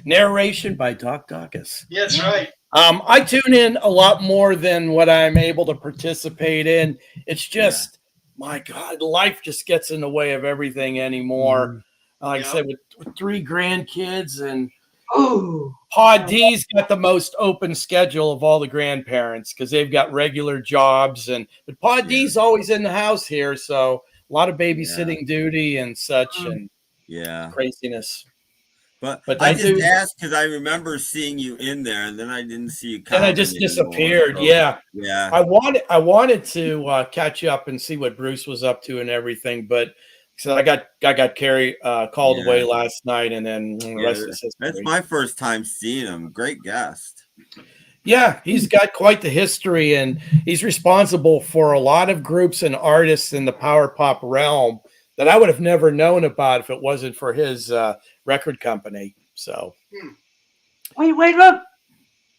Narration by Doc Dacus. Yeah, that's right. I tune in a lot more than what I'm able to participate in. It's just, my God, life just gets in the way of everything anymore. Like I said, with 3 grandkids, and Oh, Pa D's got the most open schedule of all the grandparents because they've got regular jobs, but Pa D's always in the house here, so a lot of babysitting duty and such, and craziness. But I I just do- asked because I remember seeing you in there, and then I didn't see you. And I just disappeared. So, Yeah. yeah. I wanted to catch up and see what Bruce was up to and everything, but so I got called away last night, and then the rest is history. That's my first time seeing him. Great guest. Yeah, he's got quite the history, and he's responsible for a lot of groups and artists in the power pop realm that I would have never known about if it wasn't for his record company. So, wait, look.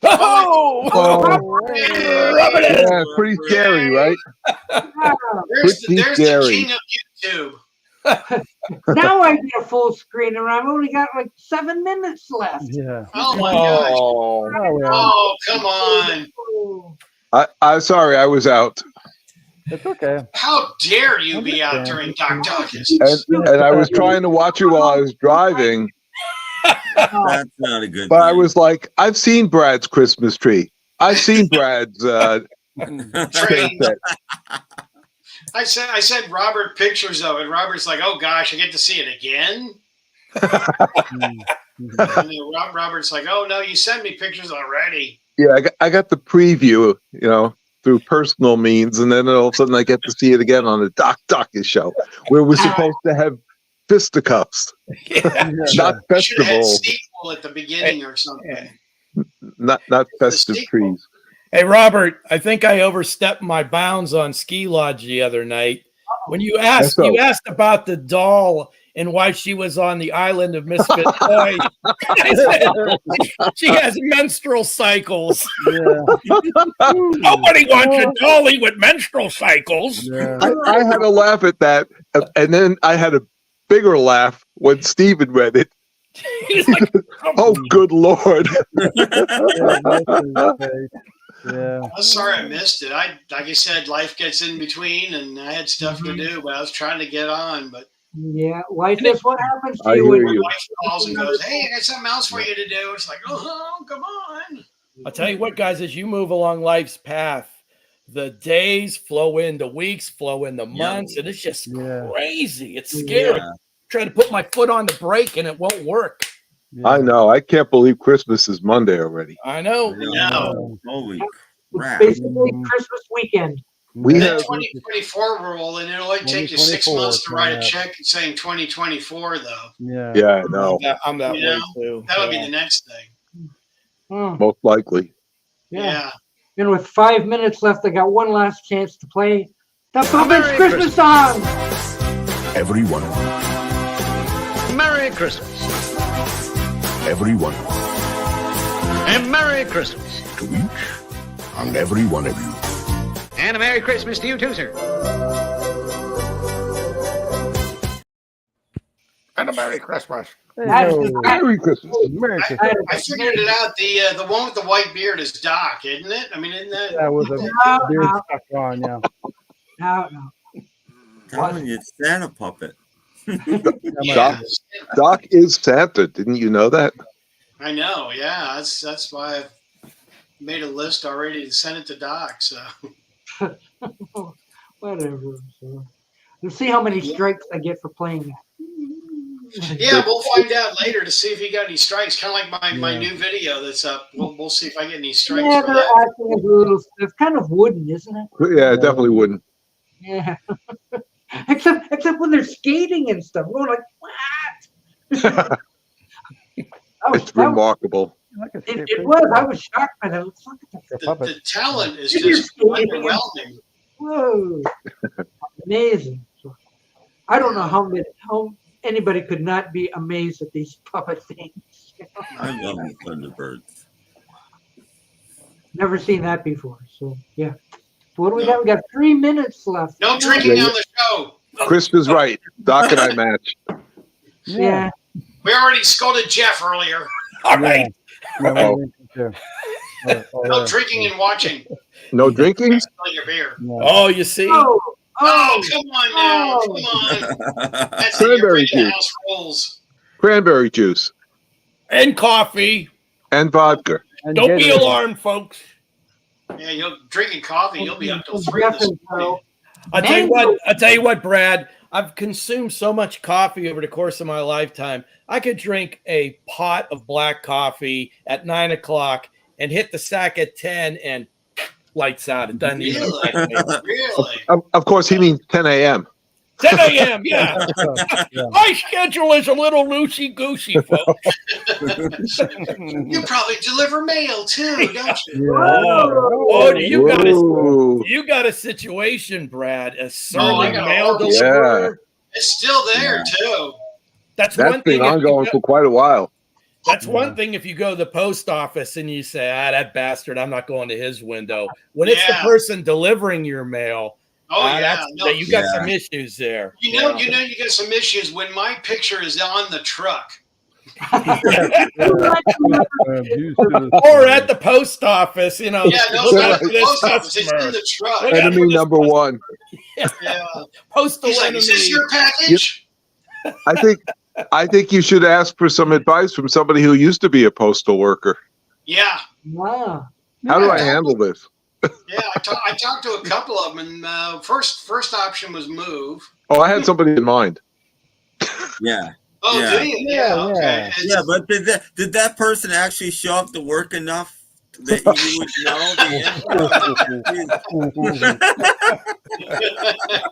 oh, Yeah, it's pretty scary, right? There's Pretty the scary. king of YouTube. Now I get a full screen, and I've only got like 7 minutes left. Yeah. Oh my gosh. oh, Oh, come on. Oh, I'm sorry, I was out, It's okay. How dare you be out during Doc Dacus? and I was trying to watch it while I was driving, That's not a good but I thing. was like, I've seen Brad's Christmas tree. I've seen Brad's Train. set. I sent Robert pictures of it. Robert's like, oh gosh, I get to see it again. And then Robert's like, oh no, you sent me pictures already. Yeah, I got the preview, through personal means, and then all of a sudden I get to see it again on the Doc Dacus show, where we're supposed to have fisticuffs, not Should have had festival, sequel at the beginning or something. not festive trees. Hey, Robert, I think I overstepped my bounds on Ski Lodge the other night. When you asked about the doll and why she was on the island of misfit toys, I said, she has menstrual cycles. Yeah. Nobody wants a dolly with menstrual cycles. Yeah. I had a laugh at that, and then I had a bigger laugh when Steven read it. He's like, Oh, good Lord. Yeah. I'm sorry I missed it. Like I said, life gets in between, and I had stuff to do, but I was trying to get on. But Yeah, life is what happens to I you hear when you. my wife calls and goes, "Hey, I got something else for you to do." It's like, "Oh, come on." I'll tell you what, guys, as you move along life's path, the days flow into weeks, flow into months, and it's just crazy. It's scary. Yeah. Trying to put my foot on the brake and it won't work. I know. I can't believe Christmas is Monday already. I know. No. Holy It's crap. basically Christmas weekend. We The have 2024 rule, and it'll only take you 6 months to write a check saying 2024, though. Yeah. Yeah, I know. I'm that You way know, too. That'll be the next thing. Most likely. Yeah. And with 5 minutes left, I got one last chance to play the Puppets Christmas song. Everyone, Merry Christmas. everyone, And Merry Christmas. to each and every one of you. And a Merry Christmas to you too, sir. And a Merry Christmas. Merry Christmas. Merry Christmas. I figured it out. The one with the white beard is Doc, isn't it? I mean, isn't that? That was a No, beard no. stuck on, yeah. No. Telling you, it's Santa puppet. Yeah. Doc is Santa. Didn't you know that? I know. Yeah, that's why I've made a list already to send it to Doc. So Whatever. So, we'll see how many strikes I get for playing that. yeah, we'll find out later to see if he got any strikes. Kind of like my new video that's up. We'll see if I get any strikes Yeah, for they're that. acting as a little stiff. Kind of wooden, isn't it? Yeah, definitely wouldn't. Yeah. except when they're skating and stuff. We're like, what? It's remarkable. It was. I was shocked by that. Let's look at that. The talent is You're just skating. underwhelming. Whoa. Amazing. So, I don't know how anybody could not be amazed at these puppet things. I love the Thunderbirds. Never seen that before. So yeah. So what do we got? We got 3 minutes left. No drinking Yeah, on the show. Chris is right. Doc and I match. Yeah. We already scolded Jeff earlier. All right. No drinking and watching. No drinking? Spilling your beer. Oh, you see? Oh, Oh, come on now. Oh. Come on. That's Cranberry the juice. house rules. Cranberry juice And coffee. and vodka. Don't be alarmed, folks. Yeah, you'll drinking coffee. You'll be up till 3 Jeff this and morning. Joe. I'll tell you what, Brad. I've consumed so much coffee over the course of my lifetime. I could drink a pot of black coffee at 9 o'clock and hit the sack at 10 and lights out. It doesn't even affect me. Really? Of course, he means 10 a.m. 10 a.m. Yeah. My schedule is a little loosey goosey, folks. You probably deliver mail too, don't you? Oh, Whoa. you got a situation, Brad. A I serving got a mail horrible- deliverer. It's still there too. That's That's one thing. been ongoing for quite a while. That's one thing if you go to the post office and you say, that bastard, I'm not going to his window. When it's the Yeah. person delivering your mail, Oh yeah, no, you got Yeah. some issues there. you know, you got some issues when my picture is on the truck. Or at the post office, you know. Yeah, no, it's not at the this post office. It's customer. in the truck. Look at Enemy number one. Yeah. Postal He's like, enemy. "Is this your package?" I think you should ask for some advice from somebody who used to be a postal worker. Yeah, Wow. How do I handle this? yeah. I talked to a couple of them, and first option was move. Oh, I had somebody in mind. Yeah. Oh, Yeah. did he? Yeah, okay. It's- Yeah, but did that person actually show up to work enough that you would know?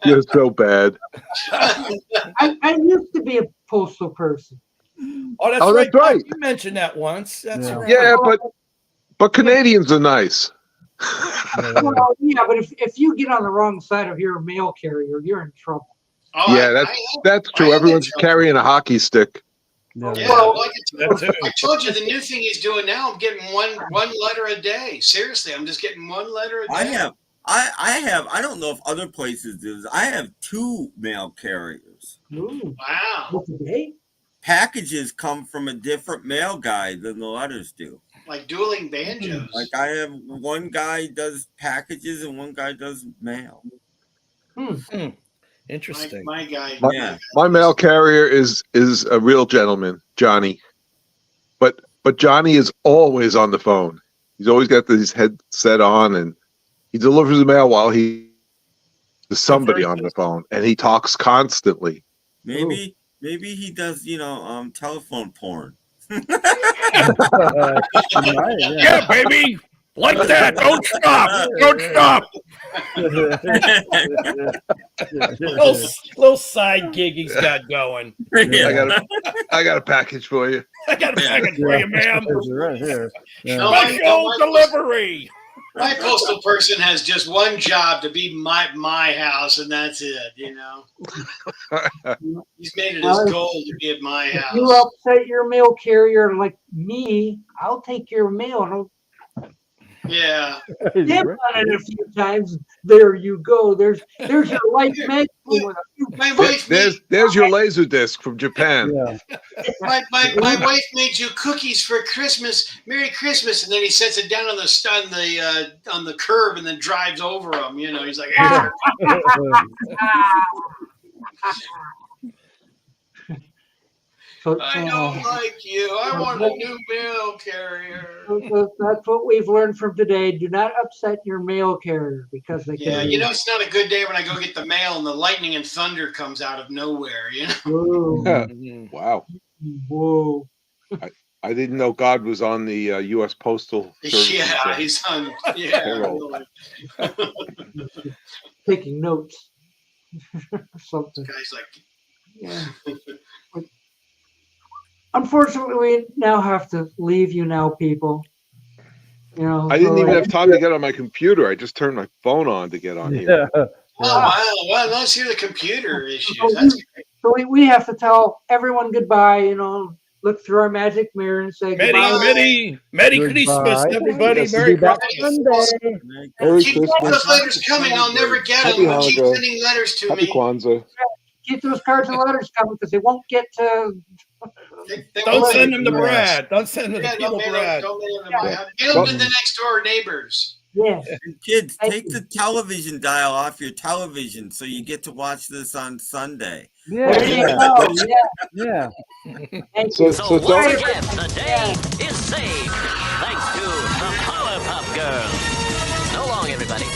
You're so bad. I used to be a postal person. Oh, that's Oh, right. that's right. You mentioned that once. That's Yeah. right. Yeah, but Canadians are nice. Well, yeah, but if you get on the wrong side of your mail carrier, you're in trouble. Oh, Yeah, that's true. Everyone's carrying a hockey stick. Yeah. Yeah, Well, like I told you, the new thing he's doing now, I'm getting one letter a day. Seriously, I'm just getting one letter a day. I don't know if other places do this. I have 2 mail carriers. Ooh, Wow. what's the date? Packages come from a different mail guy than the letters do. Like dueling banjos. Like I have one guy does packages and one guy does mail. Interesting. My guy. My mail carrier is a real gentleman, Johnny. But Johnny is always on the phone. He's always got his headset on, and he delivers the mail while he is somebody on the phone, and he talks constantly. Maybe he does, telephone porn. Yeah, baby. Like that. Don't stop. Don't stop. Little side gig he's got going. I got a package for you. I got a package for you, ma'am. Right here. No, Special delivery. My postal person has just one job, to be my house, and that's it. He's made it his goal to be at my house. You upset your mail carrier like me, I'll take your mail and I'll Yeah. dip on it a few times. There you go. There's your life magazine with a few. My wife There's your laser disc from Japan. Yeah. my wife made you cookies for Christmas. Merry Christmas, and then he sets it down on the curb and then drives over them. He's like, "Here." I don't like you. I want a new mail carrier. That's what we've learned from today. Do not upset your mail carrier because they can. Yeah, it's not a good day when I go get the mail and the lightning and thunder comes out of nowhere. Whoa. Wow. Whoa. I didn't know God was on the U.S. Postal Service. Yeah, he's on. Yeah. Taking notes. Something. Guy's like, yeah. Unfortunately, we now have to leave you now, people. I didn't even have time to get on my computer. I just turned my phone on to get on here. oh wow, well, let's hear the computer issues. That's great. So we have to tell everyone goodbye. Look through our magic mirror and say goodbye. Merry Christmas, everybody. Merry Christmas. Merry Keep those letters coming. I'll never get Happy them. Keep Hanukkah. sending letters to Happy me. Kwanzaa. Keep those cards and letters coming because they won't get to. Don't send them to Brad. Don't send them to Don't people, mail Brad. them. Get them to the next door neighbors. Yes. And kids, take the television dial off your television so you get to watch this on Sunday. There you go. Yeah. Thank you. So once again, the day is saved thanks to the Powerpuff Girls.